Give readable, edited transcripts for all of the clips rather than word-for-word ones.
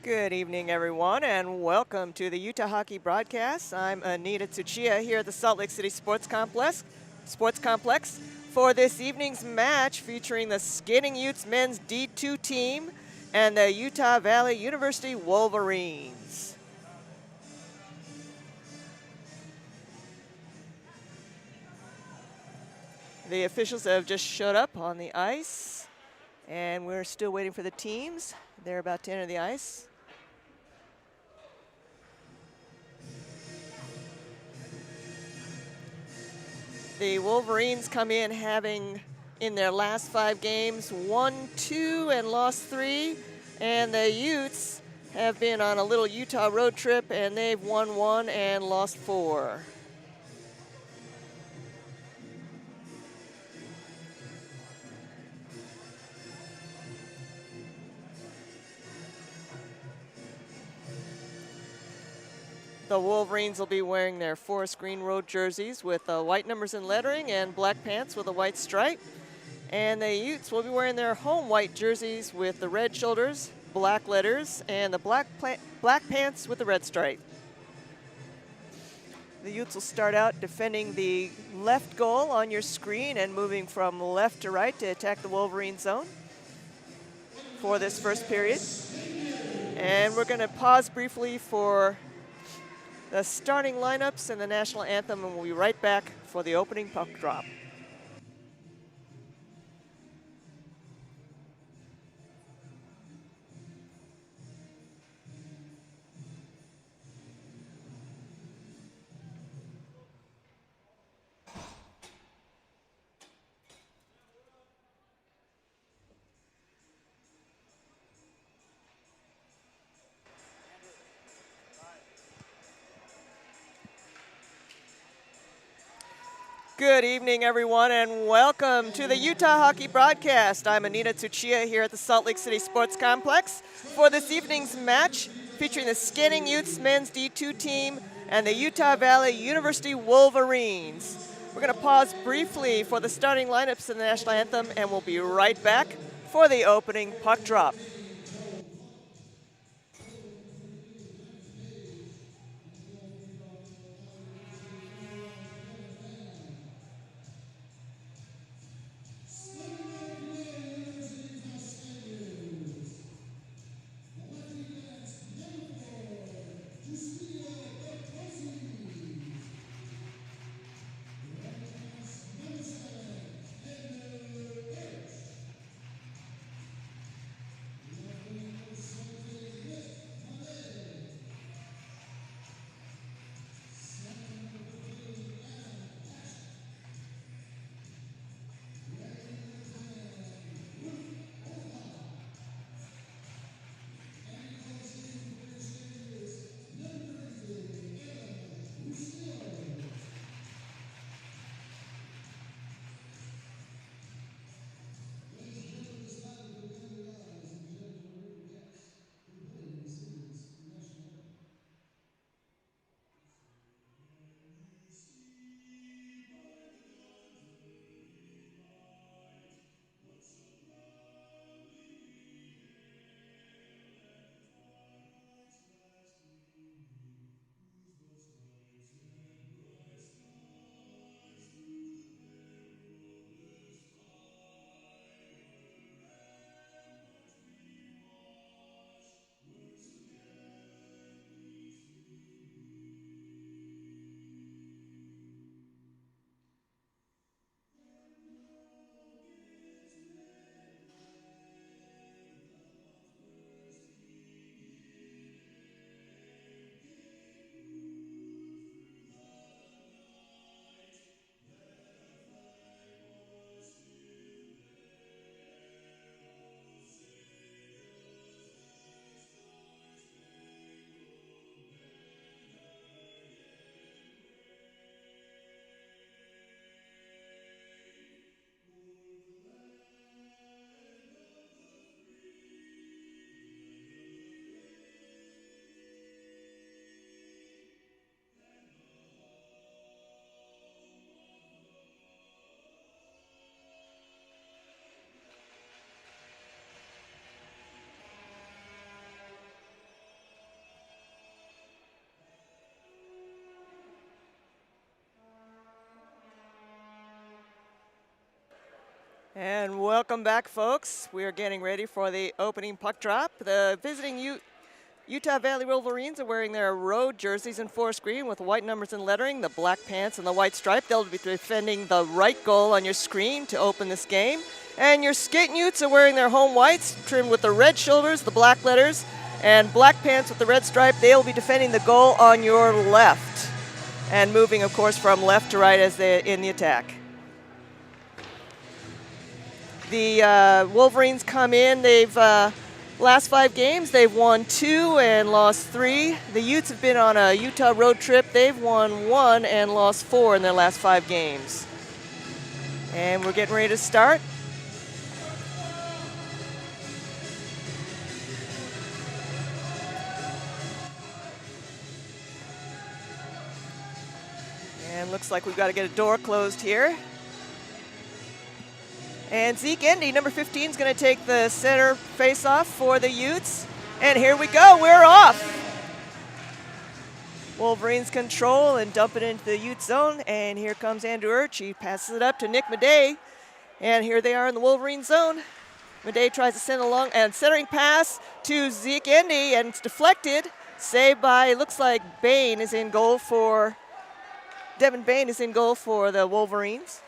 Good evening, everyone, and welcome to the Utah Hockey Broadcast. I'm Anita Tsuchiya here at the Salt Lake City Sports Complex for this evening's match featuring the Skating Utes men's D2 team and the Utah Valley University Wolverines. The officials have just showed up on the ice, and we're still waiting for the teams. They're about to enter the ice. The Wolverines come in having, in their last 5 games, won 2 and lost 3. And the Utes have been on a little Utah road trip, and they've won 1 and lost 4. The Wolverines will be wearing their Forest Green Road jerseys with white numbers and lettering and black pants with a white stripe. And the Utes will be wearing their home white jerseys with the red shoulders, black letters, and the black pants with the red stripe. The Utes will start out defending the left goal on your screen and moving from left to right to attack the Wolverine zone for this first period. And we're going to pause briefly for the starting lineups and the national anthem, and we'll be right back for the opening puck drop. Good evening, everyone, and welcome to the Utah Hockey Broadcast. I'm Anita Tsuchiya here at the Salt Lake City Sports Complex for this evening's match featuring the Skating Utes men's D2 team and the Utah Valley University Wolverines. We're going to pause briefly for the starting lineups and the national anthem, and we'll be right back for the opening puck drop. And welcome back, folks. We are getting ready for the opening puck drop. The visiting Utah Valley Wolverines are wearing their road jerseys in forest green with white numbers and lettering, the black pants and the white stripe. They'll be defending the right goal on your screen to open this game. And your skating Utes are wearing their home whites, trimmed with the red shoulders, the black letters, and black pants with the red stripe. They'll be defending the goal on your left. And moving, of course, from left to right as they're in the attack. The Wolverines come in. They've last 5 games, they've won 2 and lost 3. The Utes have been on a Utah road trip. They've won 1 and lost 4 in their last 5 games. And we're getting ready to start. And looks like we've got to get a door closed here. And Zeke Indy, number 15, is going to take the center face-off for the Utes. And here we go, we're off. Wolverines control and dump it into the Ute zone. And here comes Andrew Urch. He passes it up to Nick Madej. And here they are in the Wolverine zone. Madej tries to send along, and centering pass to Zeke Indy, and it's deflected. Saved by, looks like Bain is in goal for, Devin Bain is in goal for the Wolverines.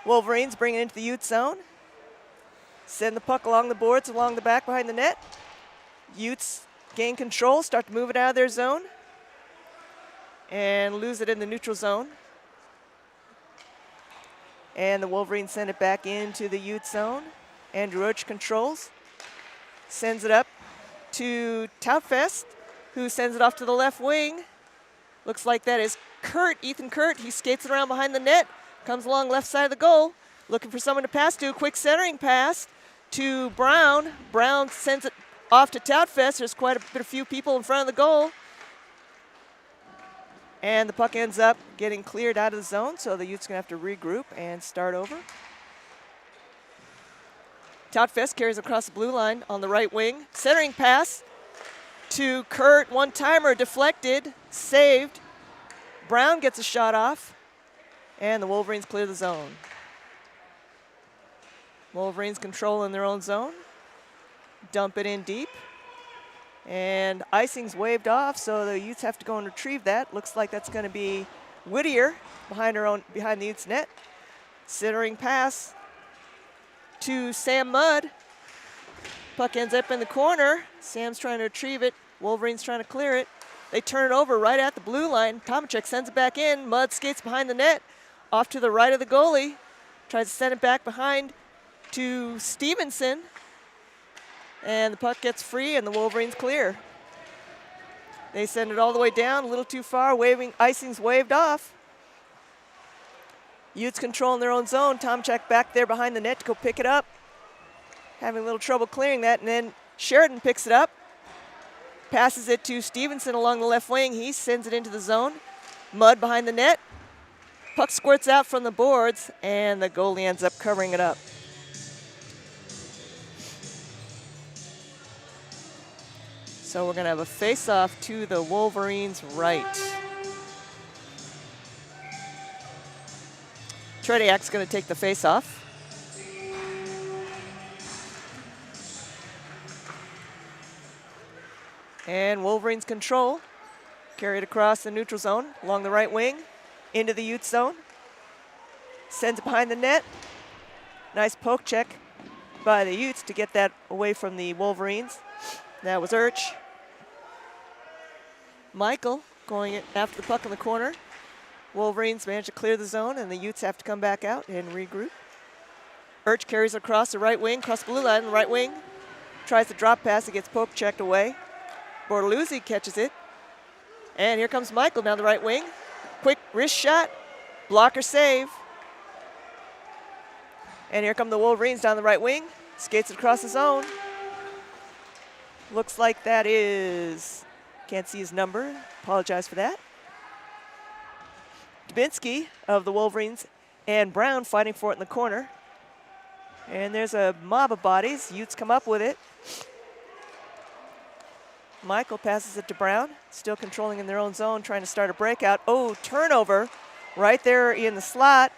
Wolverines bring it into the Ute zone. Send the puck along the boards, along the back behind the net. Utes gain control, start to move it out of their zone, and lose it in the neutral zone. And the Wolverines send it back into the Ute zone. Andrew Roach controls, sends it up to Tautfest, who sends it off to the left wing. Looks like that is Kurt, Ethan Kurt. He skates it around behind the net. Comes along left side of the goal, looking for someone to pass to. Quick centering pass to Brown. Brown sends it off to Tautfest. There's quite a few people in front of the goal. And the puck ends up getting cleared out of the zone, so the Utes going to have to regroup and start over. Tautfest carries across the blue line on the right wing. Centering pass to Kurt. One-timer deflected, saved. Brown gets a shot off. And the Wolverines clear the zone. Wolverines control in their own zone. Dump it in deep. And icing's waved off, so the Utes have to go and retrieve that. Looks like that's going to be Whittier behind the Utes net. Centering pass to Sam Mudd. Puck ends up in the corner. Sam's trying to retrieve it. Wolverines trying to clear it. They turn it over right at the blue line. Tomachek sends it back in. Mudd skates behind the net. Off to the right of the goalie. Tries to send it back behind to Stevenson. And the puck gets free and the Wolverines clear. They send it all the way down, a little too far. Icing's waved off. Utes control in their own zone. Tomachek back there behind the net to go pick it up. Having a little trouble clearing that, and then Sheridan picks it up. Passes it to Stevenson along the left wing. He sends it into the zone. Mudd behind the net. Puck squirts out from the boards, and the goalie ends up covering it up. So we're going to have a face-off to the Wolverines' right. Tretiak's going to take the face-off. And Wolverines control. Carried across the neutral zone along the right wing. Into the Ute zone. Sends it behind the net. Nice poke check by the Utes to get that away from the Wolverines. That was Urch. Michael going after the puck in the corner. Wolverines manage to clear the zone, and the Utes have to come back out and regroup. Urch carries across the right wing, across the blue line, the right wing. Tries to drop pass, it gets poke checked away. Bortoluzzi catches it. And here comes Michael down the right wing. Quick wrist shot, blocker save. And here come the Wolverines down the right wing. Skates it across the zone. Looks like that is, can't see his number, apologize for that. Dubinsky of the Wolverines and Brown fighting for it in the corner. And there's a mob of bodies. Utes come up with it. Michael passes it to Brown, still controlling in their own zone, trying to start a breakout. Oh, turnover right there in the slot.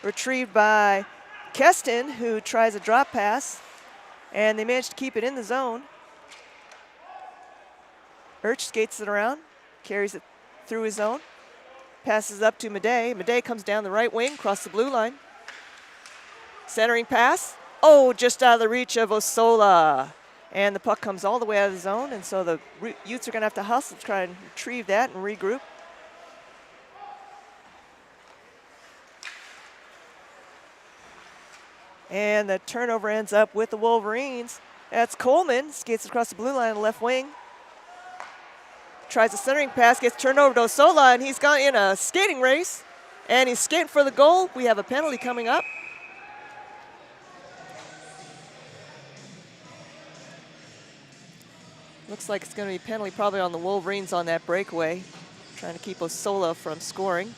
Retrieved by Keston, who tries a drop pass, and they manage to keep it in the zone. Urch skates it around, carries it through his zone, passes up to Madej. Madej comes down the right wing, across the blue line. Centering pass. Oh, just out of the reach of Osola. And the puck comes all the way out of the zone, and so the Utes are going to have to hustle to try and retrieve that and regroup. And the turnover ends up with the Wolverines. That's Coleman, skates across the blue line on the left wing. Tries a centering pass, gets turned over to Osola, and he's gone in a skating race. And he's skating for the goal. We have a penalty coming up. Looks like it's going to be a penalty probably on the Wolverines on that breakaway, trying to keep Osola from scoring.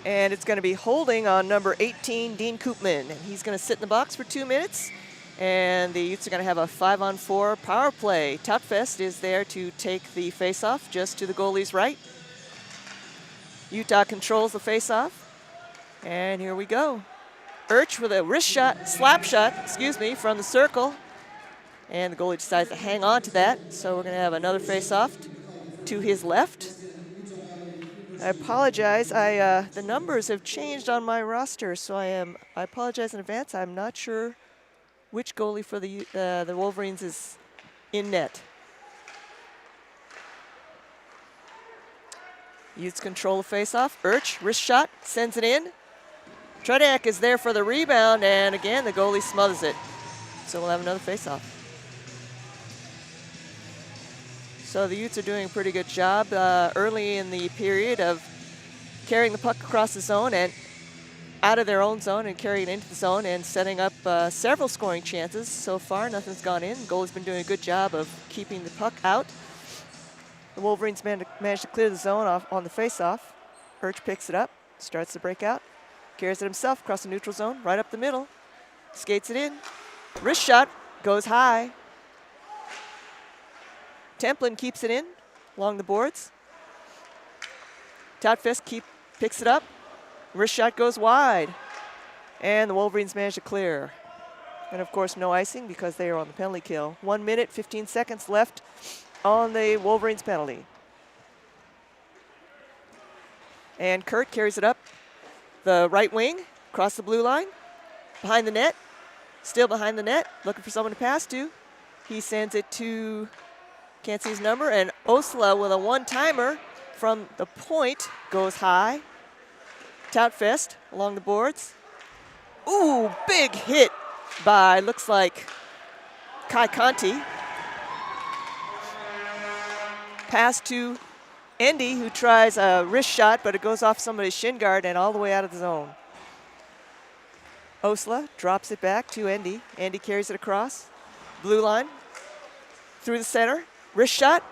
And it's going to be holding on number 18, Dean Koopman. And he's going to sit in the box for 2 minutes. And the Utes are going to have a 5-on-4 power play. Tutfest is there to take the faceoff just to the goalie's right. Utah controls the faceoff. And here we go. Urch with a slap shot, from the circle. And the goalie decides to hang on to that. So we're going to have another faceoff to his left. I apologize. The numbers have changed on my roster, so I apologize in advance. I'm not sure which goalie for the Wolverines is in net. Utes control the faceoff. Urch, wrist shot, sends it in. Trediak is there for the rebound, and again, the goalie smothers it. So we'll have another faceoff. So the Utes are doing a pretty good job early in the period of carrying the puck across the zone and out of their own zone and carrying it into the zone and setting up several scoring chances. So far, nothing's gone in. Goalie's been doing a good job of keeping the puck out. The Wolverines managed to clear the zone off on the faceoff. Urch picks it up, starts to break out, carries it himself across the neutral zone, right up the middle, skates it in. Wrist shot, goes high. Templin keeps it in along the boards. Tutfest picks it up. Wrist shot goes wide. And the Wolverines manage to clear. And of course, no icing because they are on the penalty kill. 1 minute, 15 seconds left on the Wolverines penalty. And Kurt carries it up the right wing, across the blue line, behind the net, still behind the net, looking for someone to pass to. He sends it to, can't see his number, and Osla with a one-timer from the point goes high. Tutfest along the boards. Ooh, big hit by, looks like, Kai Conti. Pass to Endy, who tries a wrist shot, but it goes off somebody's shin guard and all the way out of the zone. Osla drops it back to Endy. Endy carries it across. Blue line, through the center. Wrist shot,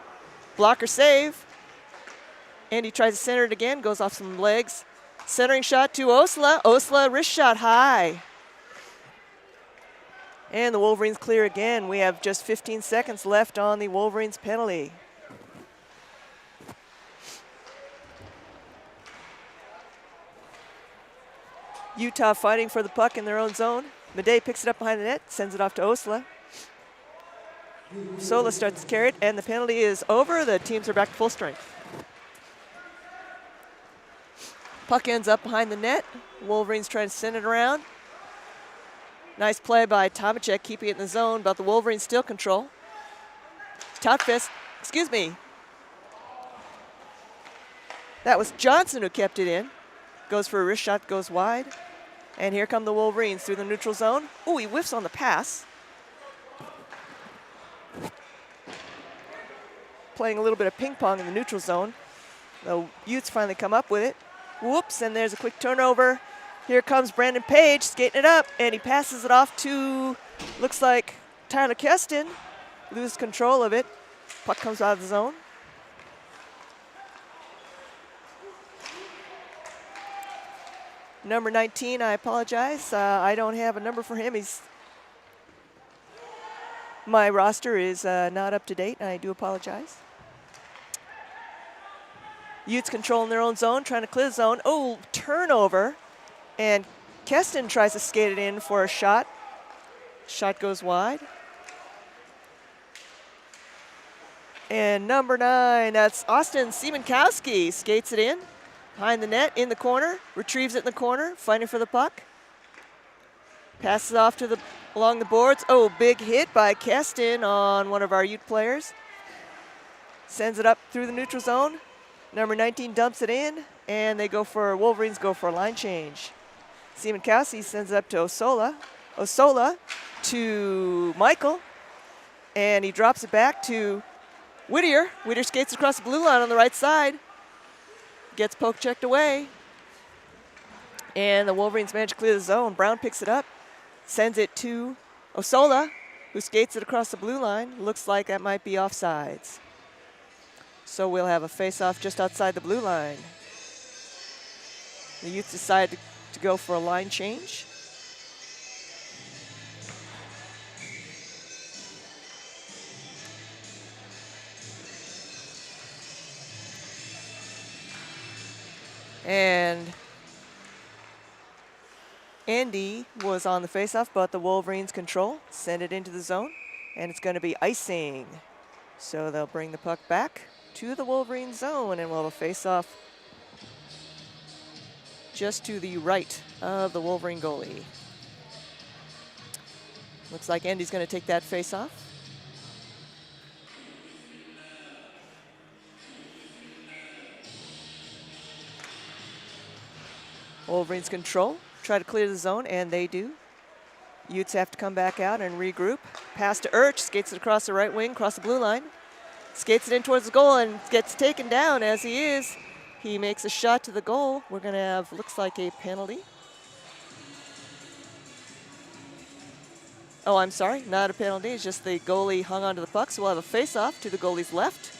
blocker save. Endy tries to center it again, goes off some legs. Centering shot to Osla. Osla, wrist shot high. And the Wolverines clear again. We have just 15 seconds left on the Wolverines penalty. Utah fighting for the puck in their own zone. Madej picks it up behind the net, sends it off to Osla. Sola starts to carry it, and the penalty is over. The teams are back to full strength. Puck ends up behind the net. Wolverines trying to send it around. Nice play by Tomacek, keeping it in the zone, but the Wolverines still control. Tutfest, that was Johnson who kept it in. Goes for a wrist shot, goes wide. And here come the Wolverines through the neutral zone. Ooh, he whiffs on the pass. Playing a little bit of ping pong in the neutral zone. The Utes finally come up with it. Whoops, and there's a quick turnover. Here comes Brandon Page skating it up, and he passes it off to, looks like, Tyler Keston. Loses control of it. Puck comes out of the zone. Number 19, I apologize. I don't have a number for him. My roster is not up to date, and I do apologize. Utes controlling their own zone, trying to clear the zone. Oh, turnover. And Keston tries to skate it in for a shot. Shot goes wide. And number 9, that's Austin Siemankowski, skates it in. Behind the net, in the corner, retrieves it in the corner, fighting for the puck. Passes off to along the boards. Oh, big hit by Keston on one of our Ute players. Sends it up through the neutral zone. Number 19 dumps it in, and Wolverines go for a line change. Siemankowski sends it up to Osola. Osola to Michael, and he drops it back to Whittier. Whittier skates across the blue line on the right side. Gets poke checked away. And the Wolverines manage to clear the zone. Brown picks it up, sends it to Osola, who skates it across the blue line. Looks like that might be offsides. So we'll have a face-off just outside the blue line. The Utes decide to go for a line change. And Andy was on the faceoff, but the Wolverines control, send it into the zone, and it's going to be icing. So they'll bring the puck back to the Wolverine zone, and we'll have a faceoff just to the right of the Wolverine goalie. Looks like Andy's going to take that faceoff. Wolverines control, try to clear the zone, and they do. Utes have to come back out and regroup. Pass to Urch, skates it across the right wing, across the blue line. Skates it in towards the goal and gets taken down as he is. He makes a shot to the goal. We're going to have, looks like a penalty. Oh, I'm sorry, not a penalty. It's just the goalie hung onto the puck, so we'll have a face-off to the goalie's left.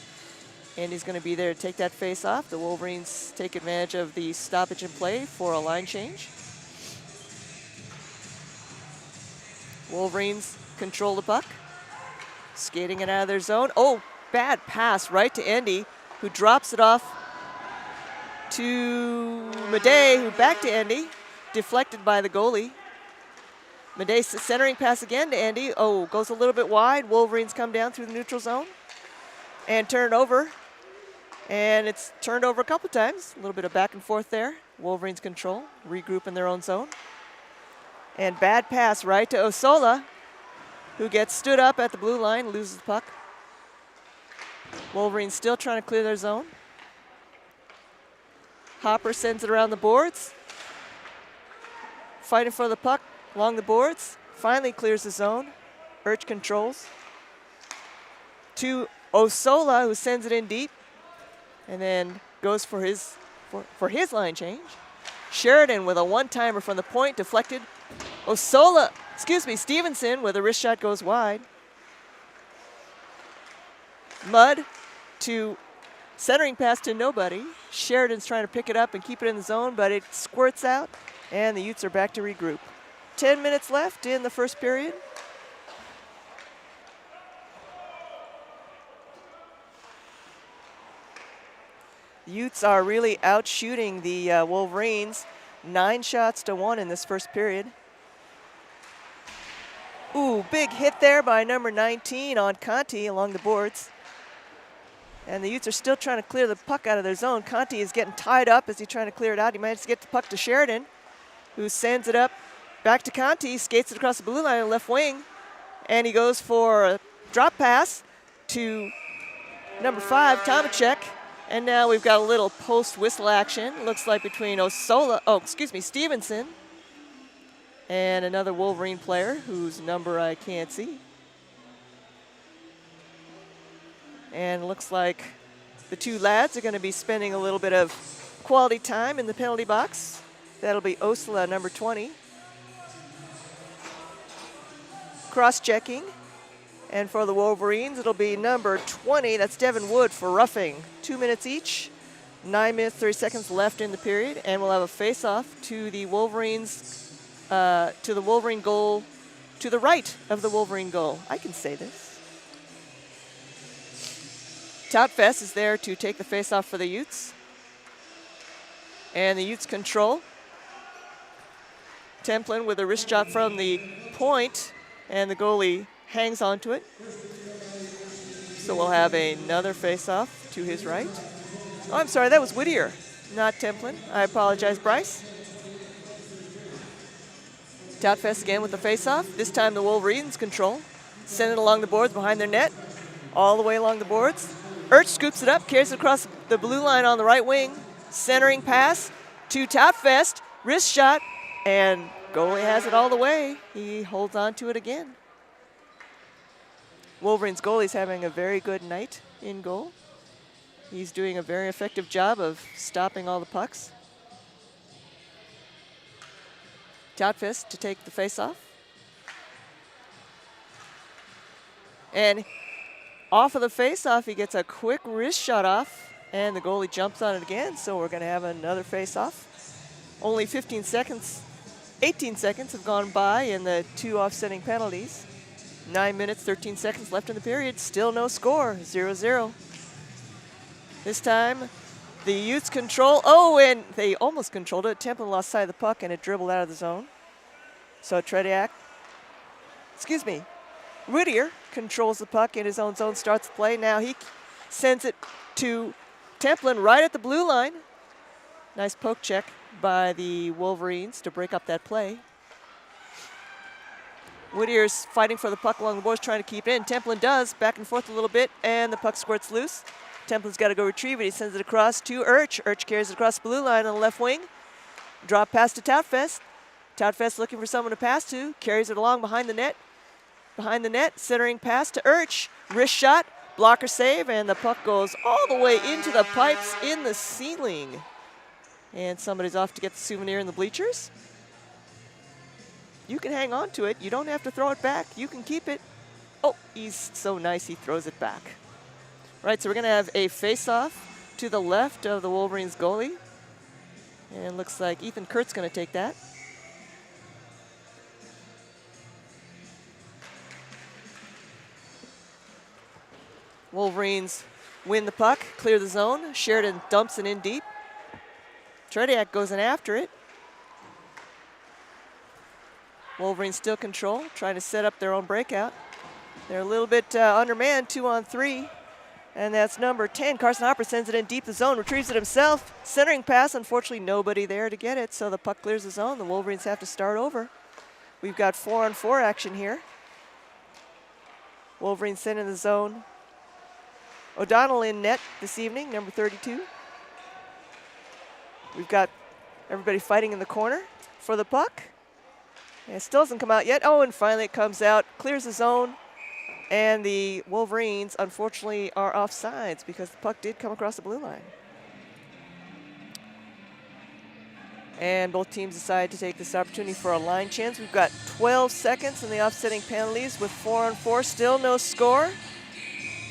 And he's going to be there to take that face-off. The Wolverines take advantage of the stoppage in play for a line change. Wolverines control the puck. Skating it out of their zone. Oh, bad pass right to Andy, who drops it off to Madej, who back to Andy. Deflected by the goalie. Madej centering pass again to Andy. Oh, goes a little bit wide. Wolverines come down through the neutral zone and turn it over. And it's turned over a couple times. A little bit of back and forth there. Wolverines control, regroup in their own zone. And bad pass right to Osola, who gets stood up at the blue line, loses the puck. Wolverines still trying to clear their zone. Hopper sends it around the boards. Fighting for the puck along the boards. Finally clears the zone. Urch controls. To Osola, who sends it in deep. And then goes for his line change. Sheridan with a one-timer from the point, deflected. Stevenson with a wrist shot goes wide. Mudd to centering pass to nobody. Sheridan's trying to pick it up and keep it in the zone, but it squirts out, and the Utes are back to regroup. 10 minutes left in the first period. Utes are really out shooting the Wolverines. 9 shots to 1 in this first period. Ooh, big hit there by number 19 on Conti along the boards. And the Utes are still trying to clear the puck out of their zone. Conti is getting tied up as he's trying to clear it out. He managed to get the puck to Sheridan, who sends it up back to Conti, skates it across the blue line on the left wing, and he goes for a drop pass to number 5, Tomacek. And now we've got a little post-whistle action. Looks like between Stevenson and another Wolverine player whose number I can't see. And looks like the two lads are going to be spending a little bit of quality time in the penalty box. That'll be Osla, number 20. Cross-checking. And for the Wolverines, it'll be number 20. That's Devin Wood for roughing. 2 minutes each. 9 minutes, 30 seconds left in the period. And we'll have a face-off to the Wolverines, to the Wolverine goal, to the right of the Wolverine goal. I can say this. Toutfest is there to take the face-off for the Utes. And the Utes control. Templin with a wrist shot from the point, and the goalie hangs onto it. So we'll have another face-off to his right. Oh, I'm sorry, that was Whittier, not Templin. I apologize, Bryce. Toutfest again with the face-off. This time the Wolverines control. Send it along the boards behind their net, all the way along the boards. Urch scoops it up, carries it across the blue line on the right wing. Centering pass to Toutfest, wrist shot, and goalie has it all the way. He holds on to it again. Wolverines goalie's having a very good night in goal. He's doing a very effective job of stopping all the pucks. Toutfest to take the face-off. And off of the face-off, he gets a quick wrist shot off, and the goalie jumps on it again, so we're going to have another face-off. Only 18 seconds have gone by in the 2 offsetting penalties. 9 minutes, 13 seconds left in the period. Still no score, 0-0. This time, the Utes control. Oh, and they almost controlled it. Templin lost sight of the puck, and it dribbled out of the zone. So Whittier controls the puck in his own zone, starts the play. Now he sends it to Templin right at the blue line. Nice poke check by the Wolverines to break up that play. Whittier's fighting for the puck along the boards, trying to keep it in. Templin does, back and forth a little bit, and the puck squirts loose. Templin's got to go retrieve it. He sends it across to Urch. Urch carries it across the blue line on the left wing. Drop pass to Toutfest. Toutfest looking for someone to pass to. Carries it along behind the net. Behind the net, centering pass to Urch. Wrist shot, blocker save, and the puck goes all the way into the pipes in the ceiling. And somebody's off to get the souvenir in the bleachers. You can hang on to it. You don't have to throw it back. You can keep it. Oh, he's so nice, he throws it back. Right, so we're going to have a face-off to the left of the Wolverines goalie. And it looks like Ethan Kurt's going to take that. Wolverines win the puck, clear the zone. Sheridan dumps it in deep. Trediak goes in after it. Wolverines still control, trying to set up their own breakout. They're a little bit undermanned, 2-on-3. And that's number 10. Carson Hopper sends it in deep the zone, retrieves it himself. Centering pass, unfortunately nobody there to get it, so the puck clears the zone. The Wolverines have to start over. We've got 4-on-4 action here. Wolverines send in the zone. O'Donnell in net this evening, number 32. We've got everybody fighting in the corner for the puck. And it still doesn't come out yet. Oh, and finally it comes out, clears the zone. And the Wolverines, unfortunately, are offsides because the puck did come across the blue line. And both teams decide to take this opportunity for a line chance. We've got 12 seconds in the offsetting penalties with 4-on-4, still no score.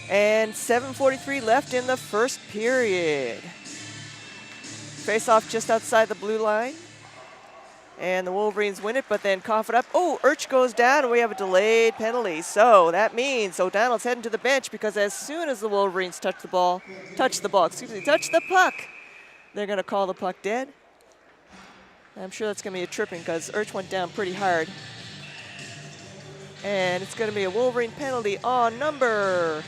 And 7:43 left in the first period. Face-off just outside the blue line. And the Wolverines win it, but then cough it up. Oh, Urch goes down, and we have a delayed penalty. So that means O'Donnell's heading to the bench because as soon as the Wolverines touch the puck, they're going to call the puck dead. I'm sure that's going to be a tripping because Urch went down pretty hard. And it's going to be a Wolverine penalty on number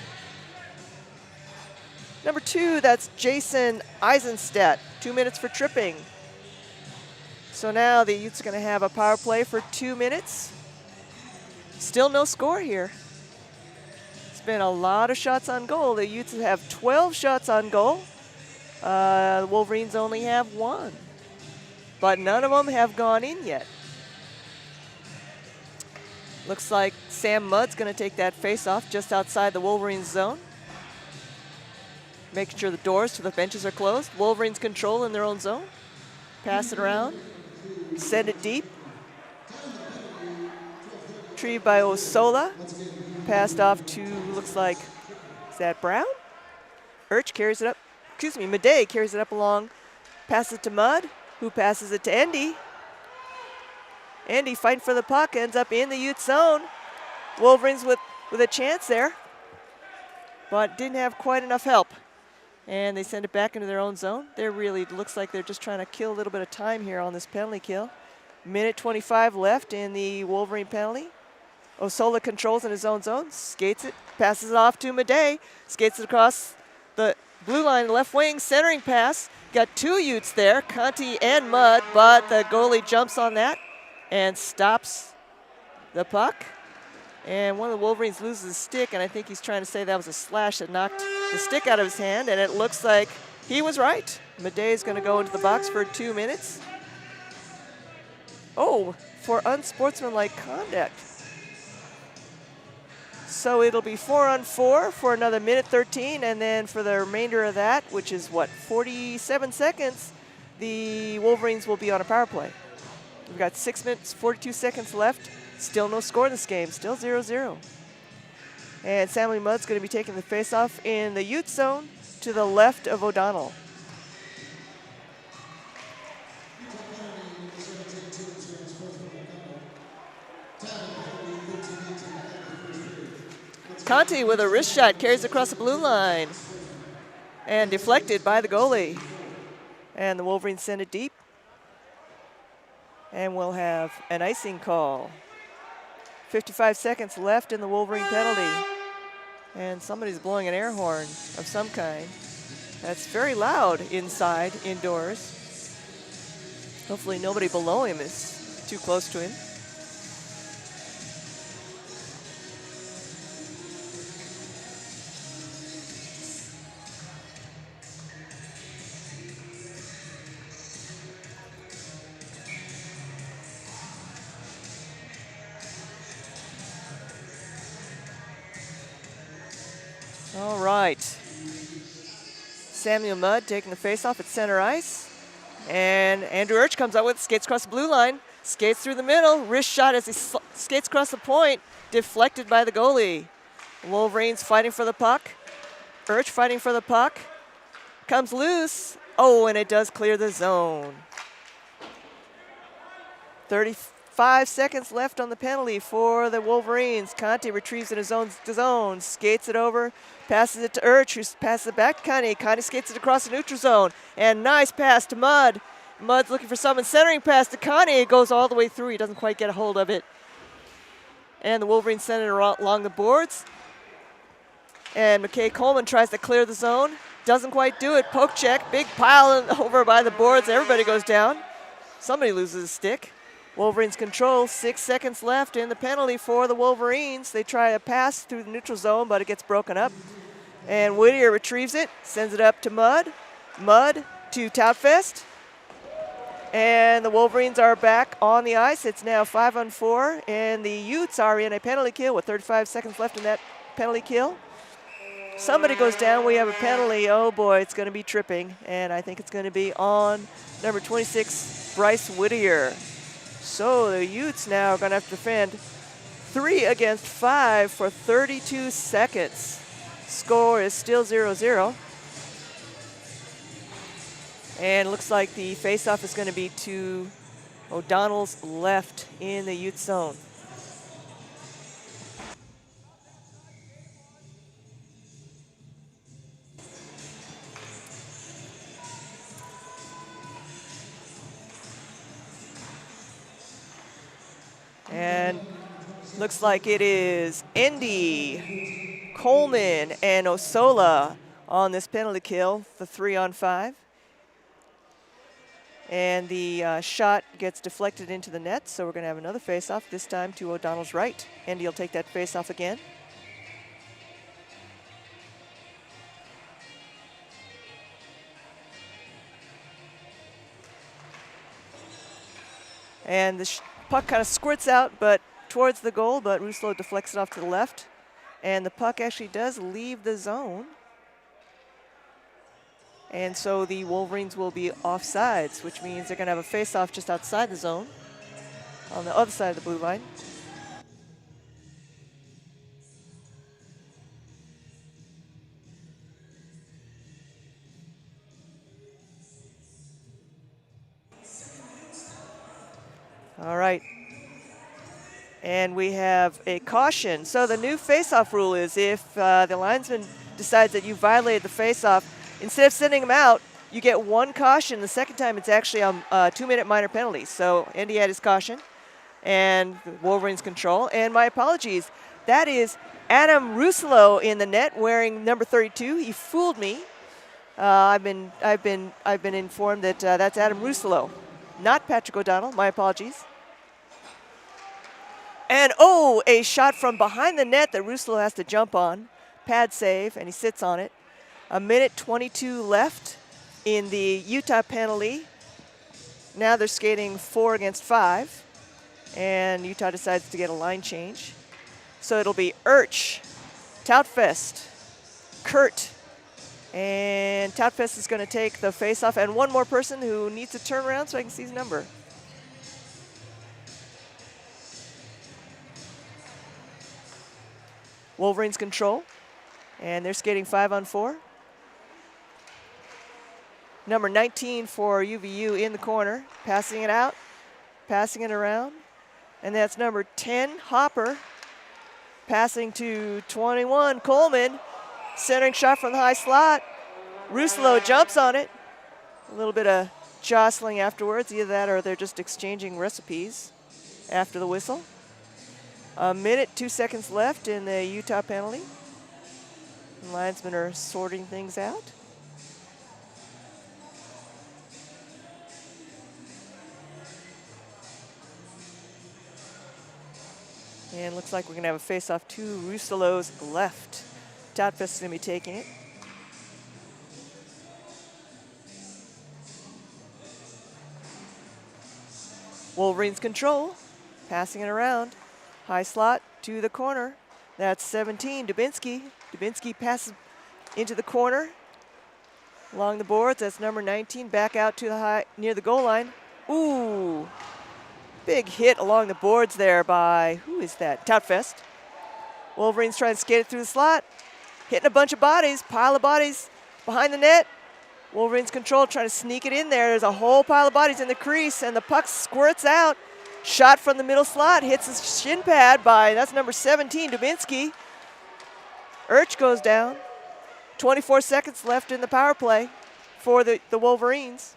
2. That's Jason Eisenstadt. 2 minutes for tripping. So now the Utes are going to have a power play for 2 minutes. Still no score here. It's been a lot of shots on goal. The Utes have 12 shots on goal. The Wolverines only have 1. But none of them have gone in yet. Looks like Sam Mudd's going to take that face-off just outside the Wolverines zone. Making sure the doors to the benches are closed. Wolverines control in their own zone. Pass it around. Send it deep. Retrieved by Osola. Passed off to, looks like, is that Brown? Urch carries it up. Madej carries it up along. Passes it to Mudd, who passes it to Endy. Endy fighting for the puck, ends up in the Ute zone. Wolverines with a chance there, but didn't have quite enough help. And they send it back into their own zone. They're really, looks like they're just trying to kill a little bit of time here on this penalty kill. Minute 25 left in the Wolverine penalty. Osola controls in his own zone, skates it, passes it off to Madej, skates it across the blue line, left wing, centering pass. Got two Utes there, Conti and Mudd, but the goalie jumps on that and stops the puck. And one of the Wolverines loses his stick, and I think he's trying to say that was a slash that knocked the stick out of his hand, and it looks like he was right. Madej is going to go into the box for 2 minutes. Oh, for unsportsmanlike conduct. So it'll be 4-on-4 for another minute 13, and then for the remainder of that, which is what, 47 seconds, the Wolverines will be on a power play. We've got 6 minutes, 42 seconds left. Still no score in this game, still 0-0. And Samuel Mudd's going to be taking the faceoff in the Ute zone to the left of O'Donnell. Conti with a wrist shot carries across the blue line and deflected by the goalie. And the Wolverines send it deep. And we'll have an icing call. 55 seconds left in the Wolverine penalty. And somebody's blowing an air horn of some kind. That's very loud inside, indoors. Hopefully nobody below him is too close to him. All right. Samuel Mudd taking the faceoff at center ice. And Andrew Urch comes out with, skates across the blue line, skates through the middle, wrist shot as he skates across the point, deflected by the goalie. Wolverines fighting for the puck. Urch fighting for the puck. Comes loose. Oh, and it does clear the zone. 35 seconds left on the penalty for the Wolverines. Conti retrieves in his own zone, skates it over, passes it to Urch, who passes it back to Conti. Conti skates it across the neutral zone, and nice pass to Mudd. Mudd's looking for someone, centering pass to Conti. It goes all the way through. He doesn't quite get a hold of it. And the Wolverines send it along the boards. And McKay Coleman tries to clear the zone. Doesn't quite do it. Poke check, big pile over by the boards. Everybody goes down. Somebody loses a stick. Wolverines control, 6 seconds left in the penalty for the Wolverines. They try a pass through the neutral zone, but it gets broken up. And Whittier retrieves it, sends it up to Mudd. Mudd to Toutfest. And the Wolverines are back on the ice. It's now 5-on-4, and the Utes are in a penalty kill with 35 seconds left in that penalty kill. Somebody goes down, we have a penalty. Oh boy, it's going to be tripping, and I think it's going to be on number 26, Bryce Whittier. So the Utes now are going to have to defend 3 against 5 for 32 seconds. Score is still 0-0. And it looks like the faceoff is going to be to O'Donnell's left in the Ute zone. And looks like it is Indy, Coleman, and Osola on this penalty kill, the 3-on-5. And the shot gets deflected into the net, so we're going to have another face-off, this time to O'Donnell's right. Indy will take that face-off again. And the puck kind of squirts out but towards the goal, but Rousselot deflects it off to the left. And the puck actually does leave the zone. And so the Wolverines will be offsides, which means they're going to have a face-off just outside the zone on the other side of the blue line. All right. And we have a caution. So the new face-off rule is if the linesman decides that you violated the face-off, Instead of sending him out, you get 1 caution. The second time, it's actually a 2-minute minor penalty. So Andy had his caution, and the Wolverines control. And my apologies, that is Adam Russello in the net wearing number 32. He fooled me. I've been informed that that's Adam Russello, not Patrick O'Donnell. My apologies. And oh, a shot from behind the net that Russello has to jump on. Pad save, and he sits on it. 1:22 left in the Utah penalty. Now they're skating 4 against 5, and Utah decides to get a line change. So it'll be Urch, Toutfest, Kurt, and Toutfest is going to take the faceoff, and one more person who needs to turn around so I can see his number. Wolverines control, and they're skating 5-on-4. Number 19 for UVU in the corner, passing it out, passing it around. And that's number 10, Hopper, passing to 21, Coleman. Centering shot from the high slot. Russello jumps on it. A little bit of jostling afterwards. Either that or they're just exchanging recipes after the whistle. 1:02 seconds left in the Utah penalty. The linesmen are sorting things out. And looks like we're going to have a face-off to Russello's left. Toutfest is going to be taking it. Wolverines control, passing it around. High slot to the corner. That's 17, Dubinsky. Dubinsky passes into the corner. Along the boards, that's number 19, back out to the high, near the goal line. Ooh, big hit along the boards there by, who is that? Toutfest. Wolverines trying to skate it through the slot. Hitting a bunch of bodies, pile of bodies behind the net. Wolverines control, trying to sneak it in there. There's a whole pile of bodies in the crease, and the puck squirts out. Shot from the middle slot, hits his shin pad by, that's number 17, Dubinsky. Urch goes down. 24 seconds left in the power play for the Wolverines.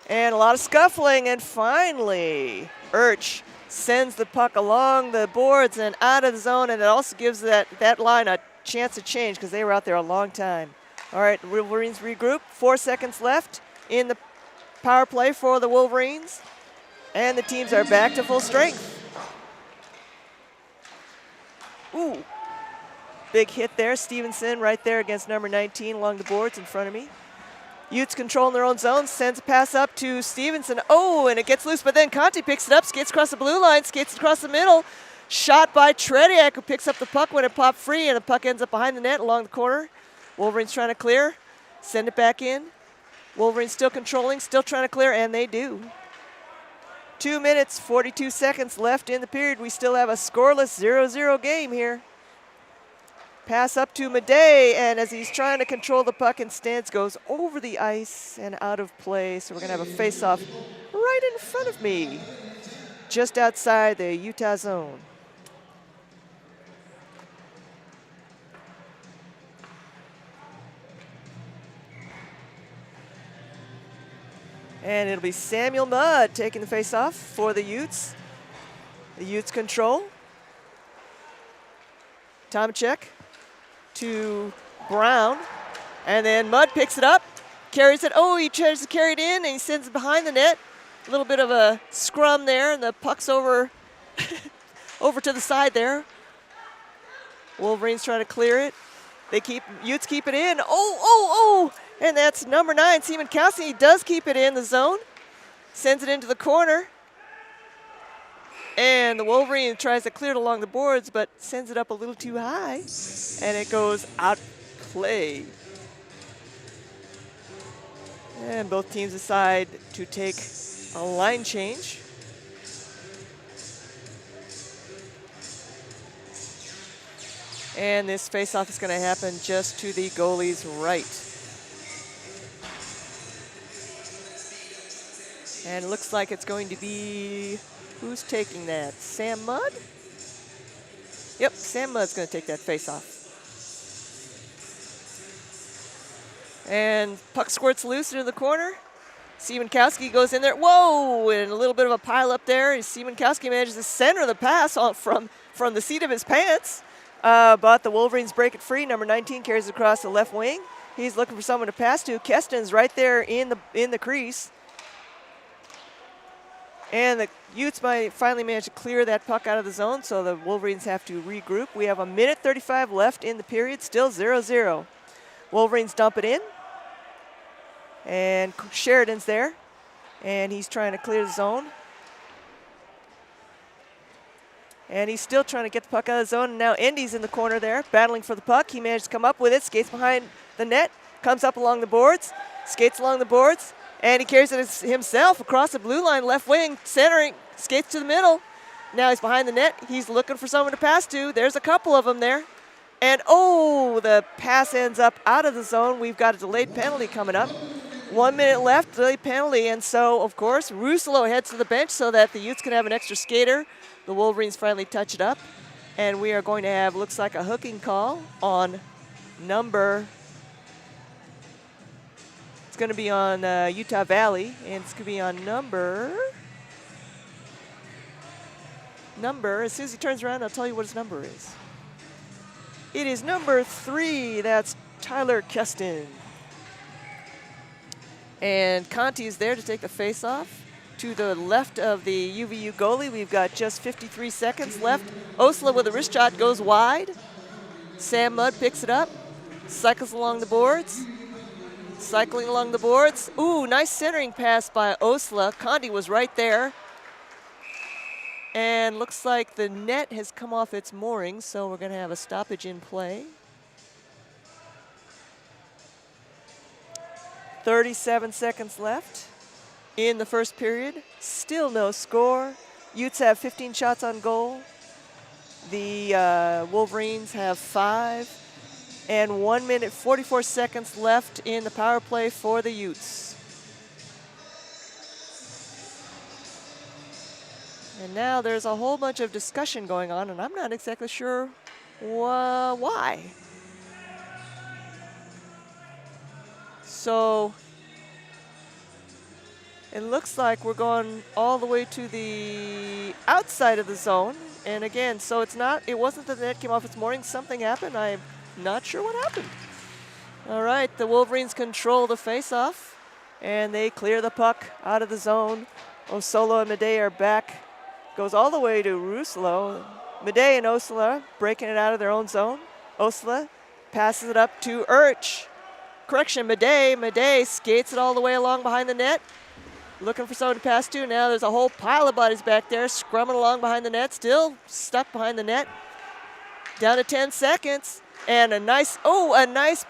And a lot of scuffling, and finally, Urch sends the puck along the boards and out of the zone, and it also gives that line a chance to change because they were out there a long time. All right, Wolverines regroup. 4 seconds left in the power play for the Wolverines, and the teams are back to full strength. Ooh, big hit there. Stevenson right there against number 19 along the boards in front of me. Utes controlling their own zone, sends a pass up to Stevenson. Oh, and it gets loose, but then Conti picks it up, skates across the blue line, skates across the middle. Shot by Tretiak, who picks up the puck when it popped free, and the puck ends up behind the net along the corner. Wolverines trying to clear, send it back in. Wolverines still controlling, still trying to clear, and they do. 2 minutes, 42 seconds left in the period. We still have a scoreless 0-0 game here. Pass up to Madej, and as he's trying to control the puck, and Stans goes over the ice and out of play. So we're going to have a face-off right in front of me, just outside the Utah zone. And it'll be Samuel Mudd taking the face-off for the Utes. The Utes control. Tomacek to Brown, and then Mudd picks it up, carries it. Oh, he tries to carry it in, and he sends it behind the net. A little bit of a scrum there, and the puck's over, over to the side there. Wolverines trying to clear it. Utes keep it in. Oh! And that's number 9, Seaman Kowski. He does keep it in the zone. Sends it into the corner. And the Wolverine tries to clear it along the boards, but sends it up a little too high. And it goes out play. And both teams decide to take a line change. And this face-off is going to happen just to the goalie's right. And it looks like it's going to be, who's taking that? Sam Mudd? Yep, Sam Mudd's going to take that face-off. And puck squirts loose into the corner. Siemiatkowski goes in there. Whoa! And a little bit of a pile up there. Siemiatkowski manages to center the pass from the seat of his pants. But the Wolverines break it free. Number 19 carries it across the left wing. He's looking for someone to pass to. Keston's right there in the crease. And the Utes might finally manage to clear that puck out of the zone, so the Wolverines have to regroup. We have 1:35 left in the period, still 0-0. Wolverines dump it in. And Sheridan's there. And he's trying to clear the zone. And he's still trying to get the puck out of the zone. And now Endy's in the corner there, battling for the puck. He managed to come up with it, skates behind the net, comes up along the boards, skates along the boards, and he carries it himself across the blue line, left wing, centering, skates to the middle. Now he's behind the net. He's looking for someone to pass to. There's a couple of them there. And, oh, the pass ends up out of the zone. We've got a delayed penalty coming up. 1 minute left, delayed penalty. And so, of course, Rousselot heads to the bench so that the Utes can have an extra skater. The Wolverines finally touch it up. And we are going to have, looks like, a hooking call on number... It's going to be on Utah Valley, and it's going to be on number, as soon as he turns around, I'll tell you what his number is. It is number 3, that's Tyler Keston. And Conti is there to take the face-off. To the left of the UVU goalie, we've got just 53 seconds left. Osla with a wrist shot goes wide. Sam Mudd picks it up, cycles along the boards. Cycling along the boards. Ooh, nice centering pass by Osla. Conti was right there. And looks like the net has come off its moorings, so we're going to have a stoppage in play. 37 seconds left in the first period. Still no score. Utes have 15 shots on goal. The Wolverines have 5. And 1 minute, 44 seconds left in the power play for the Utes. And now there's a whole bunch of discussion going on, and I'm not exactly sure why. So it looks like we're going all the way to the outside of the zone. And again, so it wasn't that the net came off its mooring. Something happened. I'm not sure what happened. All right, the Wolverines control the face-off, and they clear the puck out of the zone. Osolo and Madej are back. Goes all the way to Rousselot. Madej and Osla breaking it out of their own zone. Osla passes it up to Urch. Correction, Madej skates it all the way along behind the net. Looking for someone to pass to. Now there's a whole pile of bodies back there, scrumming along behind the net, still stuck behind the net. Down to 10 seconds. And a nice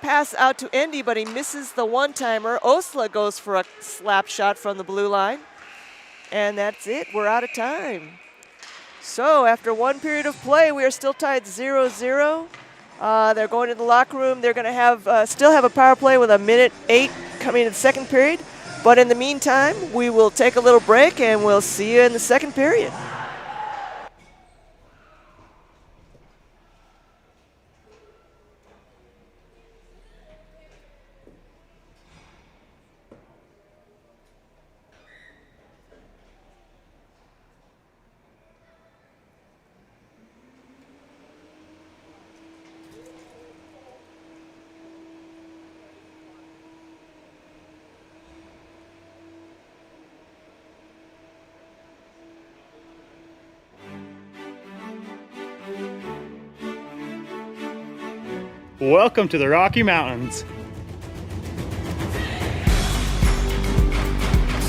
pass out to Endy, but he misses the one-timer. Osla goes for a slap shot from the blue line. And that's it. We're out of time. So after one period of play, we are still tied 0-0. They're going to the locker room. They're going to have still have a power play with 1:08 coming in the second period. But in the meantime, we will take a little break, and we'll see you in the second period. Welcome to the Rocky Mountains.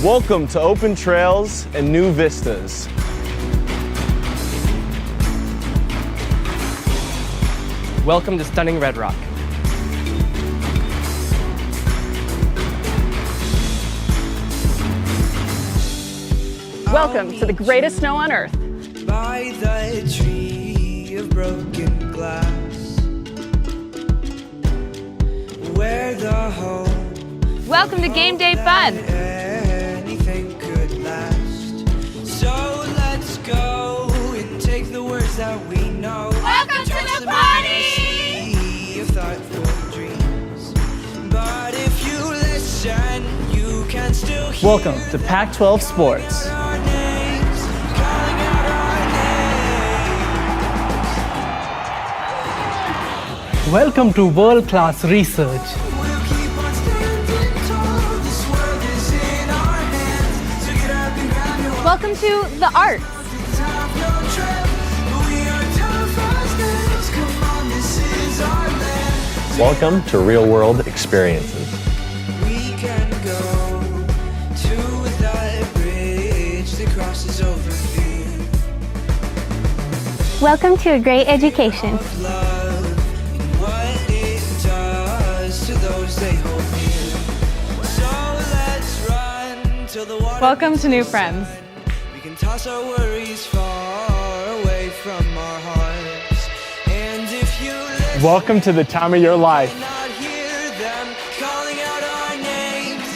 Welcome to open trails and new vistas. Welcome to stunning Red Rock. Welcome to the greatest snow on earth. By the tree of broken glass, where the home. Welcome to Game Day Fun. Anything could last. So let's go and take the words that we know. Welcome to the party! Of thoughtful dreams. But if you Welcome to Pac-12 Sports. our names, calling out our names. Welcome to world-class research. We'll keep on standing tall. This world is in our hands. So get up and grab your Welcome to the arts. top, no trip. We are tough as nails. Come on, this is our land. Welcome to Real World Experiences. We can go to that bridge that crosses over fear. Welcome to a great education. Of love and what it does to those they hold near. So let's run till the water. Welcome to new friends. We can toss our worries far away from our hearts. And if you listen, Welcome to the time of your life. not hear them calling out our names,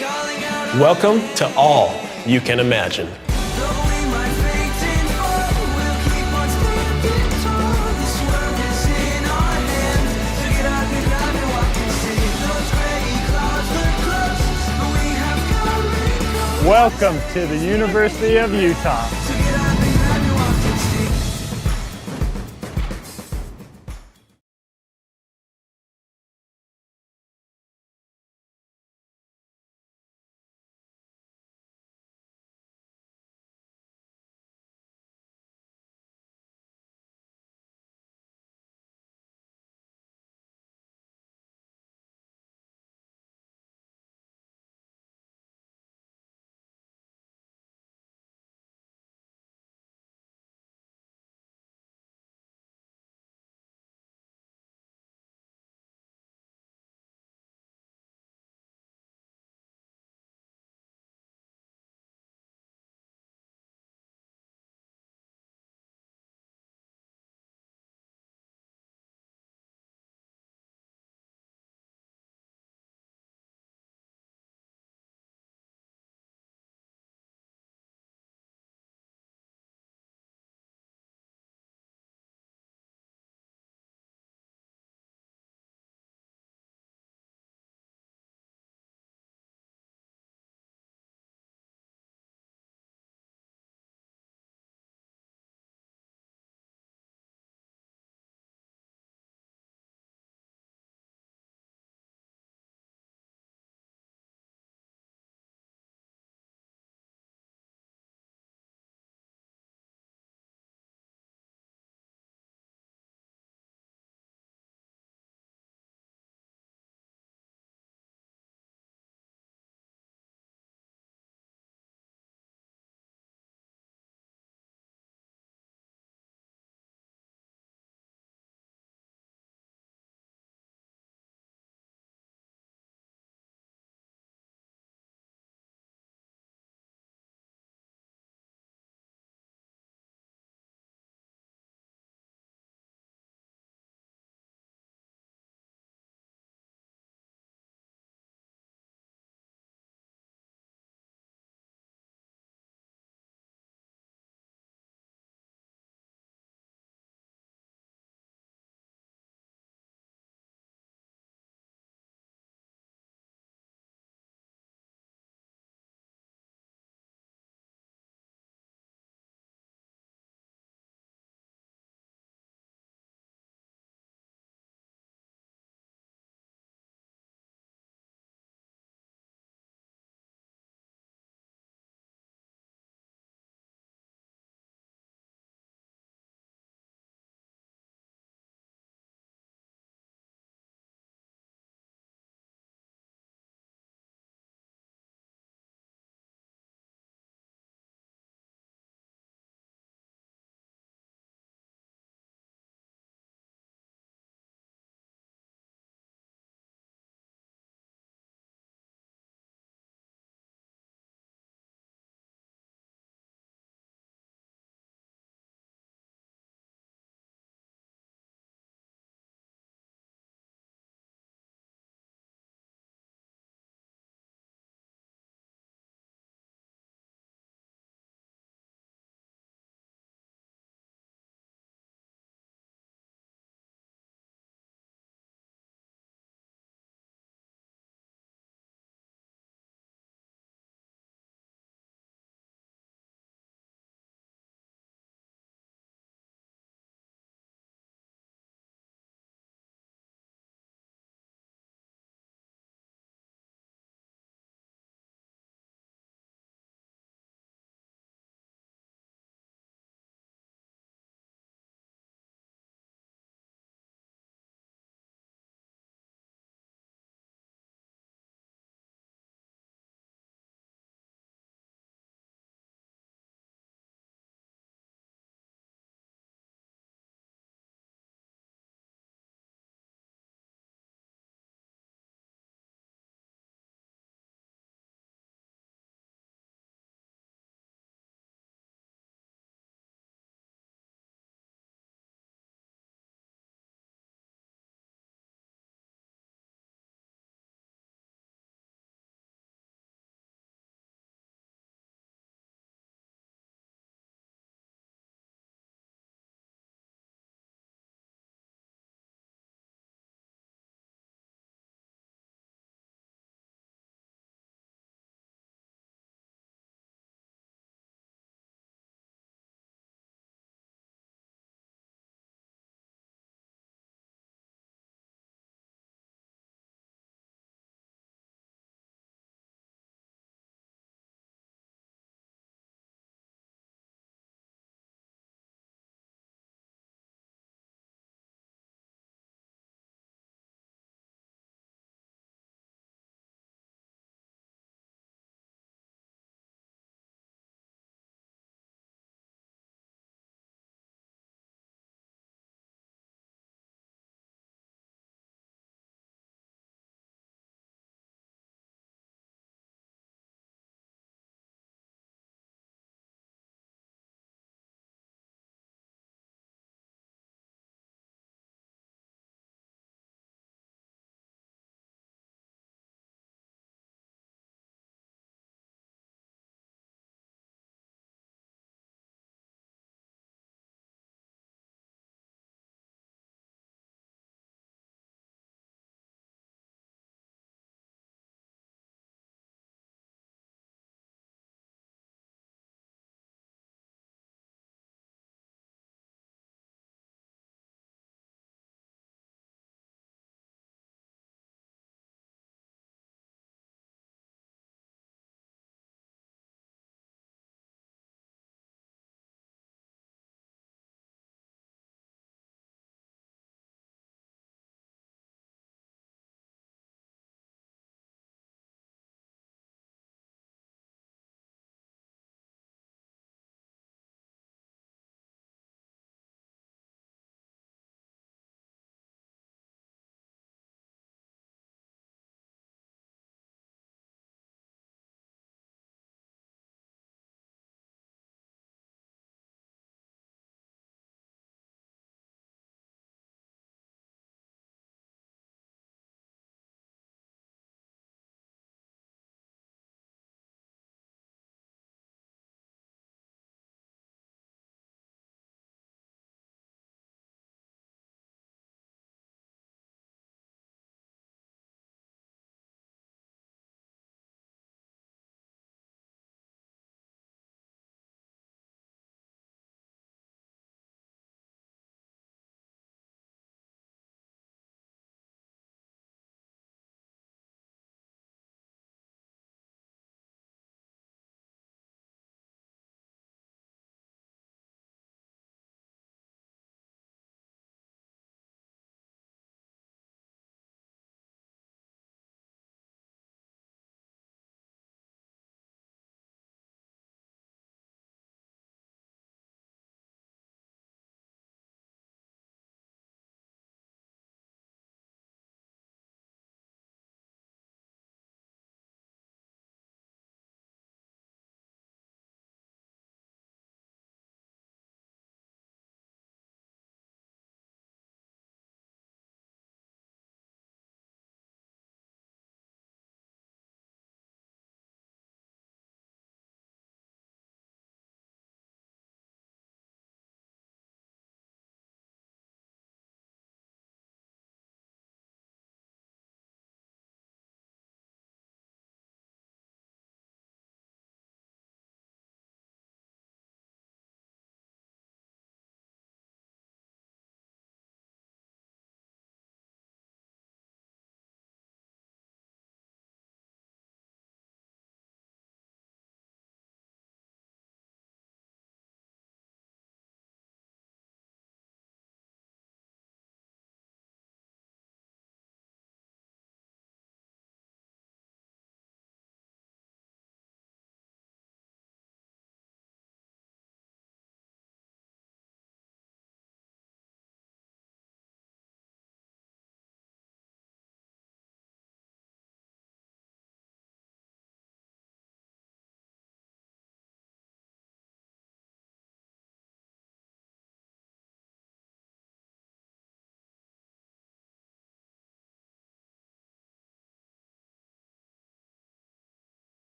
calling out our Welcome to all you can imagine. Though we might faint and fall, we'll keep on standing tall. This world is in our hands. So get up and grab and walk and see. Those gray clouds look close, but we have come and gone. Welcome to the University of Utah. So get up and grab and walk and see.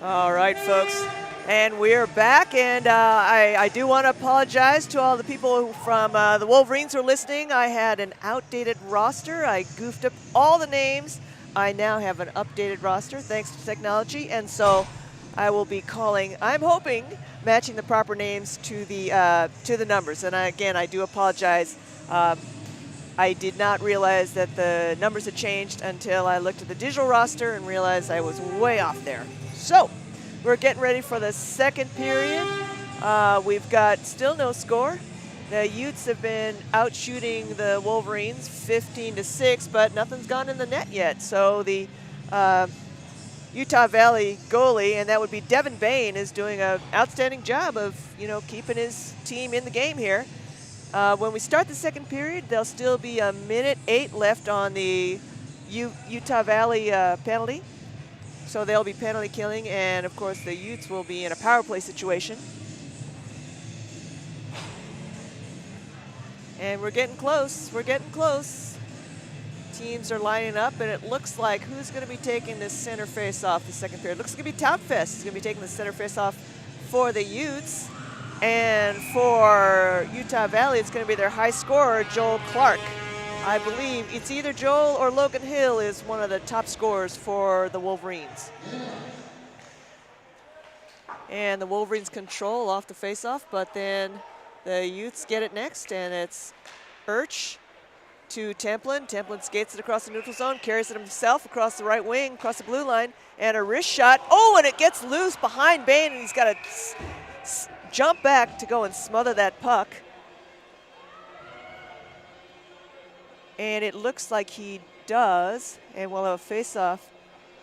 All right, folks. And we're back, and I do want to apologize to all the people from the Wolverines who are listening. I had an outdated roster. I goofed up all the names. I now have an updated roster thanks to technology, and so I will be calling, I'm hoping, matching the proper names to the numbers. And again, I do apologize. I did not realize that the numbers had changed until I looked at the digital roster and realized I was way off there. So, we're getting ready for the second period. We've got still no score. The Utes have been out shooting the Wolverines 15-6, but nothing's gone in the net yet. So the Utah Valley goalie, and that would be Devin Bain, is doing an outstanding job of keeping his team in the game here. When we start the second period, there'll still be a minute 8 left on the Utah Valley penalty. So they'll be penalty killing, and of course the Utes will be in a power play situation. And we're getting close, we're getting close. Teams are lining up, and it looks like who's going to be taking this center face-off the second period? Looks like it's going to be Toutfest. He's going to be taking the center face-off for the Utes. And for Utah Valley, it's going to be their high scorer, Joel Clark. I believe it's either Joel or Logan Hill is one of the top scorers for the Wolverines. And the Wolverines control off the face-off, but then the Utes get it next, and it's Urch to Templin. Templin skates it across the neutral zone, carries it himself across the right wing, across the blue line, and a wrist shot. Oh, and it gets loose behind Bain, and he's got to jump back to go and smother that puck. And it looks like he does, and we'll have a face-off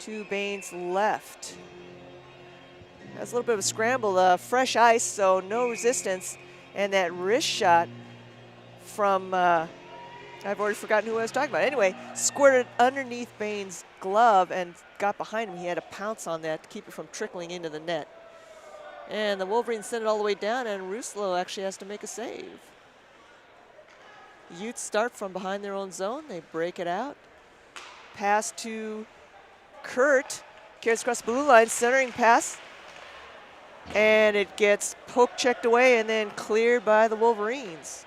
to Bain's left. That's a little bit of a scramble, fresh ice, so no resistance. And that wrist shot from, I've already forgotten who I was talking about. Anyway, squirted underneath Bain's glove and got behind him. He had to pounce on that to keep it from trickling into the net. And the Wolverines send it all the way down, and Ruslo actually has to make a save. Utes start from behind their own zone. They break it out. Pass to Kurt. Carries across the blue line, centering pass. And it gets poke checked away and then cleared by the Wolverines.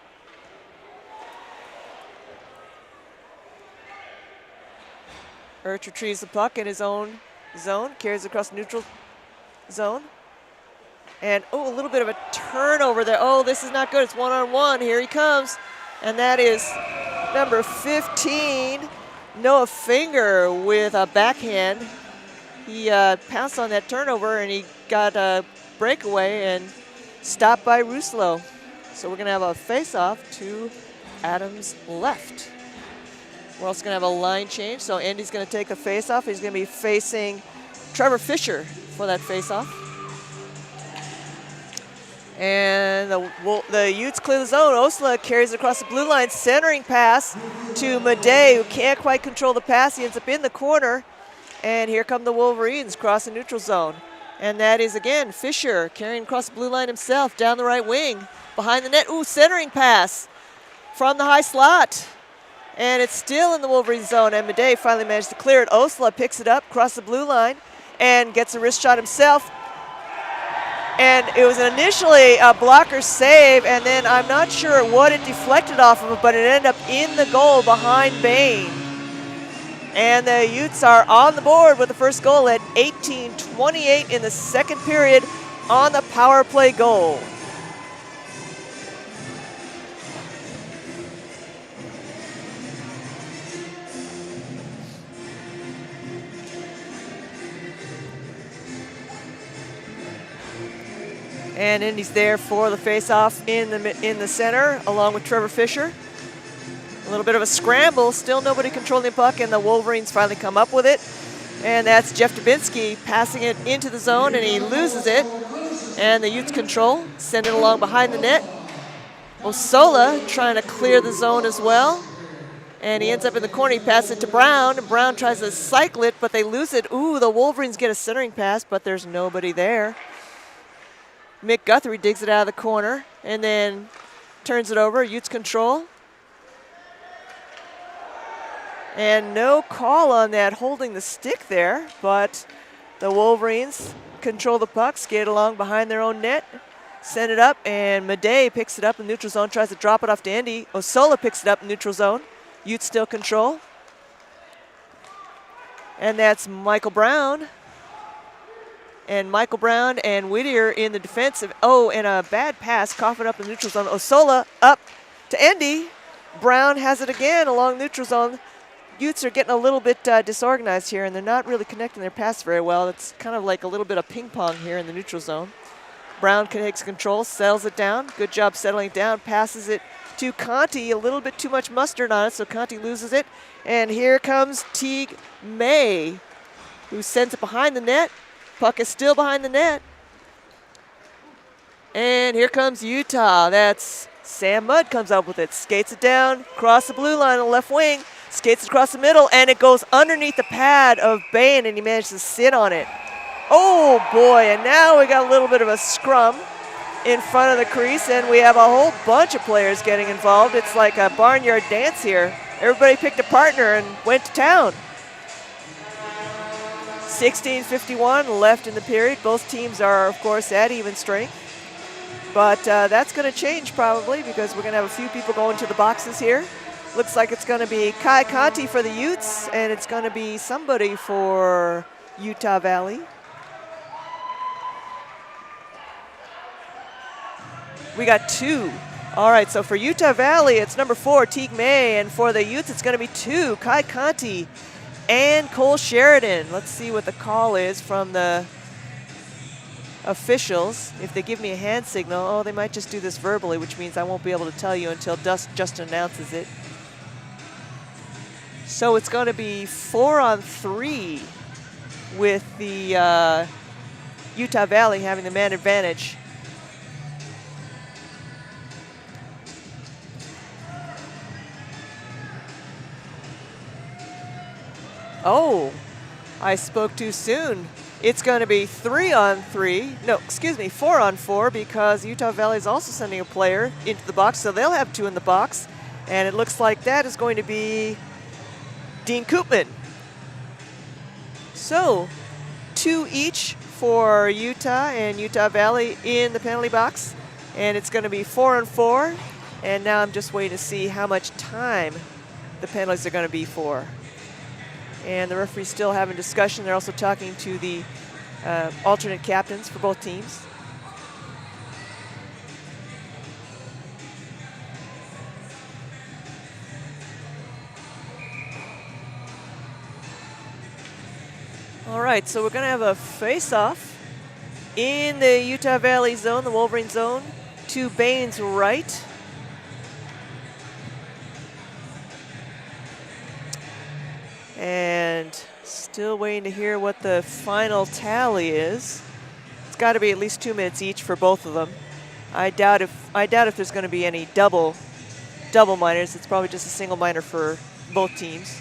Urch retrieves the puck in his own zone, carries across the neutral zone. And, oh, a little bit of a turnover there. Oh, this is not good. It's one-on-one. Here he comes. And that is number 15, Noah Finger, with a backhand. He pounced on that turnover, and he got a breakaway and stopped by Ruslo. So we're going to have a face-off to Adams' left. We're also going to have a line change. So Andy's going to take the face-off. He's going to be facing Trevor Fisher for that face-off. And the Utes clear the zone. Osla carries it across the blue line, centering pass to Madej, who can't quite control the pass. He ends up in the corner. And here come the Wolverines across the neutral zone. And that is, again, Fisher carrying across the blue line himself down the right wing. Behind the net. Ooh, centering pass from the high slot. And it's still in the Wolverine zone. And Madej finally managed to clear it. Osla picks it up across the blue line and gets a wrist shot himself. And it was initially a blocker save, and then I'm not sure what it deflected off of, but it ended up in the goal behind Bain. And the Utes are on the board with the first goal at 18:28 in the second period on the power play goal. And Indy's there for the face-off in the center, along with Trevor Fisher. A little bit of a scramble, still nobody controlling the puck, and the Wolverines finally come up with it. And that's Jeff Dubinsky passing it into the zone, and he loses it. And the Utes control, send it along behind the net. Osola trying to clear the zone as well. And he ends up in the corner, he passes it to Brown, and Brown tries to cycle it, but they lose it. Ooh, the Wolverines get a centering pass, but there's nobody there. Mick Guthrie digs it out of the corner and then turns it over. Utes control. And no call on that holding the stick there, but The Wolverines control the puck, skate along behind their own net, send it up, and Madej picks it up in neutral zone, tries to drop it off to Andy. Osola picks it up in neutral zone. Utes still control. And that's Michael Brown. And Michael Brown and Whittier in the defensive. Oh, and a bad pass, coughing up in neutral zone. Osola up to Andy. Brown has it again along neutral zone. Utes are getting a little bit disorganized here, and they're not really connecting their pass very well. It's kind of like a little bit of ping pong here in the neutral zone. Brown takes control, settles it down. Good job settling it down, passes it to Conti. A little bit too much mustard on it, so Conti loses it. And here comes Teague May, who sends it behind the net. Puck is still behind the net. And here comes Utah. That's Sam Mudd comes up with it, skates it down, across the blue line on the left wing, skates it across the middle, and it goes underneath the pad of Bain, and he managed to sit on it. Oh boy, and now we got a little bit of a scrum in front of the crease, and we have a whole bunch of players getting involved. It's like a barnyard dance here. Everybody picked a partner and went to town. 16:51 left in the period. Both teams are, of course, at even strength. But that's going to change probably because we're going to have a few people going to the boxes here. Looks like it's going to be Kai Conti for the Utes, and it's going to be somebody for Utah Valley. We got two. All right, so for Utah Valley, it's number 4, Teague May, and for the Utes, it's going to be 2, Kai Conti and Cole Sheridan. Let's see what the call is from the officials. If they give me a hand signal, oh, they might just do this verbally, which means I won't be able to tell you until Justin announces it. So it's going to be 4-on-3 with the Utah Valley having the man advantage. Oh, I spoke too soon. It's going to be 3-on-3. No, excuse me, 4-on-4 because Utah Valley is also sending a player into the box, so they'll have 2 in the box. And it looks like that is going to be Dean Koopman. So, 2 each for Utah and Utah Valley in the penalty box. And it's going to be 4-on-4. And now I'm just waiting to see how much time the penalties are going to be for. And the referee's still having discussion. They're also talking to the alternate captains for both teams. All right, so we're going to have a face-off in the Utah Valley zone, the Wolverine zone, to Bain's right. And still waiting to hear what the final tally is. It's got to be at least 2 minutes each for both of them. I doubt if there's going to be any double minors. It's probably just a single minor for both teams.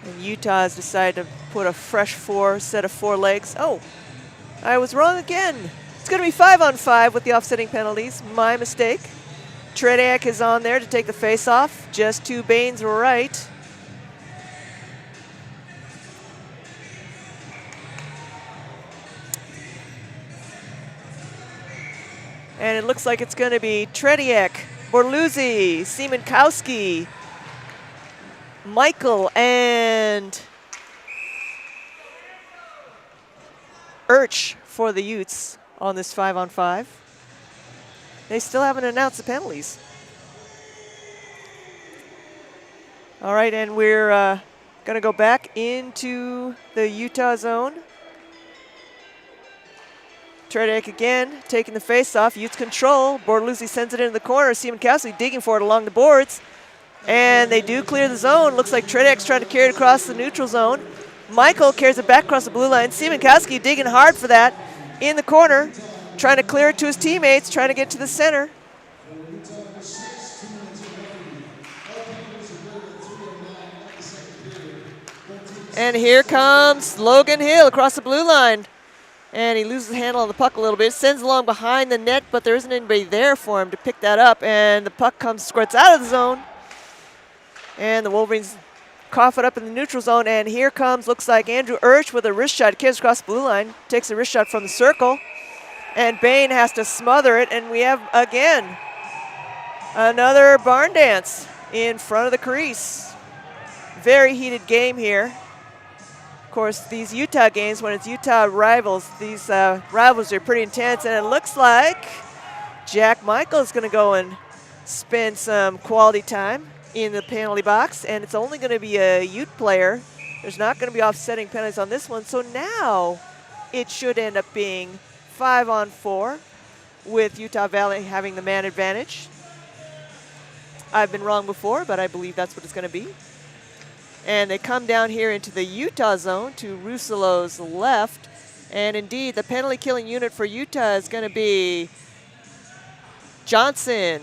And Utah has decided to put a fresh set of 4 legs. Oh, I was wrong again. It's going to be 5-on-5 with the offsetting penalties. My mistake. Trediak is on there to take the face-off, just to Bain's right. And it looks like it's going to be Trediak, Borluzzi, Siemenkowski, Michael, and Urch for the Utes on this 5-on-5. They still haven't announced the penalties. All right, and we're going to go back into the Utah zone. Trediak again, taking the face-off. Utes control. Borluzzi sends it into the corner. Siemenkowski digging for it along the boards. And they do clear the zone. Looks like Trediak's trying to carry it across the neutral zone. Michael carries it back across the blue line. Siemenkowski digging hard for that in the corner, trying to clear it to his teammates, trying to get to the center. And here comes Logan Hill across the blue line. And he loses the handle on the puck a little bit, sends it along behind the net, but there isn't anybody there for him to pick that up, and the puck squirts out of the zone. And the Wolverines cough it up in the neutral zone, and here comes, looks like Andrew Urch with a wrist shot, carries across the blue line, takes a wrist shot from the circle, and Bain has to smother it, and we have, again, another barn dance in front of the crease. Very heated game here. Of course, these Utah games, when it's Utah rivals, these rivals are pretty intense, and it looks like Jack Michael is going to go and spend some quality time in the penalty box, and it's only going to be a Ute player. There's not going to be offsetting penalties on this one, so now it should end up being 5-on-4 with Utah Valley having the man advantage. I've been wrong before, but I believe that's what it's going to be. And they come down here into the Utah zone to Russillo's left. And indeed, the penalty killing unit for Utah is going to be Johnson,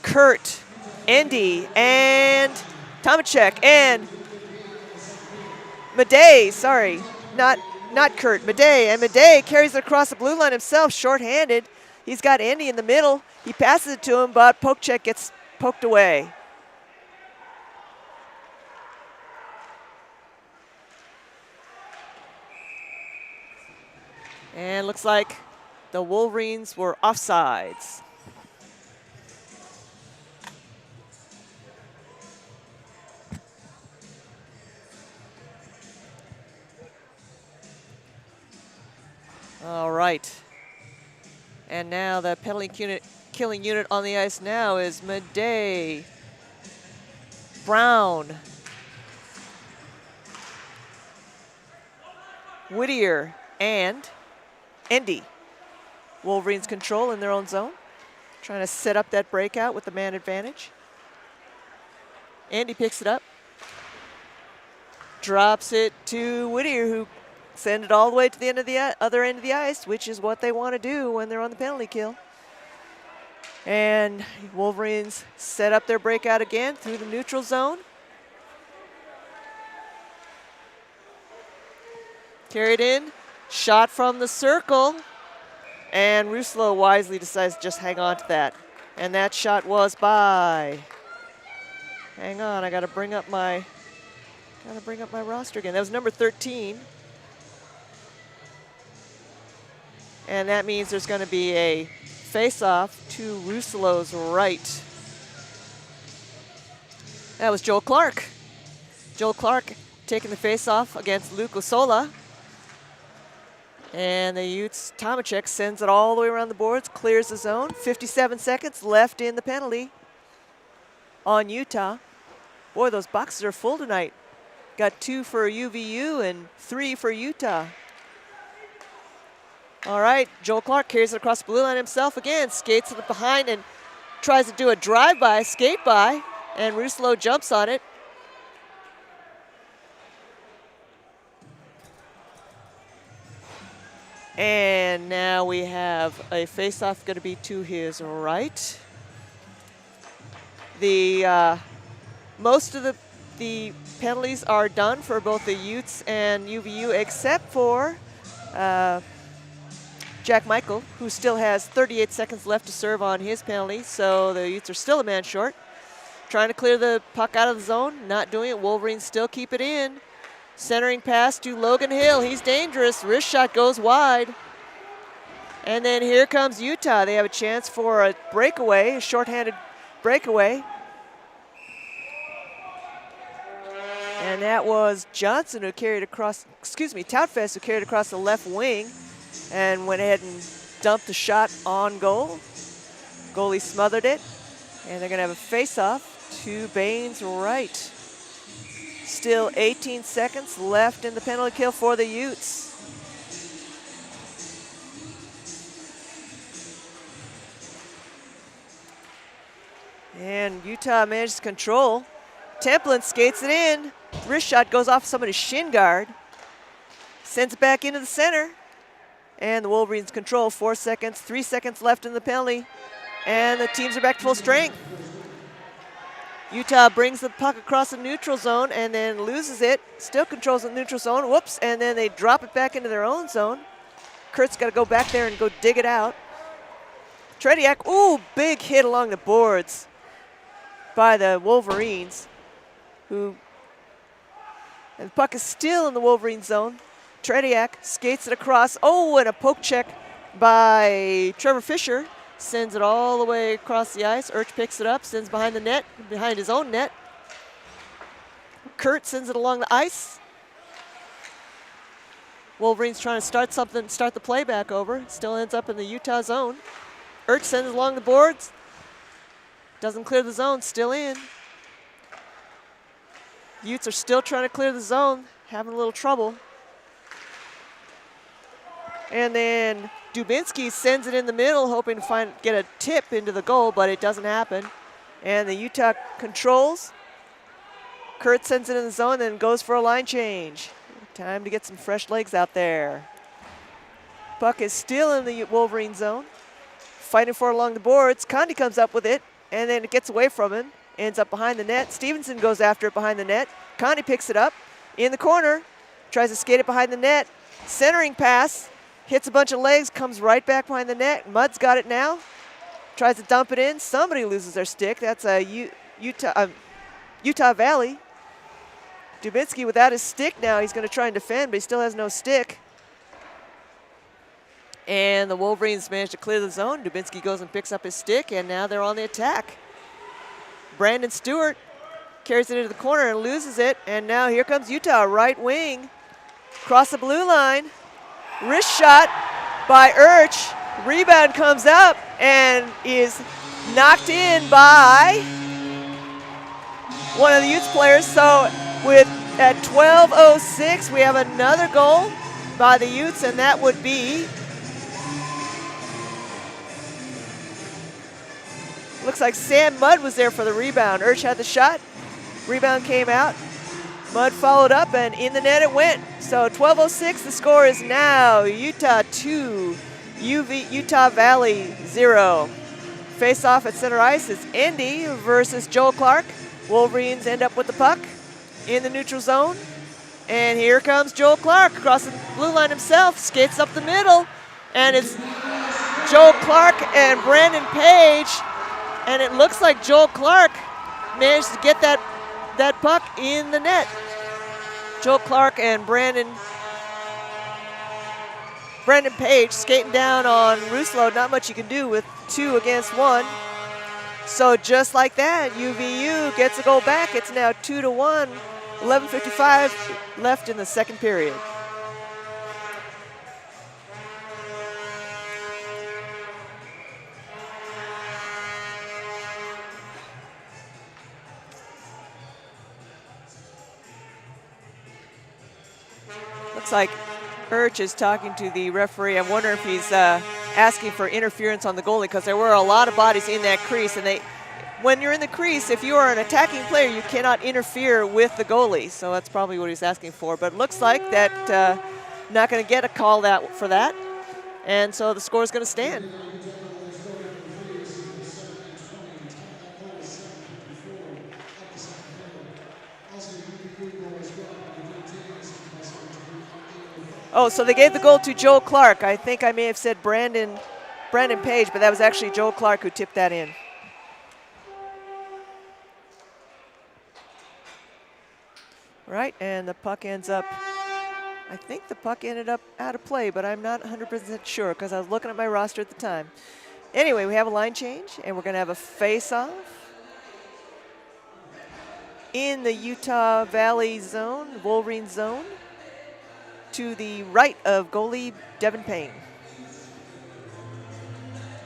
Kurt, Endy, and Tomacek, and Madej, sorry, not Kurt, Madej. And Madej carries it across the blue line himself, shorthanded. He's got Endy in the middle. He passes it to him, but Pokechek gets poked away. And looks like the Wolverines were offsides. All right. And now the penalty killing unit on the ice now is Madej, Brown, Whittier, and Endy. Wolverines control in their own zone, trying to set up that breakout with the man advantage. Endy picks it up, drops it to Whittier, who sends it all the way to the end of the other end of the ice, which is what they want to do when they're on the penalty kill. And Wolverines set up their breakout again through the neutral zone. Carried in, shot from the circle, and Russillo wisely decides to just hang on to that. And that shot was by, hang on, I gotta bring up my roster again. That was number 13. And that means there's gonna be a face-off to Russillo's right. That was Joel Clark. Joel Clark taking the face-off against Luke Osola. And the Utes, Tomacek sends it all the way around the boards, clears the zone. 57 seconds left in the penalty on Utah. Boy, those boxes are full tonight. Got 2 for UVU and 3 for Utah. All right, Joel Clark carries it across the blue line himself again, skates it behind and tries to do a drive-by, skate by, and Russillo jumps on it. And now we have a face-off going to be to his right. The most of the penalties are done for both the Utes and UVU, except for Jack Michael, who still has 38 seconds left to serve on his penalty. So the Utes are still a man short. Trying to clear the puck out of the zone, not doing it. Wolverines still keep it in. Centering pass to Logan Hill. He's dangerous. Wrist shot goes wide. And then here comes Utah. They have a chance for a breakaway, a shorthanded breakaway. And that was Johnson who carried across, Toutfest who carried across the left wing and went ahead and dumped the shot on goal. Goalie smothered it. And they're going to have a face-off to Bain's right. Still 18 seconds left in the penalty kill for the Utes. And Utah manages to control. Templin skates it in. Wrist shot goes off somebody's shin guard. Sends it back into the center. And the Wolverines control. 4 seconds, 3 seconds left in the penalty. And the teams are back to full strength. Utah brings the puck across the neutral zone and then loses it. Still controls the neutral zone. Whoops, and then they drop it back into their own zone. Kurt's got to go back there and go dig it out. Tretiak, ooh, big hit along the boards by the Wolverines, and the puck is still in the Wolverine zone. Tretiak skates it across. Oh, and a poke check by Trevor Fisher. Sends it all the way across the ice. Urch picks it up, sends behind the net, behind his own net. Kurt sends it along the ice. Wolverines trying to start the play back over. Still ends up in the Utah zone. Urch sends it along the boards. Doesn't clear the zone, still in. Utes are still trying to clear the zone, having a little trouble. And then Dubinsky sends it in the middle, hoping to get a tip into the goal, but it doesn't happen. And the Utah controls. Kurt sends it in the zone, then goes for a line change. Time to get some fresh legs out there. Puck is still in the Wolverine zone. Fighting for it along the boards. Condi comes up with it, and then it gets away from him. Ends up behind the net. Stevenson goes after it behind the net. Condi picks it up in the corner. Tries to skate it behind the net. Centering pass. Hits a bunch of legs, comes right back behind the net. Mudd's got it now. Tries to dump it in. Somebody loses their stick. That's a Utah Valley. Dubinsky without his stick now. He's going to try and defend, but he still has no stick. And the Wolverines managed to clear the zone. Dubinsky goes and picks up his stick, and now they're on the attack. Brandon Stewart carries it into the corner and loses it. And now here comes Utah, right wing. Across the blue line. Wrist shot by Urch. Rebound comes up and is knocked in by one of the Utes players. So at 12:06, we have another goal by the Utes, and that would be, looks like Sam Mudd was there for the rebound. Urch had the shot. Rebound came out. Mudd followed up, and in the net it went. So 12:06, the score is now Utah 2, Utah Valley 0. Face-off at center ice is Indy versus Joel Clark. Wolverines end up with the puck in the neutral zone. And here comes Joel Clark across the blue line himself, skates up the middle, and it's Joel Clark and Brandon Page. And it looks like Joel Clark managed to get that puck in the net. Joel Clark and Brandon Page skating down on Ruslo. Not much you can do with 2 against 1. So just like that, UVU gets a goal back. It's now 2-1. 11:55 left in the second period. Looks like Urch is talking to the referee. I wonder if he's asking for interference on the goalie, because there were a lot of bodies in that crease, and when you're in the crease, if you are an attacking player, you cannot interfere with the goalie. So that's probably what he's asking for. But it looks like that not going to get a call for that, and so the score is going to stand. Oh, so they gave the goal to Joel Clark. I think I may have said Brandon Page, but that was actually Joel Clark who tipped that in. Right, and the puck ends up, I think the puck ended up out of play, but I'm not 100% sure because I was looking at my roster at the time. Anyway, we have a line change, and we're going to have a face-off in the Utah Valley zone, Wolverine zone, to the right of goalie Devin Payne.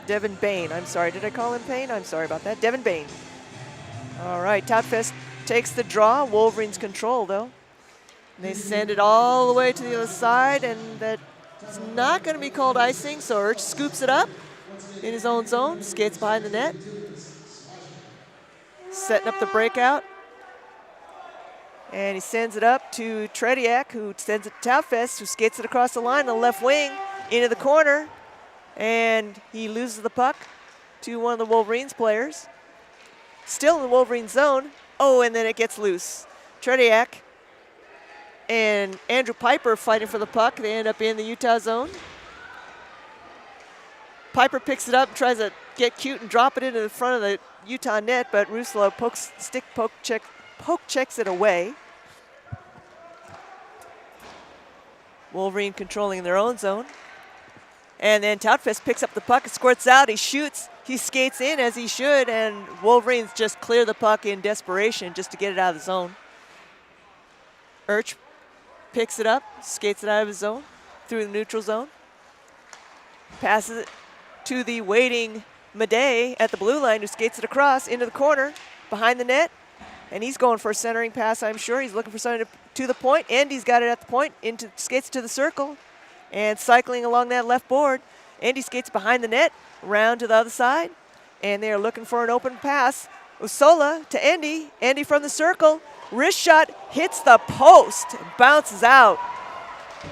Devin Bain, I'm sorry. Did I call him Payne? I'm sorry about that. Devin Bain. All right, Topfest takes the draw. Wolverines control, though. And they send it all the way to the other side, and that's not going to be called icing, so Urch scoops it up in his own zone, skates behind the net. Setting up the breakout. And he sends it up to Tretiak, who sends it to Topfest, who skates it across the line on the left wing into the corner. And he loses the puck to one of the Wolverines players. still in the Wolverine zone. Oh, and then it gets loose. Tretiak and Andrew Piper fighting for the puck. They end up in the Utah zone. Piper picks it up and tries to get cute and drop it into the front of the Utah net, but Ruslo poke checks it away. Wolverine controlling in their own zone. And then Toutfest picks up the puck and squirts out. He shoots. He skates in as he should, and Wolverines just clear the puck in desperation just to get it out of the zone. Urch picks it up, skates it out of his zone, through the neutral zone. Passes it to the waiting Madej at the blue line, who skates it across into the corner behind the net. And he's going for a centering pass, I'm sure. He's looking for something to the point. Andy's got it at the point, skates to the circle, and cycling along that left board. Andy skates behind the net, round to the other side, and they are looking for an open pass. Usola to Andy. Andy from the circle. Wrist shot hits the post, bounces out.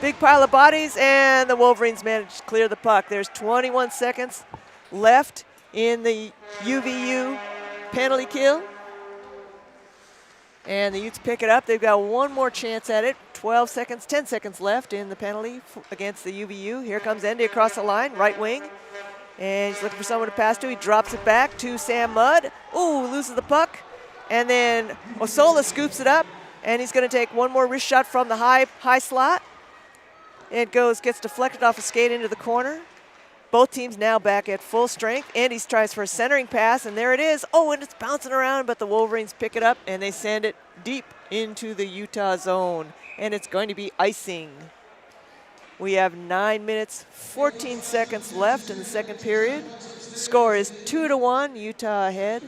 Big pile of bodies, and the Wolverines manage to clear the puck. There's 21 seconds left in the UVU penalty kill. And the Utes pick it up. They've got one more chance at it. 10 seconds left in the penalty against the UVU. Here comes Andy across the line, right wing. And he's looking for someone to pass to. He drops it back to Sam Mudd. Ooh, loses the puck. And then Osola scoops it up. And he's going to take one more wrist shot from the high slot. It gets deflected off a skate into the corner. Both teams now back at full strength. Andy tries for a centering pass, and there it is. Oh, and it's bouncing around, but the Wolverines pick it up, and they send it deep into the Utah zone. And it's going to be icing. We have 9 minutes, 14 seconds left in the second period. Score is 2-1, Utah ahead.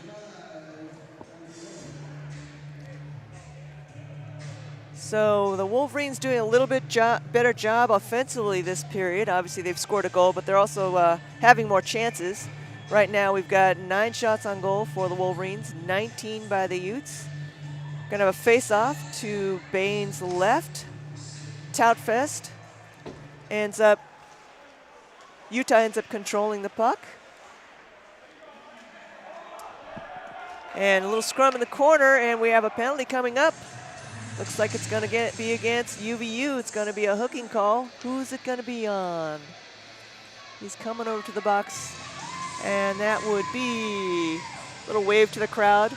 So the Wolverines doing a little bit better job offensively this period. Obviously they've scored a goal, but they're also having more chances. Right now we've got 9 shots on goal for the Wolverines, 19 by the Utes. Gonna have a face-off to Bain's left. Toutfest Utah ends up controlling the puck. And a little scrum in the corner, and we have a penalty coming up. Looks like it's going to be against UVU. It's going to be a hooking call. Who's it going to be on? He's coming over to the box, and that would be a little wave to the crowd.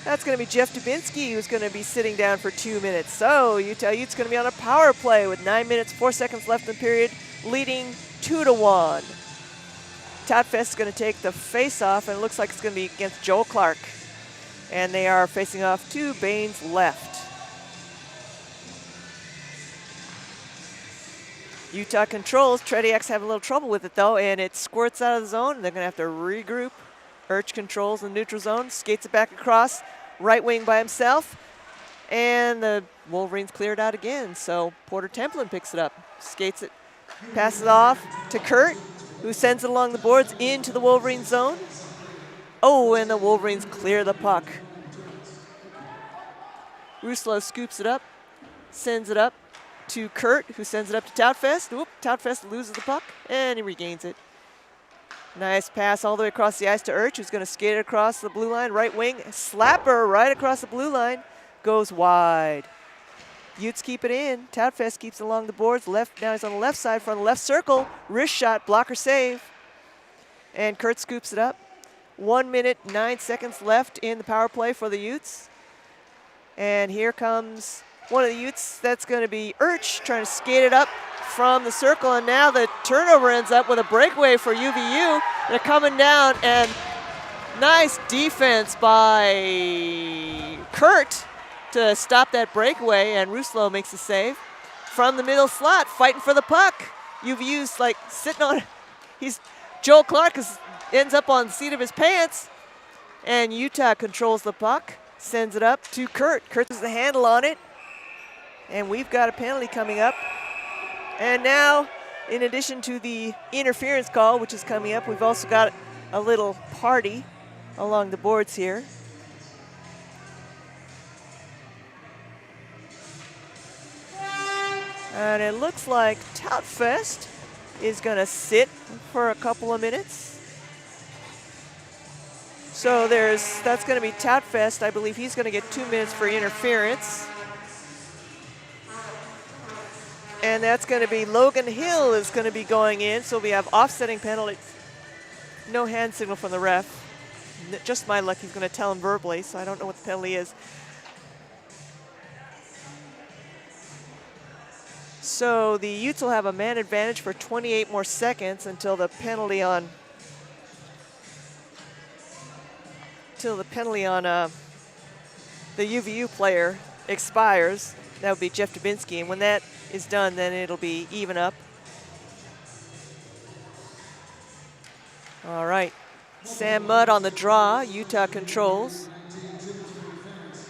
That's going to be Jeff Dubinsky, who's going to be sitting down for 2 minutes. So Utah Utes going to be on a power play with 9 minutes, 4 seconds left in the period, leading 2-1. Toutfest is going to take the face-off, and it looks like it's going to be against Joel Clark. And they are facing off to Bain's left. Utah controls. Tretiak's having a little trouble with it, though, and it squirts out of the zone. They're going to have to regroup. Urch controls the neutral zone, skates it back across, right wing by himself, and the Wolverines clear it out again. So Porter Templin picks it up, skates it, passes it off to Kurt, who sends it along the boards into the Wolverine zone. Oh, and the Wolverines clear the puck. Ruslo scoops it up, sends it up to Kurt, who sends it up to Toutfest. Whoop, Toutfest loses the puck, and he regains it. Nice pass all the way across the ice to Urch, who's going to skate it across the blue line, right wing. Slapper right across the blue line, goes wide. Utes keep it in. Toutfest keeps it along the boards. Now he's on the left side from the left circle. Wrist shot, blocker save. And Kurt scoops it up. 1 minute, 9 seconds left in the power play for the Utes. And here comes one of the Utes. That's going to be Urch trying to skate it up from the circle. And now the turnover ends up with a breakaway for UVU. They're coming down, and nice defense by Kurt to stop that breakaway. And Ruslo makes the save from the middle slot, fighting for the puck. UVU's like sitting on it. Joel Clark ends up on the seat of his pants, and Utah controls the puck, sends it up to Kurt. Kurt has the handle on it, and we've got a penalty coming up. And now, in addition to the interference call, which is coming up, we've also got a little party along the boards here. And it looks like Toutfest is going to sit for a couple of minutes. So that's going to be Toutfest. I believe he's going to get 2 minutes for interference. And that's going to be Logan Hill is going to be going in. So we have offsetting penalties. No hand signal from the ref. Just my luck, he's going to tell him verbally, so I don't know what the penalty is. So the Utes will have a man advantage for 28 more seconds until the penalty on the UVU player expires. That would be Jeff Dubinsky, and when that is done, then it'll be even up. All right, Sam Mudd on the draw, Utah controls.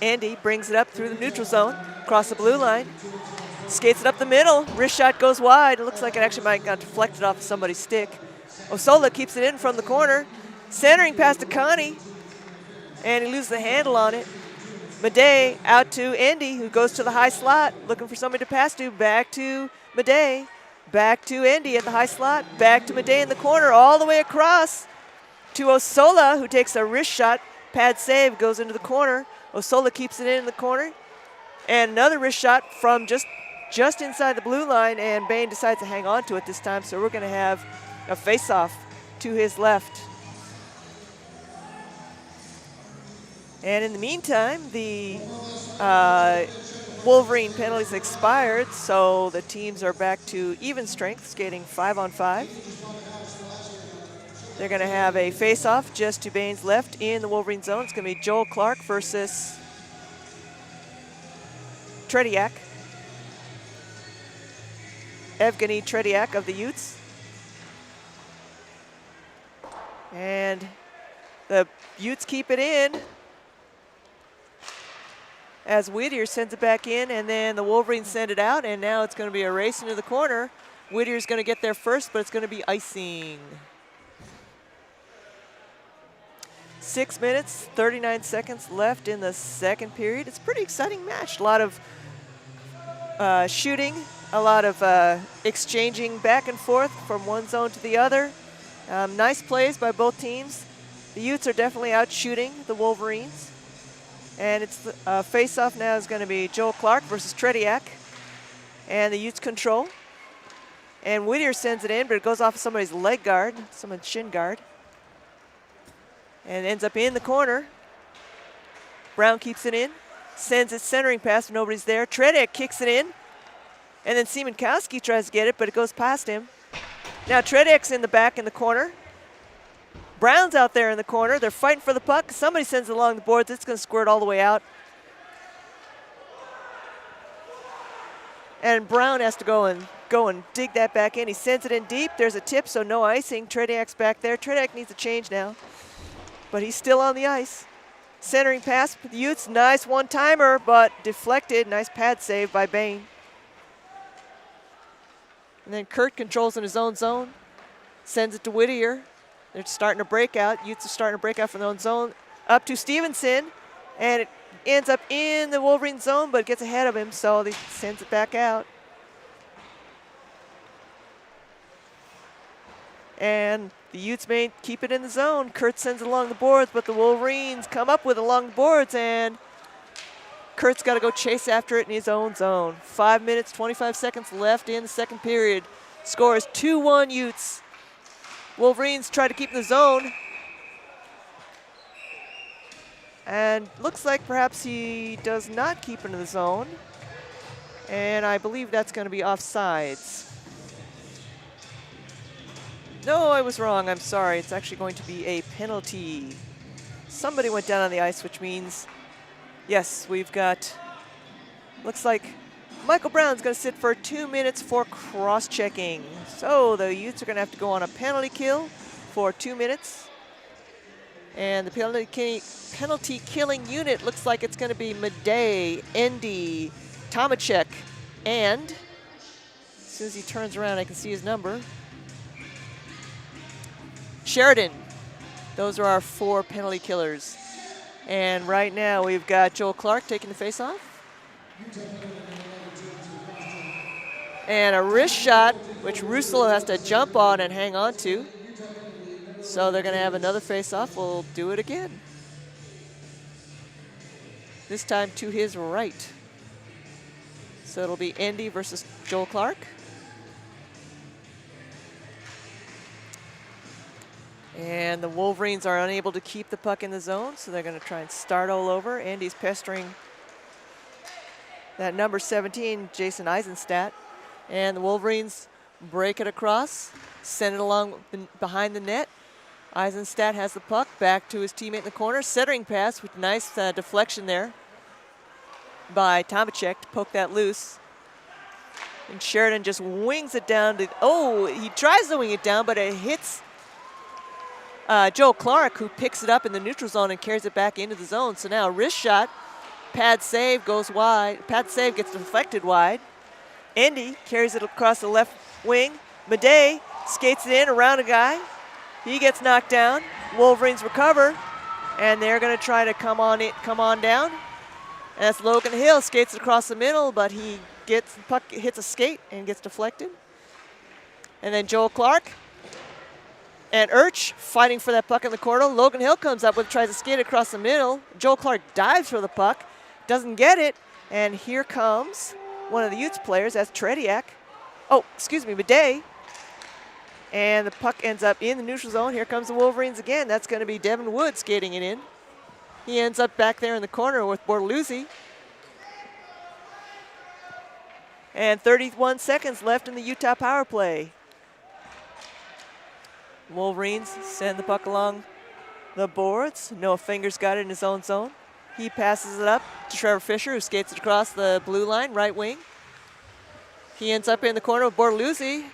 Andy brings it up through the neutral zone, across the blue line, skates it up the middle, wrist shot goes wide. It looks like it actually might have got deflected off of somebody's stick. Osola keeps it in from the corner, centering past to Connie, and he loses the handle on it. Madej out to Andy, who goes to the high slot, looking for somebody to pass to. Back to Madej, back to Andy at the high slot, back to Madej in the corner, all the way across to Osola, who takes a wrist shot. Pad save, goes into the corner. Osola keeps it in the corner. And another wrist shot from just inside the blue line, and Bain decides to hang on to it this time, so we're going to have a face-off to his left. And in the meantime, the Wolverine penalties expired, so the teams are back to even strength, skating 5-on-5. They're going to have a face-off just to Bain's left in the Wolverine zone. It's going to be Joel Clark versus Tretiak. Evgeny Tretiak of the Utes. And the Utes keep it in as Whittier sends it back in, and then the Wolverines send it out, and now it's going to be a race into the corner. Whittier's going to get there first, but it's going to be icing. 6 minutes, 39 seconds left in the second period. It's a pretty exciting match. A lot of shooting, a lot of exchanging back and forth from one zone to the other. Nice plays by both teams. The Utes are definitely out shooting the Wolverines. And it's face-off now is going to be Joel Clark versus Tretiak. And the Utes control. And Whittier sends it in, but it goes off of somebody's leg guard, someone's shin guard. And ends up in the corner. Brown keeps it in, sends it centering pass, nobody's there. Tretiak kicks it in. And then Siemenkowski tries to get it, but it goes past him. Now Tretiak's in the back in the corner. Brown's out there in the corner. They're fighting for the puck. Somebody sends it along the boards. It's going to squirt all the way out. And Brown has to go and dig that back in. He sends it in deep. There's a tip, so no icing. Tretiak's back there. Tretiak needs a change now, but he's still on the ice. Centering pass for the Utes. Nice one-timer, but deflected. Nice pad save by Bain. And then Kurt controls in his own zone. Sends it to Whittier. They're starting to break out. Utes are starting to break out from their own zone. Up to Stevenson, and it ends up in the Wolverine zone, but gets ahead of him, so he sends it back out. And the Utes may keep it in the zone. Kurt sends it along the boards, but the Wolverines come up with it along the boards, and Kurt's got to go chase after it in his own zone. 5 minutes, 25 seconds left in the second period. Score is 2-1 Utes. Wolverines try to keep in the zone. And looks like perhaps he does not keep into the zone. And I believe that's going to be offsides. No, I was wrong. I'm sorry. It's actually going to be a penalty. Somebody went down on the ice, which means, yes, we've got, looks like Michael Brown's going to sit for 2 minutes for cross-checking. So the Utes are going to have to go on a penalty kill for 2 minutes. And the penalty killing unit looks like it's going to be Madej, Endy, Tomacek, and as soon as he turns around, I can see his number. Sheridan. Those are our 4 penalty killers. And right now we've got Joel Clark taking the face-off. And a wrist shot, which Russell has to jump on and hang on to. So they're going to have another face-off. We'll do it again. This time to his right. So it'll be Andy versus Joel Clark. And the Wolverines are unable to keep the puck in the zone, so they're going to try and start all over. Andy's pestering that number 17, Jason Eisenstadt. And the Wolverines break it across, send it along behind the net. Eisenstadt has the puck back to his teammate in the corner. Centering pass with nice deflection there by Tomacek to poke that loose. And Sheridan just wings it down to, he tries to wing it down, but it hits Joe Clark, who picks it up in the neutral zone and carries it back into the zone. So now wrist shot, pad save goes wide. Pad save gets deflected wide. Andy carries it across the left wing. Madej skates it in around a guy. He gets knocked down. Wolverines recover, and they're going to try to come on down. And that's Logan Hill, skates it across the middle, but he gets the puck, hits a skate and gets deflected. And then Joel Clark and Urch fighting for that puck in the corner. Logan Hill comes up with, tries to skate across the middle. Joel Clark dives for the puck, doesn't get it, and here comes one of the Utes players, that's Tretiak. Madej. And the puck ends up in the neutral zone. Here comes the Wolverines again. That's going to be Devin Wood skating it in. He ends up back there in the corner with Bortoluzzi. And 31 seconds left in the Utah power play. Wolverines send the puck along the boards. Noah Fingers got it in his own zone. He passes it up to Trevor Fisher, who skates it across the blue line, right wing. He ends up in the corner with Bortoluzzi.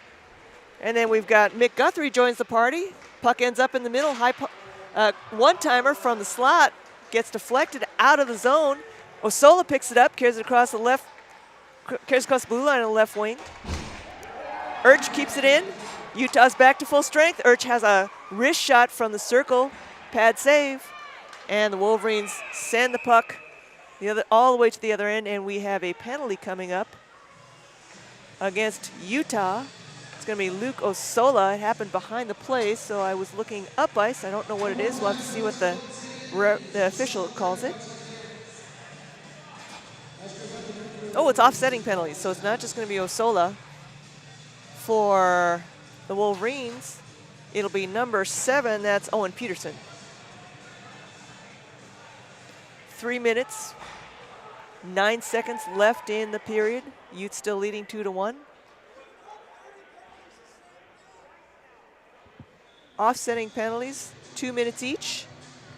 And then we've got Mick Guthrie joins the party. Puck ends up in the middle. One-timer from the slot gets deflected out of the zone. Osola picks it up, carries it across the blue line on the left wing. Urch keeps it in. Utah's back to full strength. Urch has a wrist shot from the circle, pad save, and the Wolverines send the puck all the way to the other end, and we have a penalty coming up against Utah. It's going to be Luke Osola. It happened behind the play, so I was looking up ice. I don't know what it is. We'll have to see what the official calls it. It's offsetting penalties, so it's not just going to be Osola. For the Wolverines, it'll be number 7. That's Owen Peterson. 3 minutes, 9 seconds left in the period. Utes still leading 2-1. Offsetting penalties, 2 minutes each.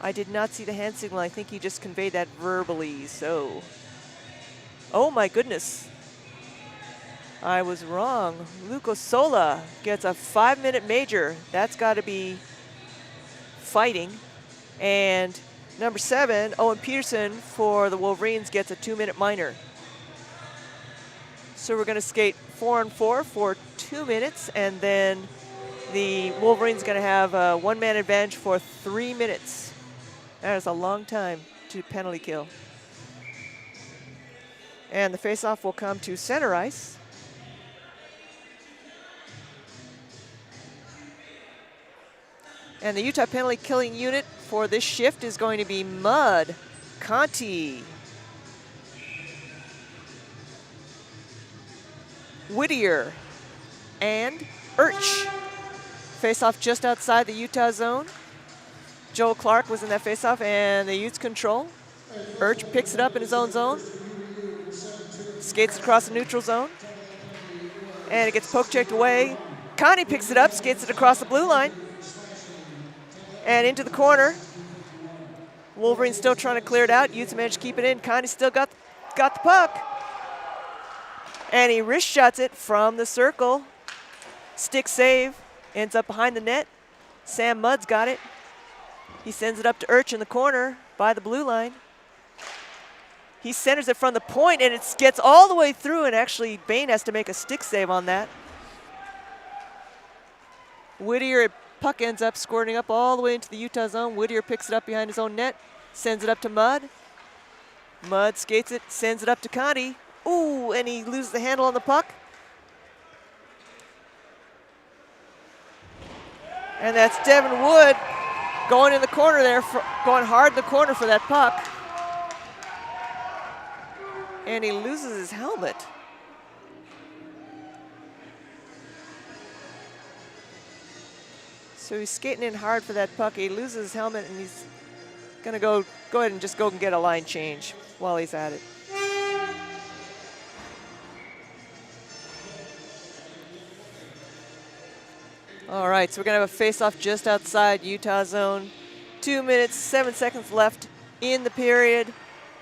I did not see the hand signal. I think he just conveyed that verbally, so. Oh my goodness. I was wrong. Luke Osola gets a 5-minute major. That's got to be fighting. And number 7, Owen Peterson for the Wolverines gets a 2-minute minor. So we're going to skate 4-on-4 for 2 minutes, and then the Wolverines going to have a 1-man advantage for 3 minutes. That is a long time to penalty kill. And the faceoff will come to center ice. And the Utah penalty killing unit for this shift is going to be Mudd, Conti, Whittier, and Urch. Faceoff just outside the Utah zone. Joel Clark was in that faceoff, and the Utes control. Urch picks it up in his own zone. Skates across the neutral zone. And it gets poke checked away. Conti picks it up, skates it across the blue line. And into the corner. Wolverines still trying to clear it out. Utes managed to keep it in. Conti still got the puck. And he wrist shots it from the circle. Stick save. Ends up behind the net. Sam Mudd's got it. He sends it up to Urch in the corner by the blue line. He centers it from the point, and it gets all the way through, and actually Bain has to make a stick save on that. Whittier, puck ends up squirting up all the way into the Utah zone. Whittier picks it up behind his own net, sends it up to Mudd. Mudd skates it, sends it up to Conti. Ooh, and he loses the handle on the puck. And that's Devin Wood going in the corner there, going hard in the corner for that puck. And he loses his helmet. So he's skating in hard for that puck. He loses his helmet, and he's gonna go ahead and just go and get a line change while he's at it. All right, so we're gonna have a face-off just outside Utah zone. 2 minutes, 7 seconds left in the period.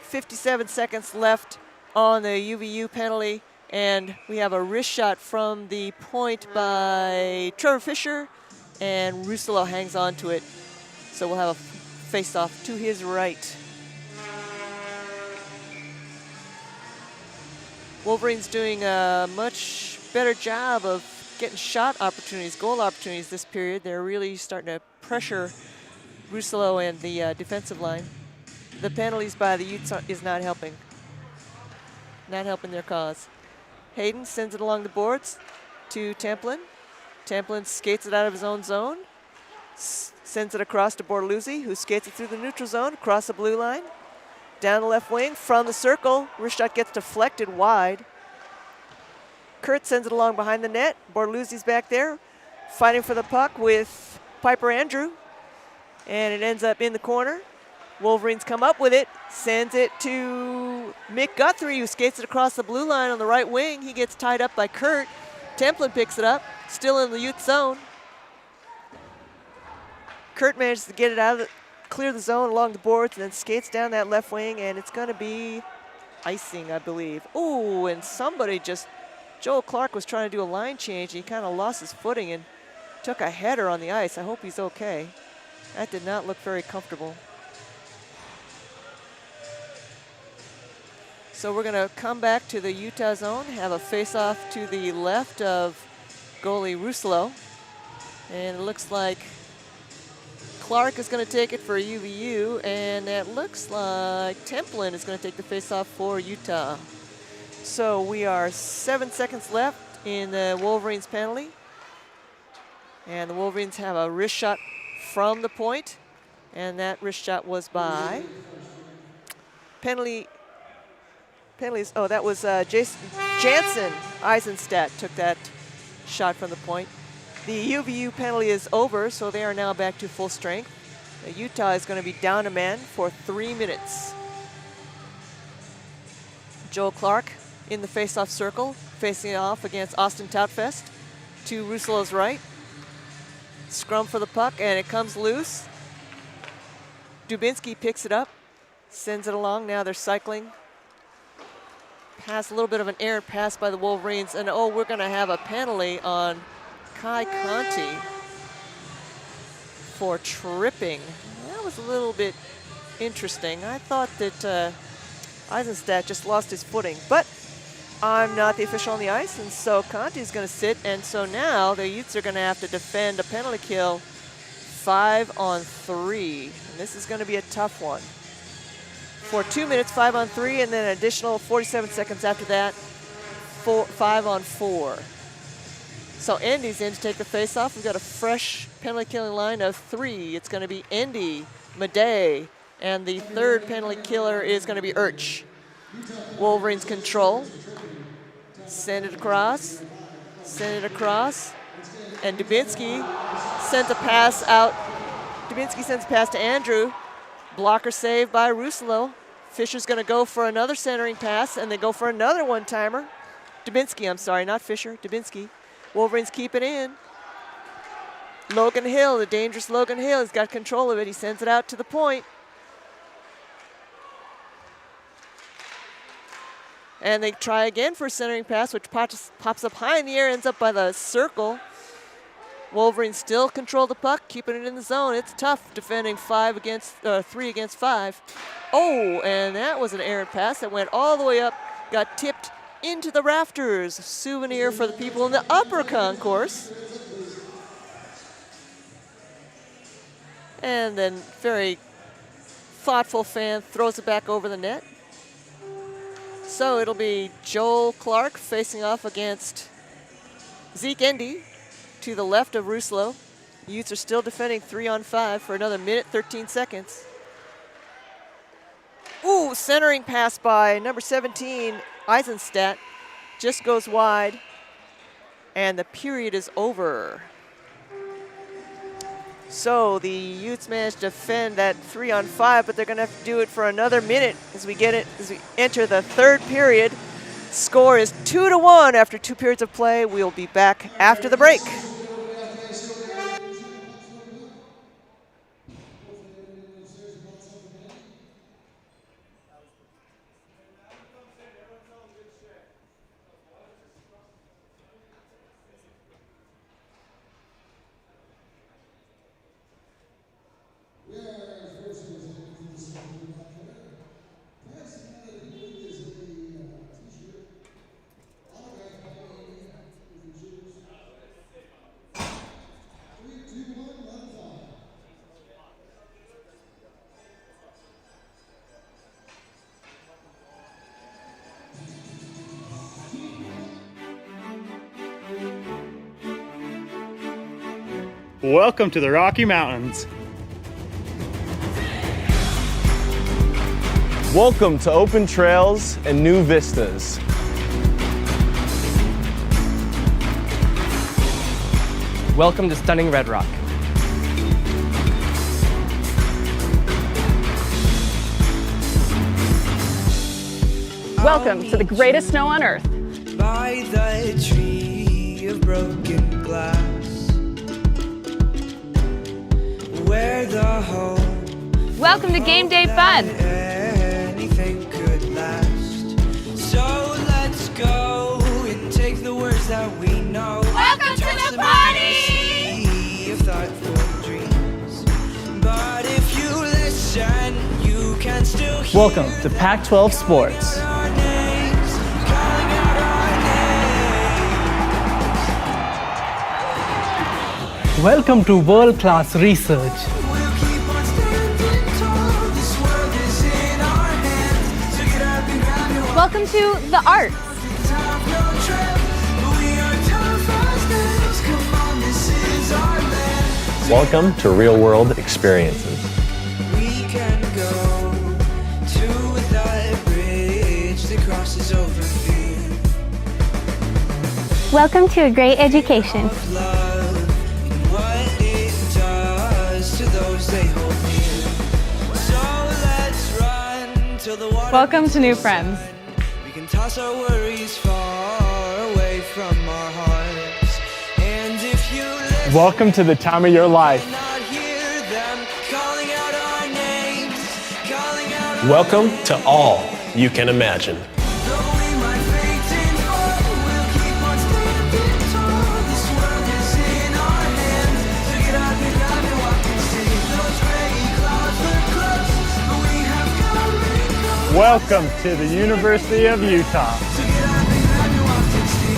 57 seconds left on the UVU penalty. And we have a wrist shot from the point by Trevor Fisher, and Rousselot hangs on to it. So we'll have a face-off to his right. Wolverines doing a much better job of getting shot opportunities, goal opportunities this period. They're really starting to pressure Rousselot and the defensive line. The penalties by the Utes is not helping. Not helping their cause. Hayden sends it along the boards to Templin. Templin skates it out of his own zone. Sends it across to Bortoluzzi, who skates it through the neutral zone, across the blue line. Down the left wing, from the circle. Wrist shot gets deflected wide. Kurt sends it along behind the net. Bortoluzzi's back there, fighting for the puck with Piper Andrew. And it ends up in the corner. Wolverines come up with it, sends it to Mick Guthrie, who skates it across the blue line on the right wing. He gets tied up by Kurt. Templin picks it up, still in the Ute zone. Kurt manages to get it out of clear the zone along the boards, and then skates down that left wing, and it's gonna be icing, I believe. Ooh, and somebody just, Joel Clark was trying to do a line change, and he kind of lost his footing and took a header on the ice. I hope he's okay. That did not look very comfortable. So we're gonna come back to the Utah zone, have a face-off to the left of goalie Rousselot. And it looks like Clark is gonna take it for UVU, and it looks like Templin is gonna take the face-off for Utah. So we are 7 seconds left in the Wolverines penalty. And the Wolverines have a wrist shot from the point, and that wrist shot was by penalties. Oh, that was Jansen Eisenstadt took that shot from the point. The UVU penalty is over, so they are now back to full strength. Utah is going to be down a man for 3 minutes. Joel Clark in the face-off circle, facing off against Austin Toutfest to Rousselot's right. Scrum for the puck, and it comes loose. Dubinsky picks it up, sends it along. Now they're cycling. Pass, a little bit of an errant pass by the Wolverines, and oh, we're going to have a penalty on Kai Conti for tripping. That was a little bit interesting. I thought that Eisenstadt just lost his footing, but I'm not the official on the ice, and so Conti's going to sit, and so now the Utes are going to have to defend a penalty kill 5-on-3, and this is going to be a tough one. For 2 minutes, 5-on-3, and then an additional 47 seconds after that, 5-on-4. So Endy's in to take the face-off. We've got a fresh penalty killing line of 3. It's going to be Endy, Madej, and the third penalty killer is going to be Urch. Wolverines control. Send it across, and Dubinsky sends a pass out. Dubinsky sends a pass to Andrew. Blocker save by Rousselot. Fisher's going to go for another centering pass, and they go for another one-timer. Dubinsky, I'm sorry, not Fisher, Dubinsky. Wolverines keep it in. Logan Hill, the dangerous Logan Hill, he's got control of it. He sends it out to the point. And they try again for a centering pass, which pops up high in the air, ends up by the circle. Wolverines still control the puck, keeping it in the zone. It's tough defending 3 against 5. Oh, and that was an errant pass that went all the way up, got tipped into the rafters. Souvenir for the people in the upper concourse. And then very thoughtful fan throws it back over the net. So it'll be Joel Clark facing off against Zeke Endy to the left of Rousselot. Utes are still defending 3-on-5 for another minute, 13 seconds. Ooh, centering pass by number 17, Eisenstadt. Just goes wide. And the period is over. So the Utes managed to defend that 3-on-5, but they're going to have to do it for another minute as we enter the third period. Score is 2-1 after 2 periods of play. We'll be back after the break. Welcome to the Rocky Mountains. Welcome to open trails and new vistas. Welcome to stunning Red Rock. Welcome to the greatest snow on earth. By the tree of broken glass, where the hope Welcome to game day fun. anything could last. So let's go and take the words that we know. Welcome to the party! Sea of thoughtful dreams. But if you listen, you can still hear Welcome to Pac-12 Sports. our names, calling out our names. Welcome to world-class research. We'll keep on standing tall. This world is in our hands. So get up and grab your Welcome to the art. top, no trip. We are tough as nails. Come on, this is our land. Welcome to real world experiences. We can go to that bridge that crosses over fear. Welcome to a great education. Love and what it does to those they hold near. So let's run till the water Welcome to new meets the friends. sun. We can toss our worries far away from our hearts. And if you listen, Welcome to the time of your life. not hear them calling out our names, calling out our Welcome to all you can imagine. Though we might faint and fall, we'll keep on standing tall. This world is in our hands. So get up and grab and walk and see. Those gray clouds look close, but we have come and gone. Welcome to the University of Utah. So get up and grab and walk and see.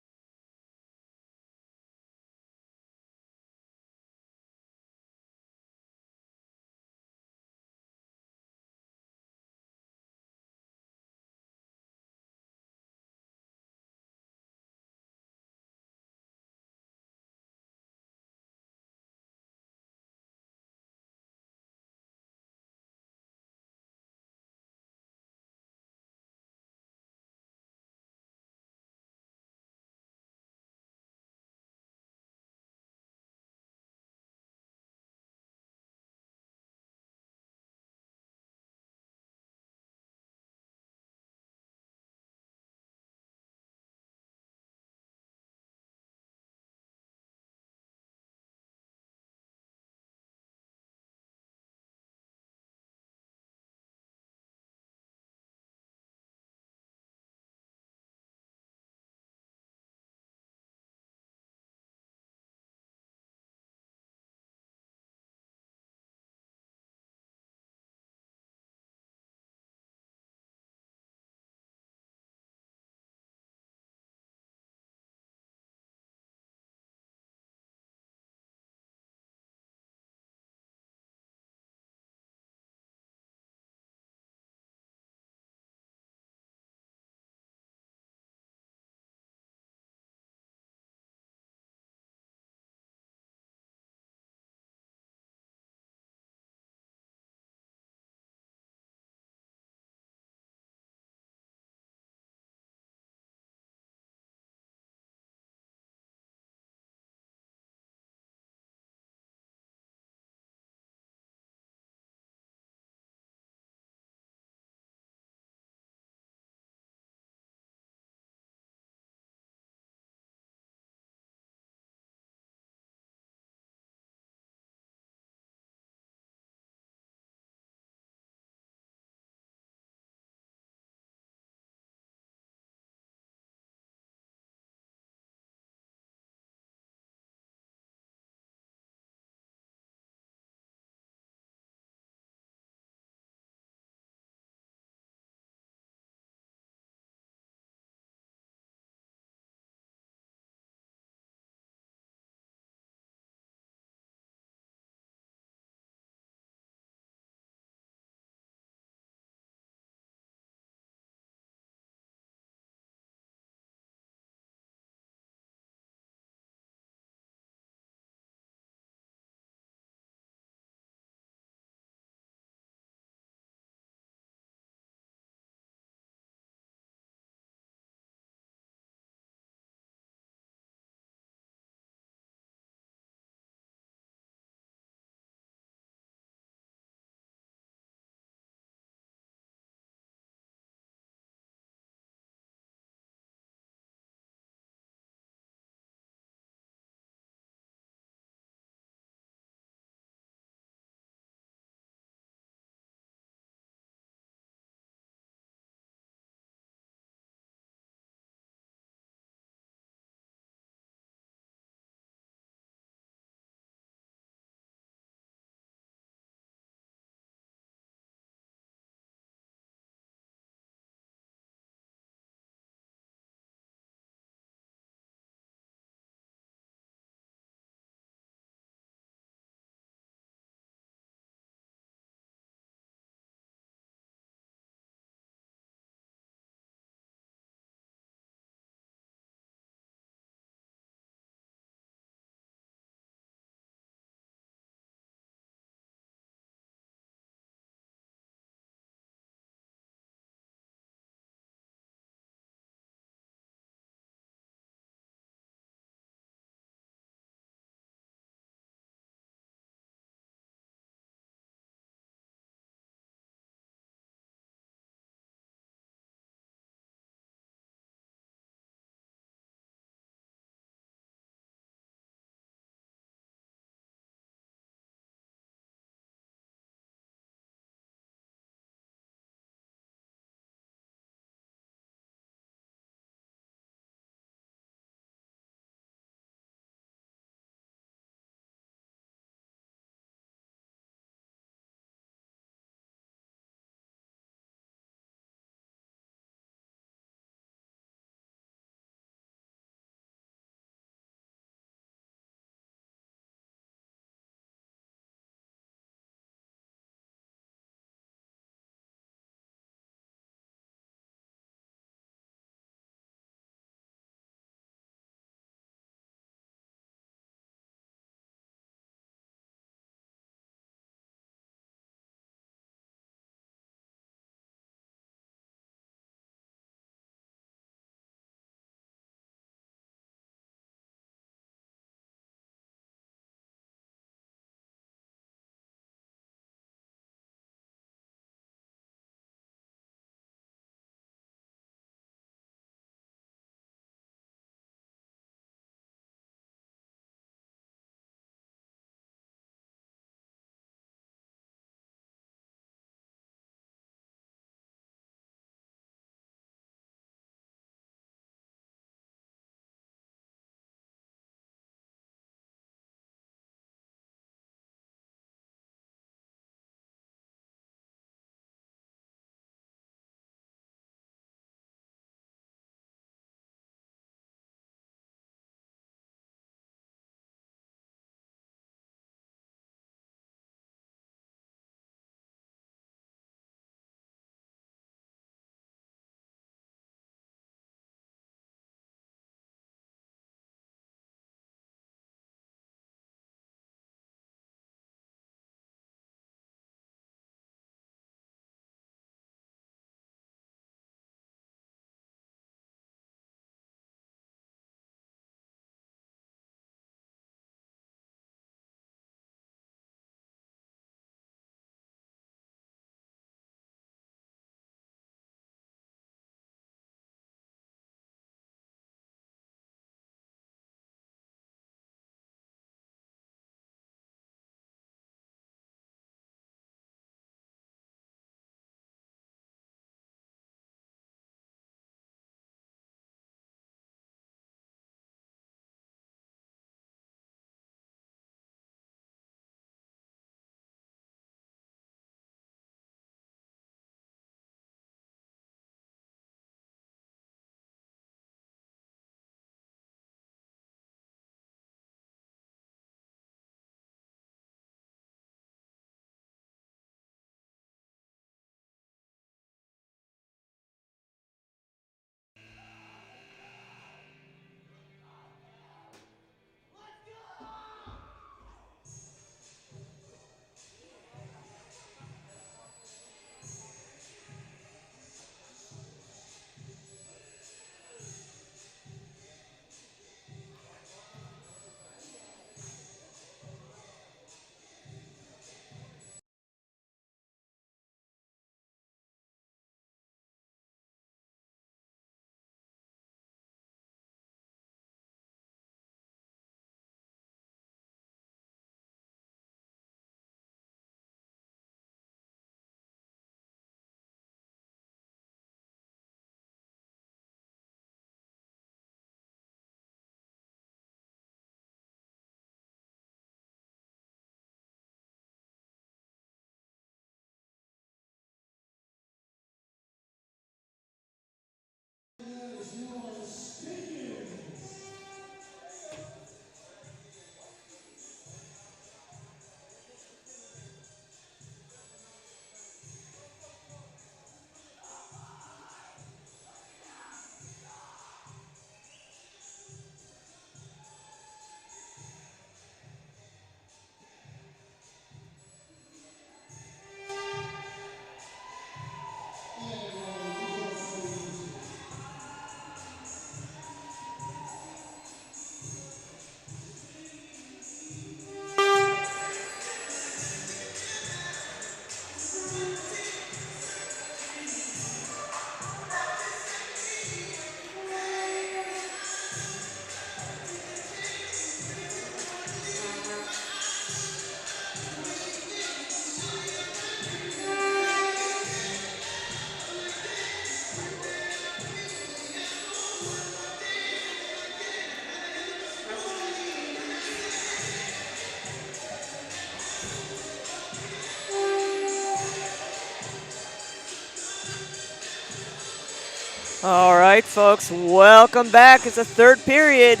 All right, folks, welcome back. It's the third period.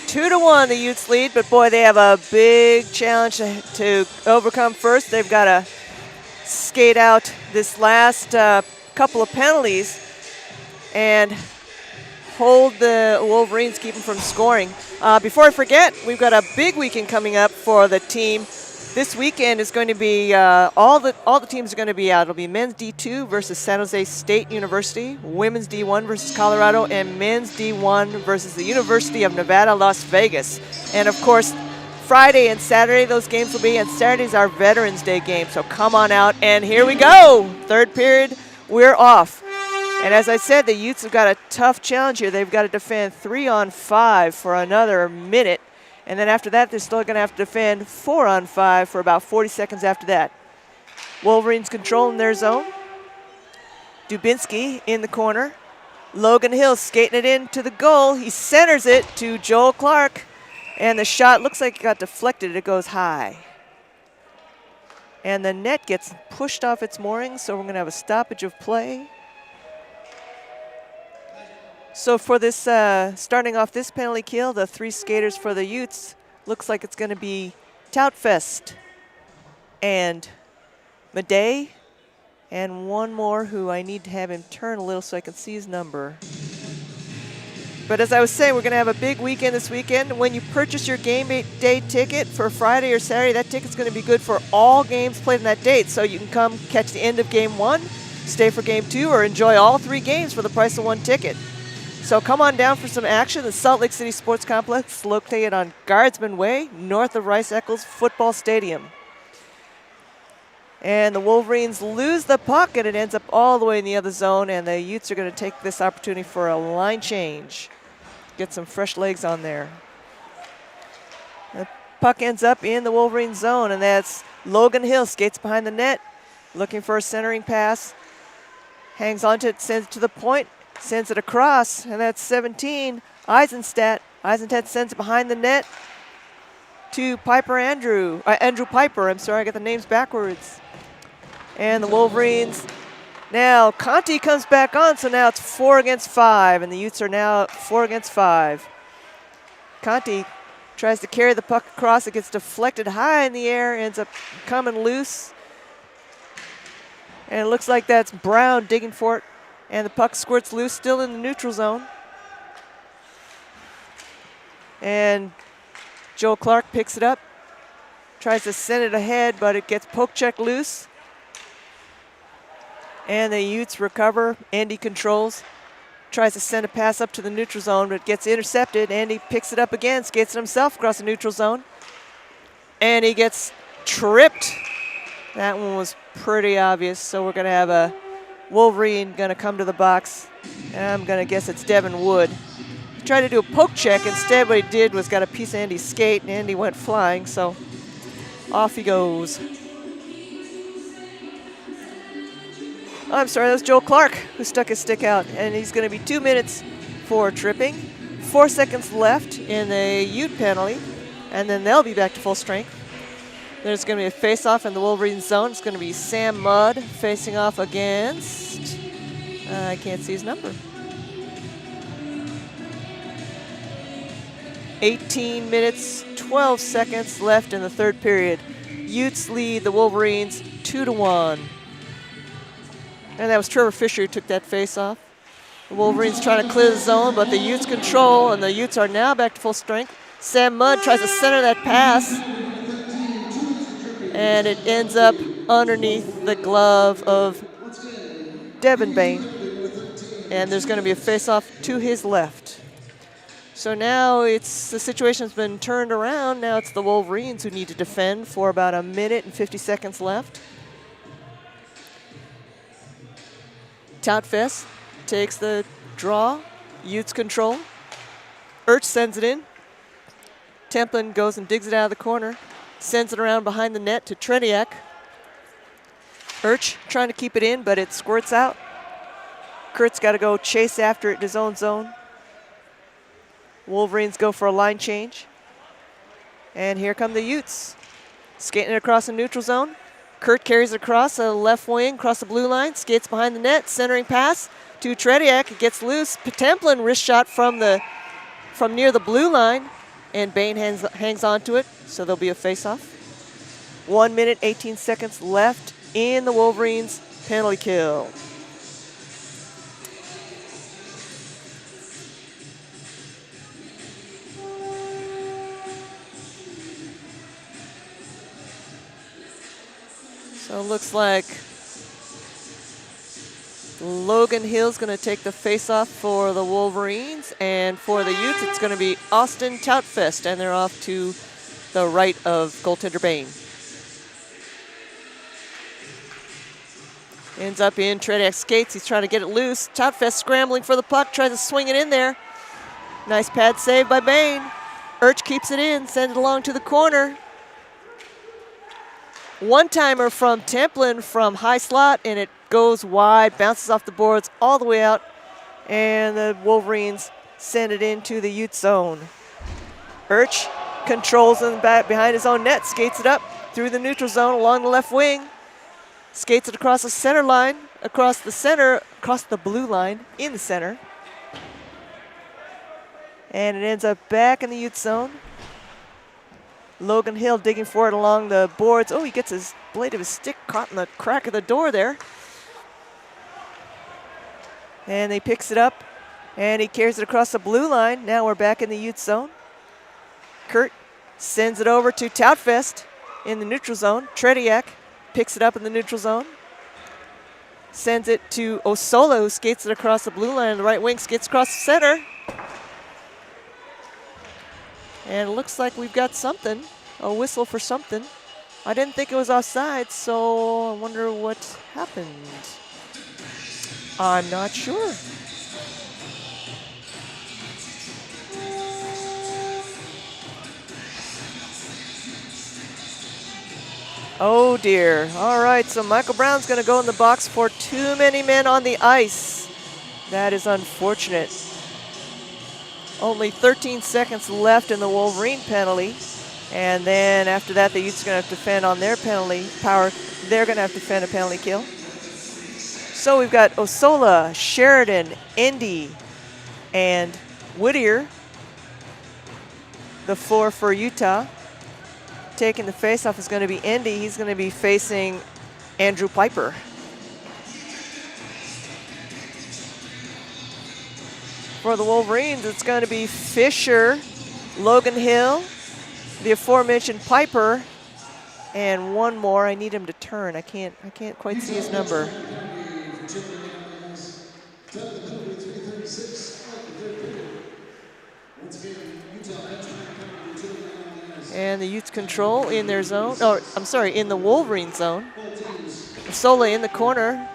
2-1 the Utes lead, but boy, they have a big challenge to overcome first. They've got to skate out this last couple of penalties and hold the Wolverines, keep them from scoring. Before I forget, we've got a big weekend coming up for the team. This weekend is going to be all the teams are going to be out. It'll be men's D2 versus San Jose State University, women's D1 versus Colorado, and men's D1 versus the University of Nevada, Las Vegas. And of course, Friday and Saturday those games will be, and Saturday's our Veterans Day game. So come on out, and here we go. Third period, we're off. And as I said, the Utes have got a tough challenge here. They've got to defend 3-on-5 for another minute. And then after that, they're still going to have to defend 4-on-5 for about 40 seconds after that. Wolverines controlling their zone. Dubinsky in the corner. Logan Hill skating it into the goal. He centers it to Joel Clark. And the shot looks like it got deflected. It goes high. And the net gets pushed off its moorings, so we're going to have a stoppage of play. So for this, starting off this penalty kill, the three skaters for the Utes, looks like it's going to be Toutfest and Madej, and one more who I need to have him turn a little so I can see his number. But as I was saying, we're going to have a big weekend this weekend. When you purchase your game day ticket for Friday or Saturday, that ticket's going to be good for all games played on that date. So you can come catch the end of game 1, stay for game 2, or enjoy all 3 games for the price of 1 ticket. So come on down for some action. The Salt Lake City Sports Complex, located on Guardsman Way, north of Rice-Eccles Football Stadium. And the Wolverines lose the puck, and it ends up all the way in the other zone, and the Utes are going to take this opportunity for a line change. Get some fresh legs on there. The puck ends up in the Wolverine zone, and that's Logan Hill, skates behind the net, looking for a centering pass. Hangs onto it, sends it to the point. Sends it across, and that's 17, Eisenstadt. Eisenstadt sends it behind the net to Andrew Piper. I'm sorry, I got the names backwards. And the Wolverines, now Conti comes back on, so now it's 4 against 5, and the Utes are now 4 against 5. Conti tries to carry the puck across. It gets deflected high in the air, ends up coming loose. And it looks like that's Brown digging for it. And the puck squirts loose, still in the neutral zone. And Joel Clark picks it up, tries to send it ahead, but it gets poke check loose. And the Utes recover. Andy controls, tries to send a pass up to the neutral zone, but it gets intercepted. Andy picks it up again, skates it himself across the neutral zone. And he gets tripped. That one was pretty obvious, so we're going to have a Wolverine going to come to the box, and I'm going to guess it's Devin Wood. He tried to do a poke check. Instead, what he did was got a piece of Andy's skate, and Andy went flying, so off he goes. Oh, I'm sorry, that was Joel Clark who stuck his stick out, and he's going to be 2 minutes for tripping. 4 seconds left in the Ute penalty, and then they'll be back to full strength. There's going to be a face-off in the Wolverine zone. It's going to be Sam Mudd facing off against, I can't see his number. 18 minutes, 12 seconds left in the third period. Utes lead the Wolverines 2-1. And that was Trevor Fisher who took that face-off. The Wolverines trying to clear the zone, but the Utes control, and the Utes are now back to full strength. Sam Mudd tries to center that pass, and it ends up underneath the glove of Devin Bain. And there's going to be a face-off to his left. So now the situation's been turned around. Now it's the Wolverines who need to defend for about 1 minute and 50 seconds left. Toutfest takes the draw. Utes control. Urch sends it in. Templin goes and digs it out of the corner. Sends it around behind the net to Tretiak. Urch trying to keep it in, but it squirts out. Kurt's got to go chase after it in his own zone. Wolverines go for a line change. And here come the Utes. Skating it across the neutral zone. Kurt carries it across the left wing, across the blue line, skates behind the net, centering pass to Tretiak. It gets loose. Potemplin wrist shot from near the blue line, and Bain hangs on to it, so there'll be a face-off. 1 minute, 18 seconds left in the Wolverines' penalty kill. So it looks like Logan Hill's going to take the face-off for the Wolverines, and for the Utes, it's going to be Austin Toutfest, and they're off to the right of goaltender Bain. Ends up in Trediak skates. He's trying to get it loose. Toutfest scrambling for the puck, tries to swing it in there. Nice pad save by Bain. Urch keeps it in, sends it along to the corner. One-timer from Templin from high slot, and it goes wide, bounces off the boards all the way out, and the Wolverines send it into the Ute zone. Urch controls in the back behind his own net, skates it up through the neutral zone along the left wing, skates it across the center line, across the blue line, in the center. And it ends up back in the Ute zone. Logan Hill digging for it along the boards. Oh, he gets his blade of his stick caught in the crack of the door there. And he picks it up, and he carries it across the blue line. Now we're back in the Ute zone. Kurt sends it over to Toutfest in the neutral zone. Tretiak picks it up in the neutral zone. Sends it to Osola, who skates it across the blue line on the right wing, skates across the center. And it looks like we've got something, a whistle for something. I didn't think it was offside, so I wonder what happened. I'm not sure. Oh dear. All right, so Michael Brown's going to go in the box for too many men on the ice. That is unfortunate. Only 13 seconds left in the Wolverine penalty. And then after that, the Utes are going to have to defend on their penalty power. They're going to have to defend a penalty kill. So we've got Osola, Sheridan, Indy, and Whittier. The four for Utah. Taking the face-off is going to be Indy. He's going to be facing Andrew Piper. For the Wolverines, it's going to be Fisher, Logan Hill, the aforementioned Piper, and one more. I need him to turn. I can't quite see his number. And the Utes control in their zone. Oh, I'm sorry, in the Wolverine zone. Sola in the corner.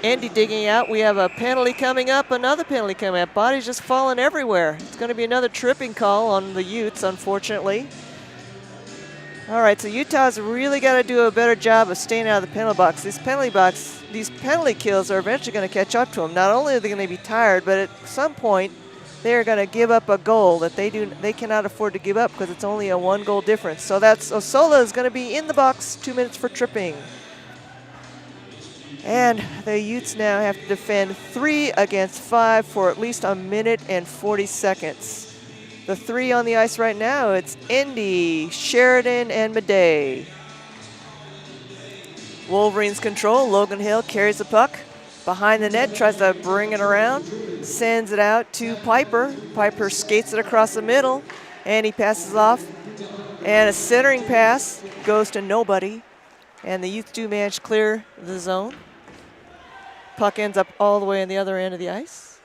Andy digging out. We have a penalty coming up, another penalty coming up. Bodies just falling everywhere. It's going to be another tripping call on the Utes, unfortunately. All right, so Utah's really got to do a better job of staying out of the penalty box. These penalty kills are eventually going to catch up to them. Not only are they going to be tired, but at some point, they're going to give up a goal that they cannot afford to give up because it's only a 1-goal difference. So that's Osola is going to be in the box, 2 minutes for tripping. And the Utes now have to defend 3 against 5 for at least 1 minute and 40 seconds. The 3 on the ice right now, it's Indy, Sheridan, and Madej. Wolverines control. Logan Hill carries the puck behind the net, tries to bring it around, sends it out to Piper. Piper skates it across the middle, and he passes off. And a centering pass goes to nobody. And the Utes do manage to clear the zone. Puck ends up all the way on the other end of the ice.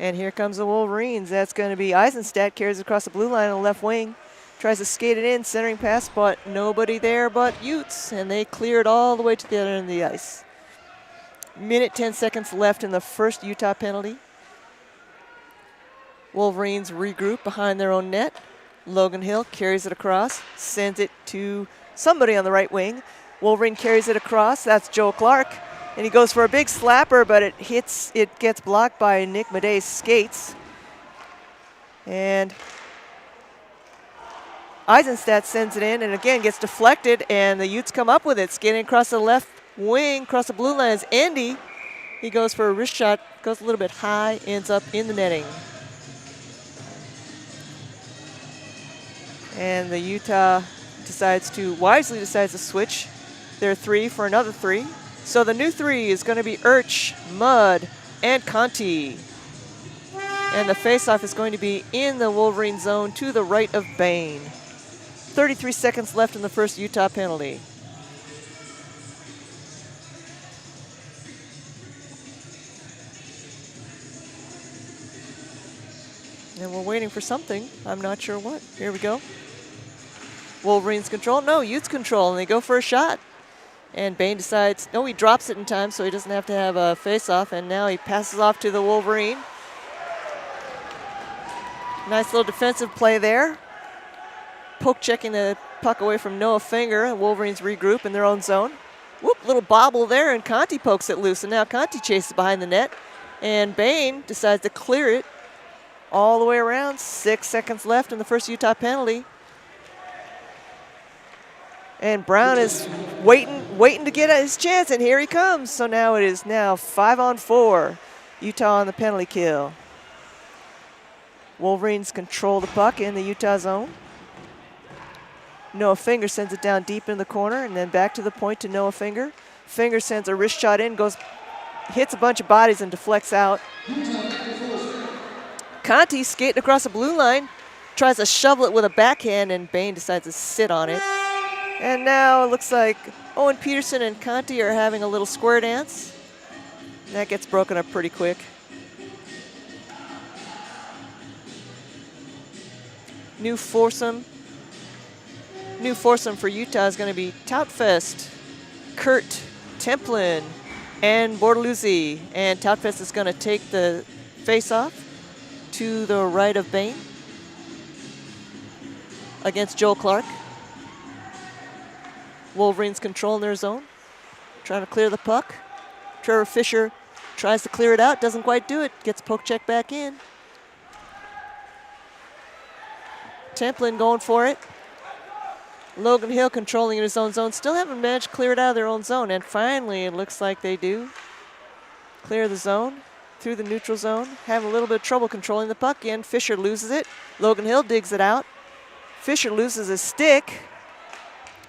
And here comes the Wolverines. That's going to be Eisenstadt, carries across the blue line on the left wing. Tries to skate it in, centering pass, but nobody there but Utes. And they clear it all the way to the other end of the ice. Minute, 10 seconds left in the first Utah penalty. Wolverines regroup behind their own net. Logan Hill carries it across, sends it to somebody on the right wing. Wolverine carries it across. That's Joe Clark. And he goes for a big slapper, but it gets blocked by Nick Madej's skates. And Eisenstadt sends it in and again gets deflected, and the Utes come up with it. Skating across the left wing, across the blue line is Andy. He goes for a wrist shot, goes a little bit high, ends up in the netting. And the Utah wisely decides to switch their 3 for another 3. So the new 3 is going to be Urch, Mudd, and Conti. And the faceoff is going to be in the Wolverine zone to the right of Bain. 33 seconds left in the first Utah penalty. And we're waiting for something. I'm not sure what. Here we go. Wolverines control. No, Utes control, and they go for a shot. And Bain decides, no, he drops it in time so he doesn't have to have a face-off, and now he passes off to the Wolverine. Nice little defensive play there. Poke checking the puck away from Noah Finger. The Wolverines regroup in their own zone. Whoop, little bobble there, and Conti pokes it loose, and now Conti chases behind the net. And Bain decides to clear it all the way around. 6 seconds left in the first Utah penalty. And Brown is waiting to get his chance, and here he comes. So now it is 5-on-4. Utah on the penalty kill. Wolverines control the puck in the Utah zone. Noah Finger sends it down deep in the corner, and then back to the point to Noah Finger. Finger sends a wrist shot in, hits a bunch of bodies and deflects out. Conti skating across the blue line, tries to shovel it with a backhand, and Bain decides to sit on it. And now it looks like Owen Peterson and Conti are having a little square dance. And that gets broken up pretty quick. New foursome for Utah is going to be Toutfest, Kurt, Templin, and Bortoluzzi. And Toutfest is going to take the face-off to the right of Bain against Joel Clark. Wolverines controlling their zone, trying to clear the puck. Trevor Fisher tries to clear it out, doesn't quite do it, gets poke check back in. Templin going for it. Logan Hill controlling his own zone, still haven't managed to clear it out of their own zone, and finally it looks like they do. Clear the zone through the neutral zone, having a little bit of trouble controlling the puck in. Fisher loses it, Logan Hill digs it out. Fisher loses his stick.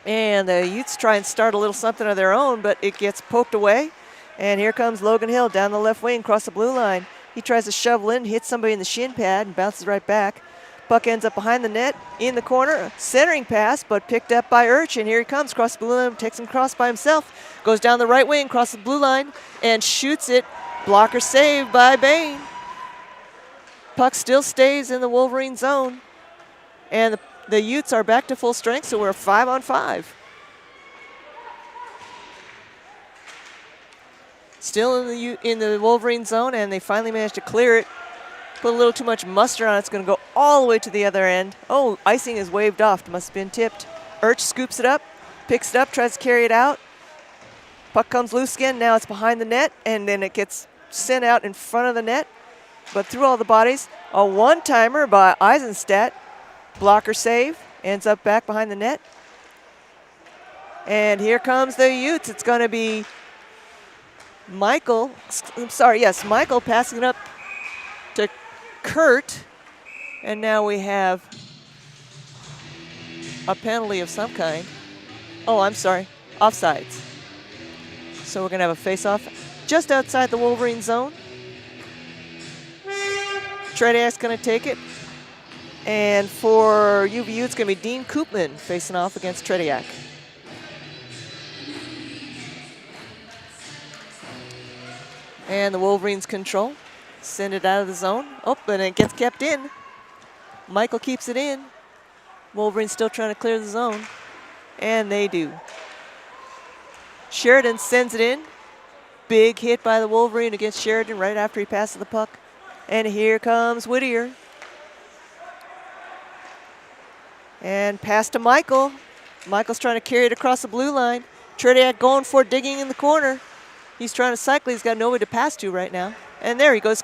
And the Utes try and start a little something of their own, but it gets poked away. And here comes Logan Hill down the left wing, across the blue line. He tries to shovel in, hits somebody in the shin pad, and bounces right back. Puck ends up behind the net, in the corner. Centering pass, but picked up by Urch. And here he comes, across the blue line, takes him across by himself. Goes down the right wing, across the blue line, and shoots it. Blocker saved by Bain. Puck still stays in the Wolverine zone. And the Utes are back to full strength, so we're 5-on-5. Still in the Wolverine zone, and they finally managed to clear it. Put a little too much mustard on it. It's going to go all the way to the other end. Oh, icing is waved off. It must have been tipped. Urch scoops it up, picks it up, tries to carry it out. Puck comes loose again. Now it's behind the net, and then it gets sent out in front of the net. But through all the bodies, a one-timer by Eisenstadt. Blocker save, ends up back behind the net. And here comes the Utes. It's going to be Michael passing it up to Kurt. And now we have a penalty of some kind. Oh, I'm sorry, offsides. So we're going to have a face-off just outside the Wolverine zone. Trediak's going to take it. And for UVU, it's going to be Dean Koopman facing off against Trediak. And the Wolverines control. Send it out of the zone. Oh, and it gets kept in. Michael keeps it in. Wolverines still trying to clear the zone. And they do. Sheridan sends it in. Big hit by the Wolverine against Sheridan right after he passes the puck. And here comes Whittier. And pass to Michael. Michael's trying to carry it across the blue line. Trediak going for it, digging in the corner. He's trying to cycle. He's got nobody to pass to right now. And there he goes,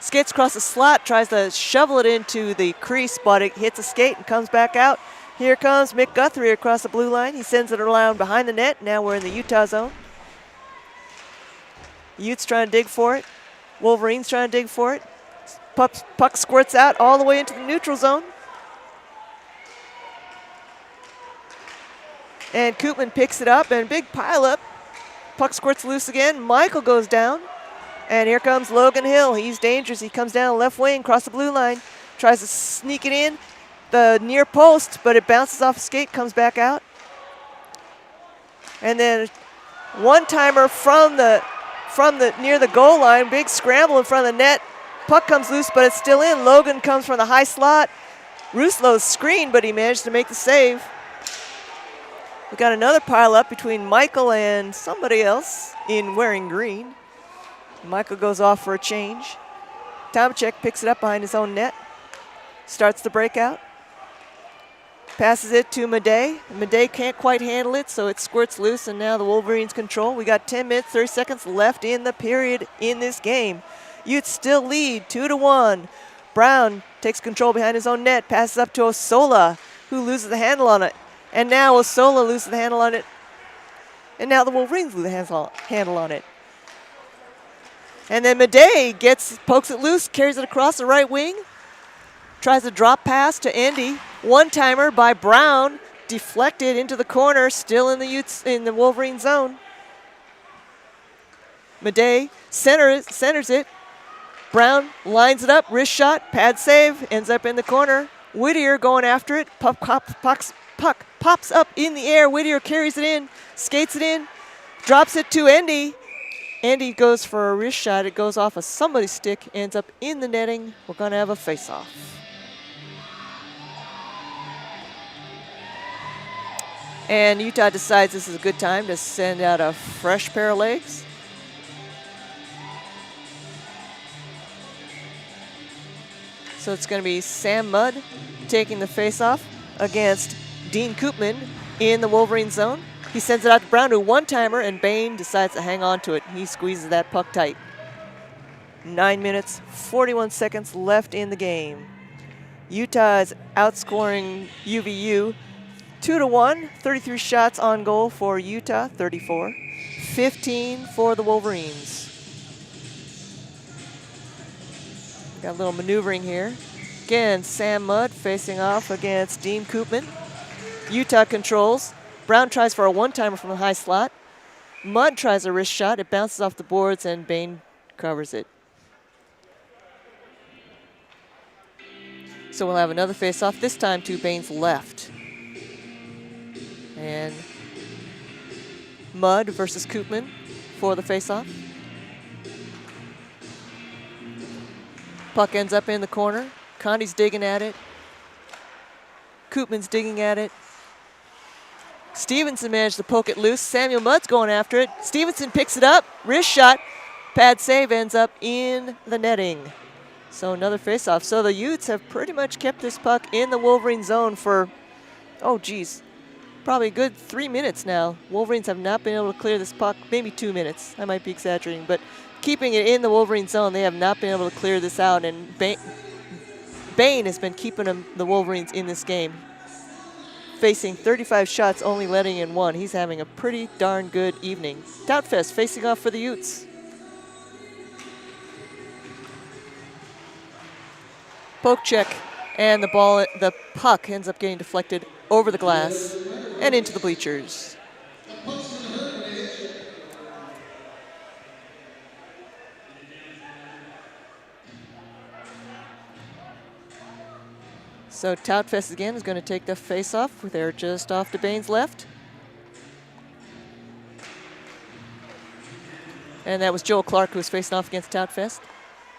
Skates across the slot, tries to shovel it into the crease, but it hits a skate and comes back out. Here comes Mick Guthrie across the blue line. He sends it around behind the net. Now we're in the Utah zone. Utes trying to dig for it. Wolverines trying to dig for it. Puck squirts out all the way into the neutral zone. And Koopman picks it up, and big pileup. Puck squirts loose again. Michael goes down. And here comes Logan Hill. He's dangerous. He comes down left wing, across the blue line. Tries to sneak it in the near post, but it bounces off a skate, comes back out. And then one-timer from the near the goal line. Big scramble in front of the net. Puck comes loose, but it's still in. Logan comes from the high slot. Ruslow's screen, but he managed to make the save. We got another pile up between Michael and somebody else in wearing green. Michael goes off for a change. Tomacek picks it up behind his own net. Starts the breakout. Passes it to Madej. Madej can't quite handle it, so it squirts loose, and now the Wolverines control. We got 10 minutes, 30 seconds left in the period in this game. Utes still lead 2-1. Brown takes control behind his own net, passes up to Osola, who loses the handle on it. And now Osola loses the handle on it. And now the Wolverines lose the handle on it. And then Madej pokes it loose, carries it across the right wing. Tries a drop pass to Andy. One-timer by Brown, deflected into the corner, still in the Wolverine zone. Madej centers it. Brown lines it up, wrist shot, pad save, ends up in the corner. Whittier going after it. Puck pops up in the air. Whittier carries it in, skates it in, drops it to Andy. Andy goes for a wrist shot. It goes off of somebody's stick, ends up in the netting. We're going to have a face-off. And Utah decides this is a good time to send out a fresh pair of legs. So it's going to be Sam Mudd taking the face-off against Dean Koopman in the Wolverine zone. He sends it out to Brown, to one-timer, and Bain decides to hang on to it. He squeezes that puck tight. 9 minutes, 41 seconds left in the game. Utah is outscoring UVU 2-1, 33 shots on goal for Utah, 34. 15 for the Wolverines. Got a little maneuvering here. Again, Sam Mudd facing off against Dean Koopman. Utah controls. Brown tries for a one-timer from the high slot. Mudd tries a wrist shot. It bounces off the boards, and Bain covers it. So we'll have another face-off, this time to Bain's left. And Mudd versus Koopman for the face-off. Puck ends up in the corner. Condi's digging at it. Koopman's digging at it. Stevenson managed to poke it loose. Samuel Mudd's going after it. Stevenson picks it up. Wrist shot. Pad save ends up in the netting. So another face-off. So the Utes have pretty much kept this puck in the Wolverine zone for, probably a good 3 minutes now. Wolverines have not been able to clear this puck. Maybe 2 minutes. I might be exaggerating. But keeping it in the Wolverine zone, they have not been able to clear this out. And Bain has been keeping the Wolverines in this game. Facing 35 shots, only letting in one. He's having a pretty darn good evening. Toutfest facing off for the Utes. Poke check, and the puck ends up getting deflected over the glass and into the bleachers. So Toutfest again is going to take the face-off. They're just off to Bain's left. And that was Joel Clark who was facing off against Toutfest.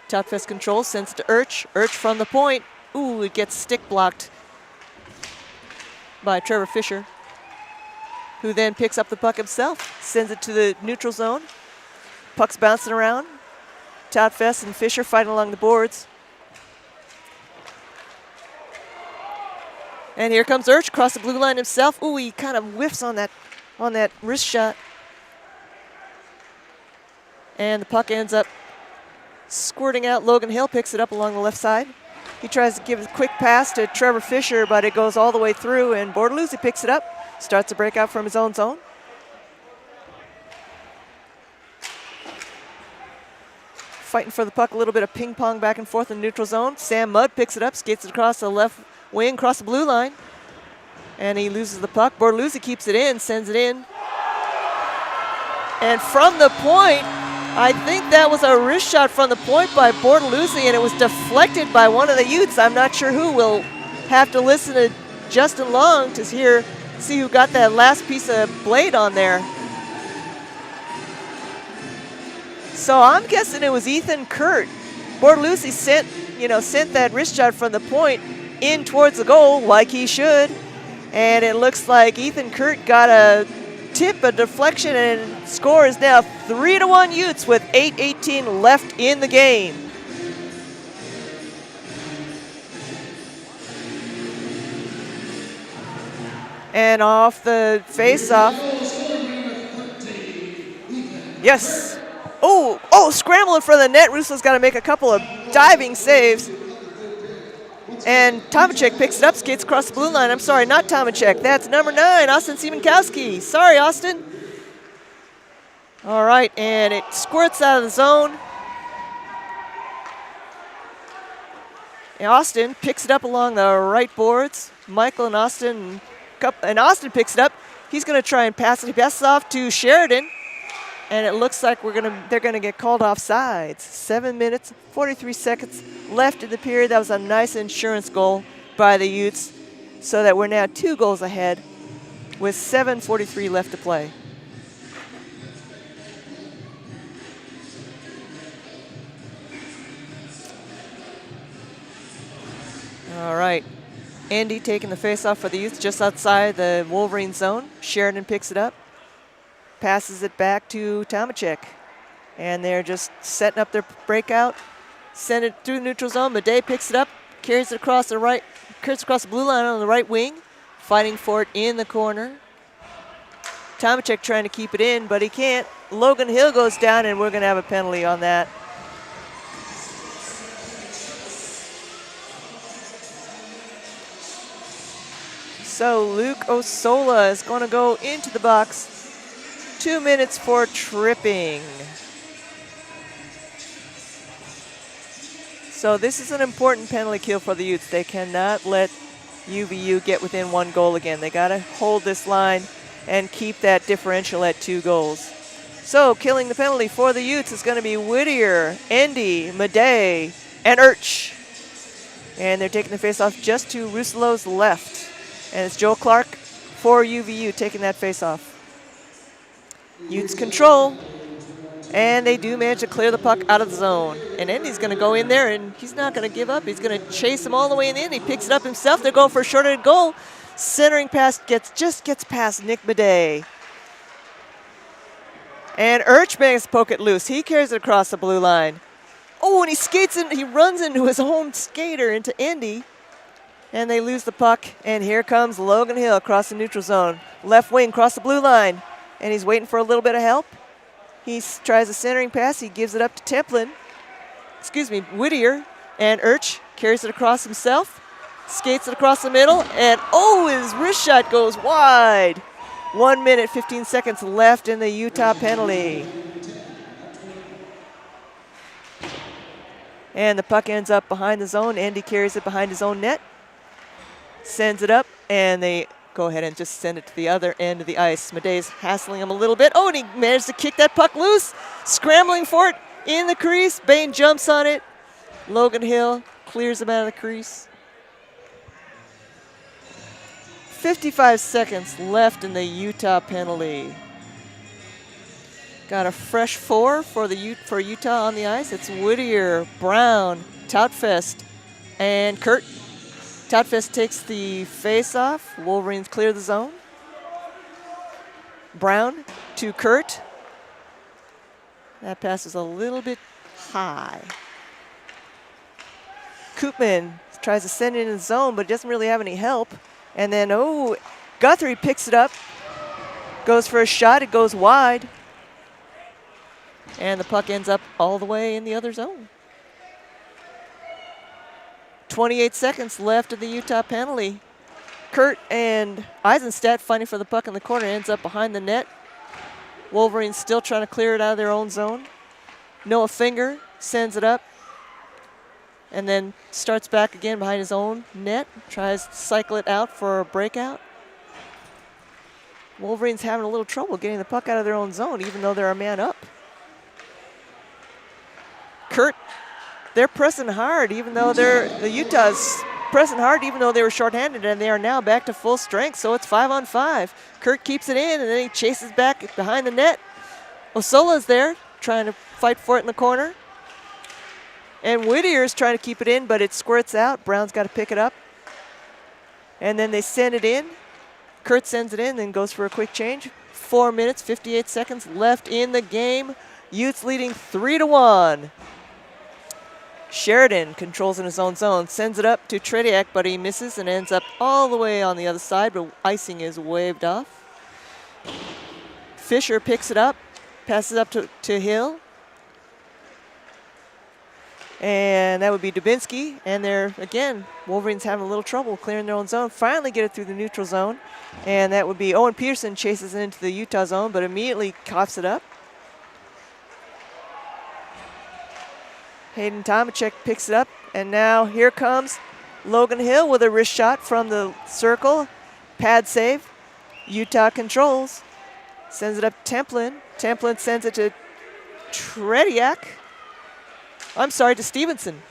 Toutfest controls, sends it to Urch. Urch from the point. Ooh, it gets stick blocked by Trevor Fisher, who then picks up the puck himself, sends it to the neutral zone. Puck's bouncing around. Toutfest and Fisher fighting along the boards. And here comes Urch across the blue line himself. Ooh, he kind of whiffs on that wrist shot. And the puck ends up squirting out. Logan Hill picks it up along the left side. He tries to give a quick pass to Trevor Fisher, but it goes all the way through, and Bortoluzzi picks it up, starts to break out from his own zone. Fighting for the puck, a little bit of ping pong back and forth in the neutral zone. Sam Mudd picks it up, skates it across the left wing, across the blue line, and he loses the puck. Bortoluzzi keeps it in, sends it in. And from the point, I think that was a wrist shot from the point by Bortoluzzi, and it was deflected by one of the Utes. I'm not sure who. We'll have to listen to Justin Long to see who got that last piece of blade on there. So I'm guessing it was Ethan Kurt. Bortoluzzi sent that wrist shot from the point in towards the goal like he should, and it looks like Ethan Kurt got a tip, a deflection, and score is now 3-1 Utes with 8:18 left in the game. And off the face-off. Yes. Oh, scrambling for the net. Russo's got to make a couple of diving saves. And Tomacek picks it up, skates across the blue line. I'm sorry, not Tomacek. That's number 9, Austin Siemenkowski. Sorry, Austin. All right, and it squirts out of the zone. And Austin picks it up along the right boards. Michael and Austin picks it up. He's going to try and pass it. He passes off to Sheridan. And it looks like they're gonna get called off sides. 7 minutes, 43 seconds left in the period. That was a nice insurance goal by the Utes, so that we're now 2 goals ahead with 7:43 left to play. All right, Andy taking the face-off for the Utes just outside the Wolverine zone. Sheridan picks it up. Passes it back to Tomacek. And they're just setting up their breakout. Send it through the neutral zone. Madej picks it up, carries it across the blue line on the right wing, fighting for it in the corner. Tomacek trying to keep it in, but he can't. Logan Hill goes down, and we're going to have a penalty on that. So Luke Osola is going to go into the box. 2 minutes for tripping. So this is an important penalty kill for the Utes. They cannot let UVU get within 1 goal again. They got to hold this line and keep that differential at 2 goals. So killing the penalty for the Utes is going to be Whittier, Endy, Madej, and Urch. And they're taking the face-off just to Russillo's left. And it's Joe Clark for UVU taking that face-off. Utes control, and they do manage to clear the puck out of the zone. And Endy's going to go in there, and he's not going to give up. He's going to chase him all the way in the end. He picks it up himself. They're going for a shorthanded goal. Centering pass gets past Nick Madej. And Urch makes poke it loose. He carries it across the blue line. Oh, and he skates in. He runs into his own skater, into Endy. And they lose the puck. And here comes Logan Hill across the neutral zone. Left wing, across the blue line. And he's waiting for a little bit of help. He tries a centering pass. He gives it up to Whittier. And Urch carries it across himself. Skates it across the middle. And his wrist shot goes wide. 1 minute, 15 seconds left in the Utah penalty. And the puck ends up behind the zone. Andy carries it behind his own net. Sends it up, and they go ahead and just send it to the other end of the ice. Madej's hassling him a little bit. Oh, and he managed to kick that puck loose. Scrambling for it in the crease. Bain jumps on it. Logan Hill clears him out of the crease. 55 seconds left in the Utah penalty. Got a fresh 4 for Utah on the ice. It's Whittier, Brown, Toutfest, and Kurt. Toutfest takes the face-off. Wolverines clear the zone. Brown to Kurt. That pass is a little bit high. Koopman tries to send it in the zone, but doesn't really have any help. And then, Guthrie picks it up. Goes for a shot. It goes wide. And the puck ends up all the way in the other zone. 28 seconds left of the Utah penalty. Kurt and Eisenstadt fighting for the puck in the corner, ends up behind the net. Wolverines still trying to clear it out of their own zone. Noah Finger sends it up and then starts back again behind his own net, tries to cycle it out for a breakout. Wolverines having a little trouble getting the puck out of their own zone, even though they're a man up. Kurt, they're pressing hard, even though the Utah's pressing hard, even though they were shorthanded, and they are now back to full strength, so it's 5-on-5. Kurt keeps it in, and then he chases back behind the net. Osola's there, trying to fight for it in the corner. And Whittier's trying to keep it in, but it squirts out. Brown's got to pick it up. And then they send it in. Kurt sends it in, then goes for a quick change. 4 minutes, 58 seconds left in the game. Utes leading 3-1. Sheridan controls in his own zone, sends it up to Tretiak, but he misses and ends up all the way on the other side, but icing is waved off. Fisher picks it up, passes up to Hill. And that would be Dubinsky, and they're, again, Wolverines having a little trouble clearing their own zone. Finally get it through the neutral zone, and that would be Owen Peterson chases it into the Utah zone, but immediately coughs it up. Hayden Tomacek picks it up, and now here comes Logan Hill with a wrist shot from the circle. Pad save. Utah controls. Sends it up to Templin. Templin sends it to Tretiak. I'm sorry, to Stevenson.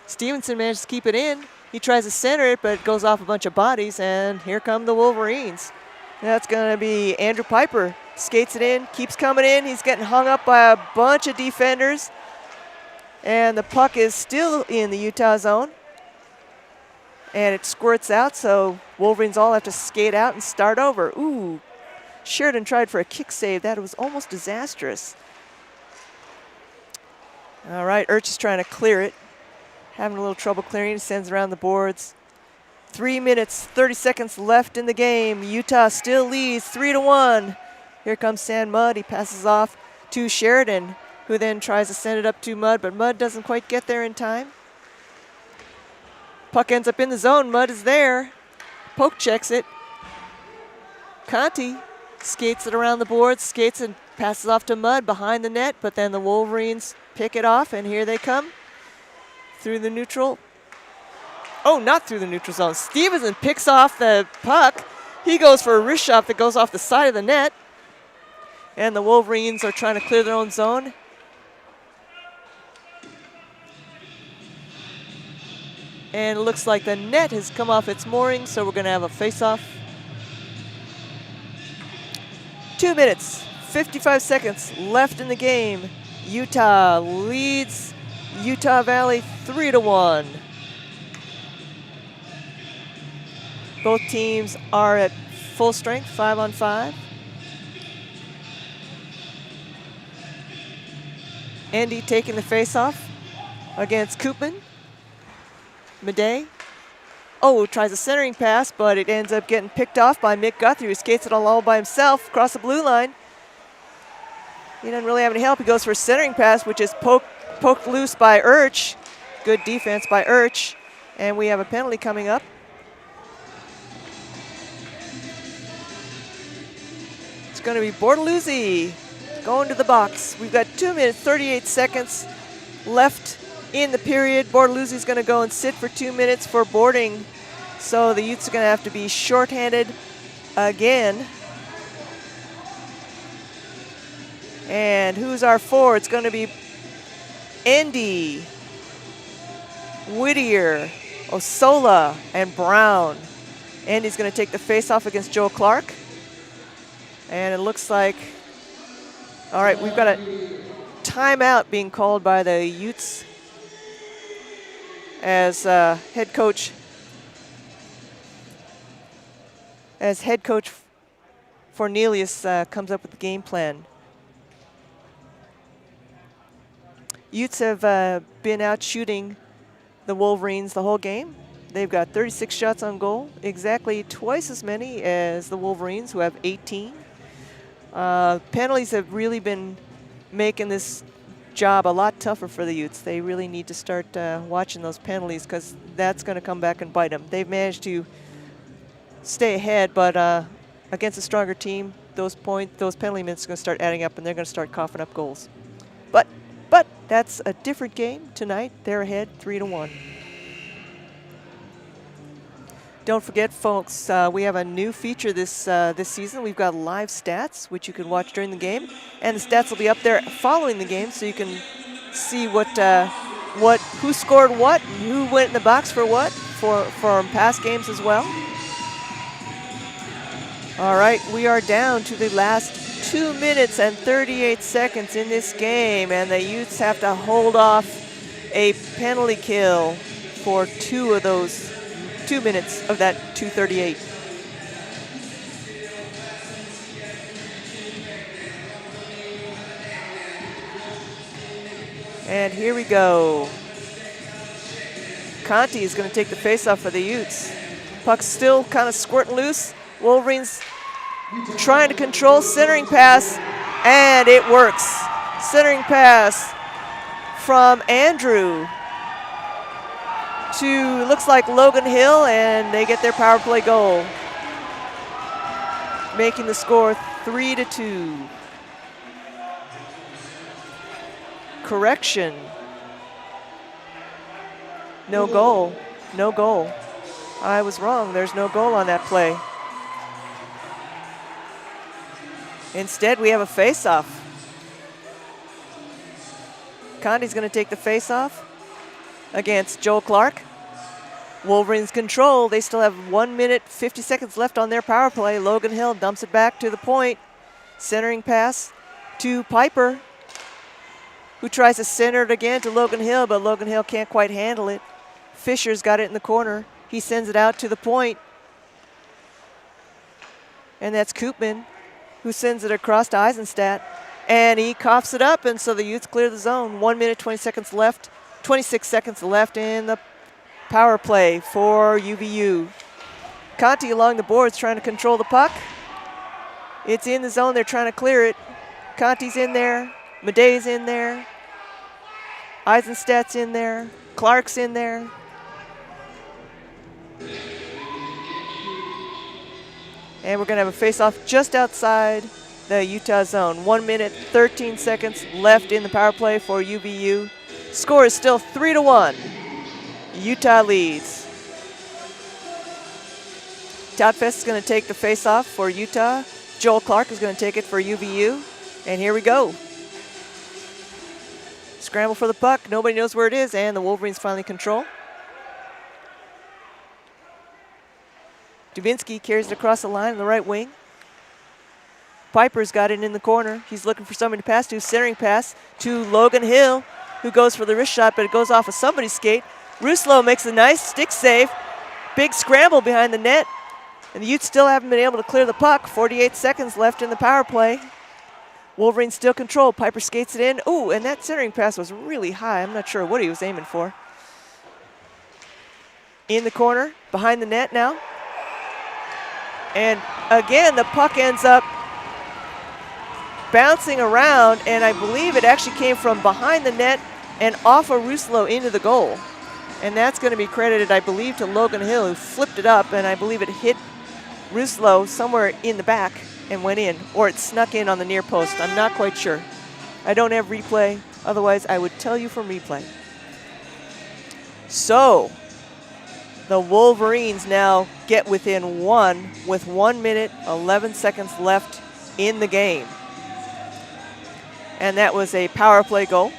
Stevenson managed to keep it in. He tries to center it, but it goes off a bunch of bodies, and here come the Wolverines. That's going to be Andrew Piper. Skates it in, keeps coming in. He's getting hung up by a bunch of defenders. And the puck is still in the Utah zone. And it squirts out, so Wolverines all have to skate out and start over. Ooh, Sheridan tried for a kick save. That was almost disastrous. All right, Urch is trying to clear it. Having a little trouble clearing. He sends around the boards. 3 minutes, 30 seconds left in the game. Utah still leads 3-1. Here comes Sam Mudd. He passes off to Sheridan, who then tries to send it up to Mudd, but Mudd doesn't quite get there in time. Puck ends up in the zone. Mudd is there. Poke checks it. Conti skates it around the boards, skates and passes off to Mudd behind the net, but then the Wolverines pick it off, and here they come through the neutral. Oh, not through the neutral zone. Stevenson picks off the puck. He goes for a wrist shot that goes off the side of the net, and the Wolverines are trying to clear their own zone. And it looks like the net has come off its moorings, so we're going to have a face-off. 2 minutes, 55 seconds left in the game. Utah leads Utah Valley 3-1. Both teams are at full strength, 5-on-5. Andy taking the face-off against Koopman. Midday. Oh, tries a centering pass, but it ends up getting picked off by Mick Guthrie, who skates it all by himself across the blue line. He doesn't really have any help. He goes for a centering pass, which is poked loose by Urch. Good defense by Urch. And we have a penalty coming up. It's going to be Bortoluzzi going to the box. We've got 2 minutes, 38 seconds left in the period. Bortoluzzi's going to go and sit for 2 minutes for boarding. So the Utes are going to have to be shorthanded again. And who's our four? It's going to be Andy, Whittier, Osola, and Brown. Andy's going to take the face-off against Joe Clark. And it looks like, all right, we've got a timeout being called by the Utes as head coach Fornelius comes up with the game plan. Utes have been out shooting the Wolverines the whole game. They've got 36 shots on goal, exactly twice as many as the Wolverines, who have 18. Penalties have really been making this job a lot tougher for the Utes. They really need to start watching those penalties because that's going to come back and bite them. They've managed to stay ahead, but against a stronger team, those penalty minutes are going to start adding up, and they're going to start coughing up goals. But that's a different game tonight. They're ahead 3-1. Don't forget, folks, we have a new feature this season. We've got live stats, which you can watch during the game, and the stats will be up there following the game, so you can see who scored what, and who went in the box for what, for past games as well. All right, we are down to the last 2 minutes and 38 seconds in this game, and the Utes have to hold off a penalty kill for 2 of those 2 minutes of that 2:38. And here we go. Conti is going to take the face-off for the Utes. Puck's still kind of squirting loose. Wolverines trying to control, centering pass, and it works. Centering pass from Andrew to, looks like Logan Hill, and they get their power play goal, making the score 3-2. Correction. No goal. No goal. I was wrong. There's no goal on that play. Instead, we have a face-off. Conti's going to take the face-off against Joel Clark. Wolverines control. They still have 1 minute, 50 seconds left on their power play. Logan Hill dumps it back to the point. Centering pass to Piper, who tries to center it again to Logan Hill, but Logan Hill can't quite handle it. Fisher's got it in the corner. He sends it out to the point. And that's Koopman, who sends it across to Eisenstadt. And he coughs it up, and so the Utes clear the zone. 1 minute, 26 seconds left in the power play for UVU. Conti along the boards trying to control the puck. It's in the zone. They're trying to clear it. Conti's in there. Madej's in there. Eisenstadt's in there. Clark's in there. And we're going to have a face-off just outside the Utah zone. 1 minute, 13 seconds left in the power play for UVU. Score is still 3-1. Utah leads. Toutfest is going to take the face-off for Utah. Joel Clark is going to take it for UVU. And here we go. Scramble for the puck. Nobody knows where it is, and the Wolverines finally control. Dubinsky carries it across the line on the right wing. Piper's got it in the corner. He's looking for somebody to pass to. Centering pass to Logan Hill, who goes for the wrist shot, but it goes off of somebody's skate. Ruslo makes a nice stick save. Big scramble behind the net. And the Utes still haven't been able to clear the puck. 48 seconds left in the power play. Wolverines still control. Piper skates it in. Ooh, and that centering pass was really high. I'm not sure what he was aiming for. In the corner, behind the net now. And again, the puck ends up bouncing around, and I believe it actually came from behind the net and off of Ruslo into the goal. And that's going to be credited, I believe, to Logan Hill, who flipped it up, and I believe it hit Ruslo somewhere in the back and went in, or it snuck in on the near post. I'm not quite sure. I don't have replay, otherwise I would tell you from replay. So, the Wolverines now get within one with 1 minute, 11 seconds left in the game. And that was a power play goal.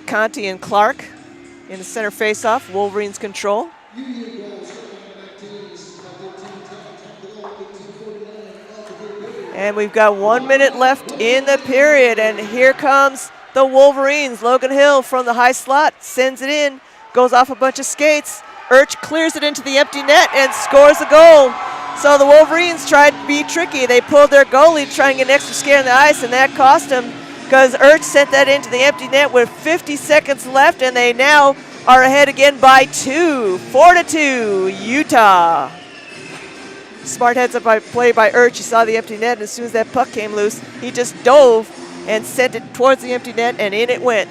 Conti and Clark in the center faceoff. Wolverines control. And we've got 1 minute left in the period, and here comes the Wolverines. Logan Hill from the high slot sends it in, goes off a bunch of skates. Urch clears it into the empty net and scores a goal. So the Wolverines tried to be tricky. They pulled their goalie to try and get an extra skate on the ice, and that cost them, because Urch sent that into the empty net with 50 seconds left, and they now are ahead again by 2. 4-2, Utah. Smart heads up play by Urch. He saw the empty net, and as soon as that puck came loose, he just dove and sent it towards the empty net, and in it went.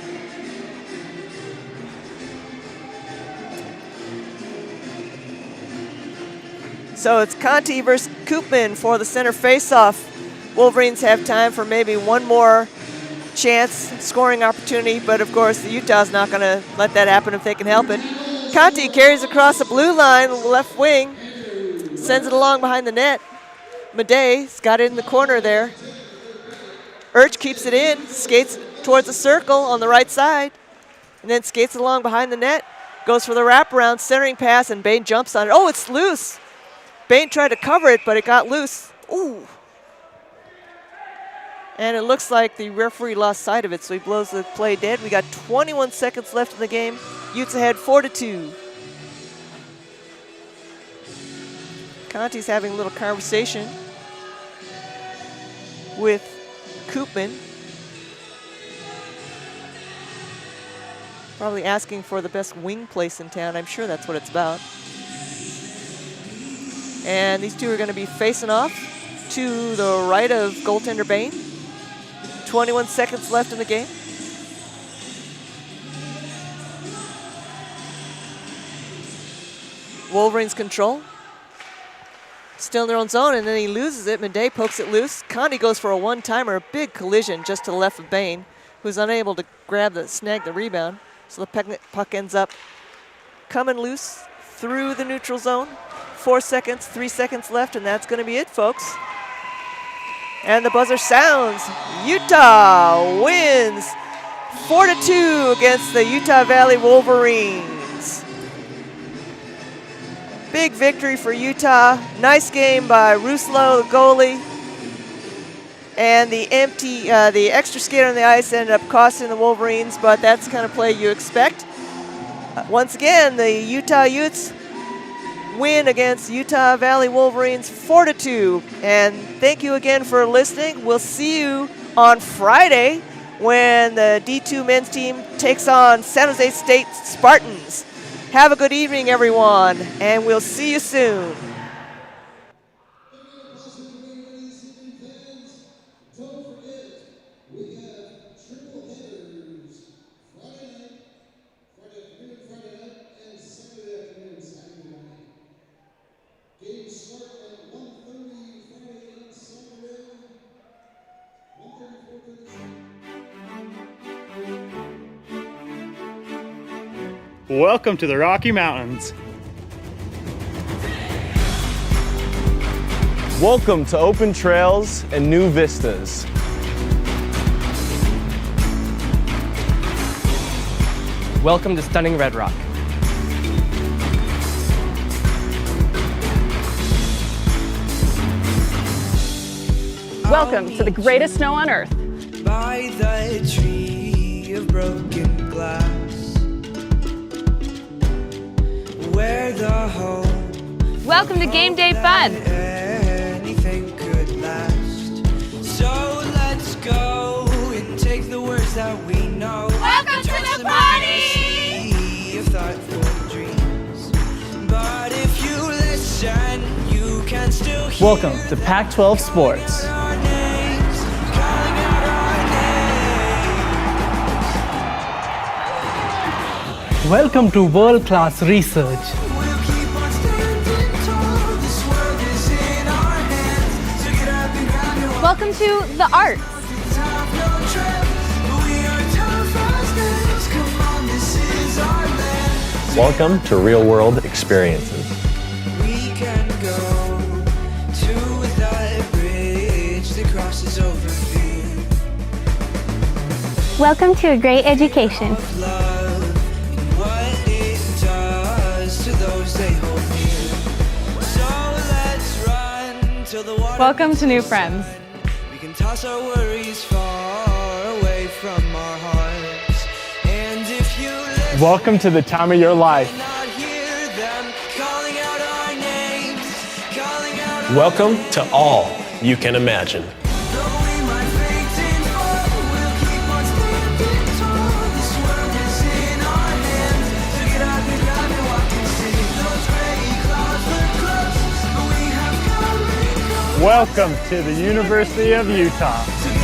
So it's Conti versus Koopman for the center faceoff. Wolverines have time for maybe one more chance, scoring opportunity, but of course the Utah's not going to let that happen if they can help it. Conti carries across the blue line, left wing, sends it along behind the net. Madey's got it in the corner there. Urch keeps it in, skates towards the circle on the right side, and then skates along behind the net, goes for the wraparound, centering pass, and Bain jumps on it. Oh, it's loose. Bain tried to cover it, but it got loose. Ooh. And it looks like the referee lost sight of it, so he blows the play dead. We got 21 seconds left in the game. Utes ahead 4-2. Conti's having a little conversation with Koopman. Probably asking for the best wing place in town. I'm sure that's what it's about. And these two are going to be facing off to the right of goaltender Bain. 21 seconds left in the game. Wolverines control. Still in their own zone, and then he loses it. Madey pokes it loose. Conti goes for a one-timer, a big collision just to the left of Bain, who's unable to snag the rebound. So the puck ends up coming loose through the neutral zone. 4 seconds, 3 seconds left, and that's going to be it, folks. And the buzzer sounds. Utah wins 4-2 against the Utah Valley Wolverines. Big victory for Utah. Nice game by Ruslo, the goalie. And the extra skate on the ice ended up costing the Wolverines, but that's the kind of play you expect. Once again, the Utah Utes win against Utah Valley Wolverines 4-2. And thank you again for listening. We'll see you on Friday when the D2 men's team takes on San Jose State Spartans. Have a good evening, everyone, and we'll see you soon. Welcome to the Rocky Mountains. Welcome to open trails and new vistas. Welcome to stunning Red Rock. Welcome to the greatest snow on earth. By the tree of broken glass, where the hope Welcome to Game Day Fun. anything could last. So let's go and take the words that we know. Welcome to the party! Of thoughtful dreams. But if you listen, you can still hear Welcome to Pac-12 Sports. our names, calling out our names. Welcome to world-class research. We'll keep on standing tall. This world is in our hands. So get up and grab your Welcome to the art. top, no trap. We are tough as nails. Come on, this is our land. Welcome to real world experiences. We can go to that bridge that crosses over fear. Welcome to a great education. Love and what it does to those they hold near. So let's run till the water. Welcome to new friends. We can toss our worries far away from our hearts. And if you listen, Welcome to the time of your life. not hear them calling out our names, calling out our Welcome to all you can imagine. Though we might faint and fall, we'll keep on standing tall. This world is in our hands. So get up and grab and walk and see. Those gray clouds look close, but we have come Welcome to the University of Utah.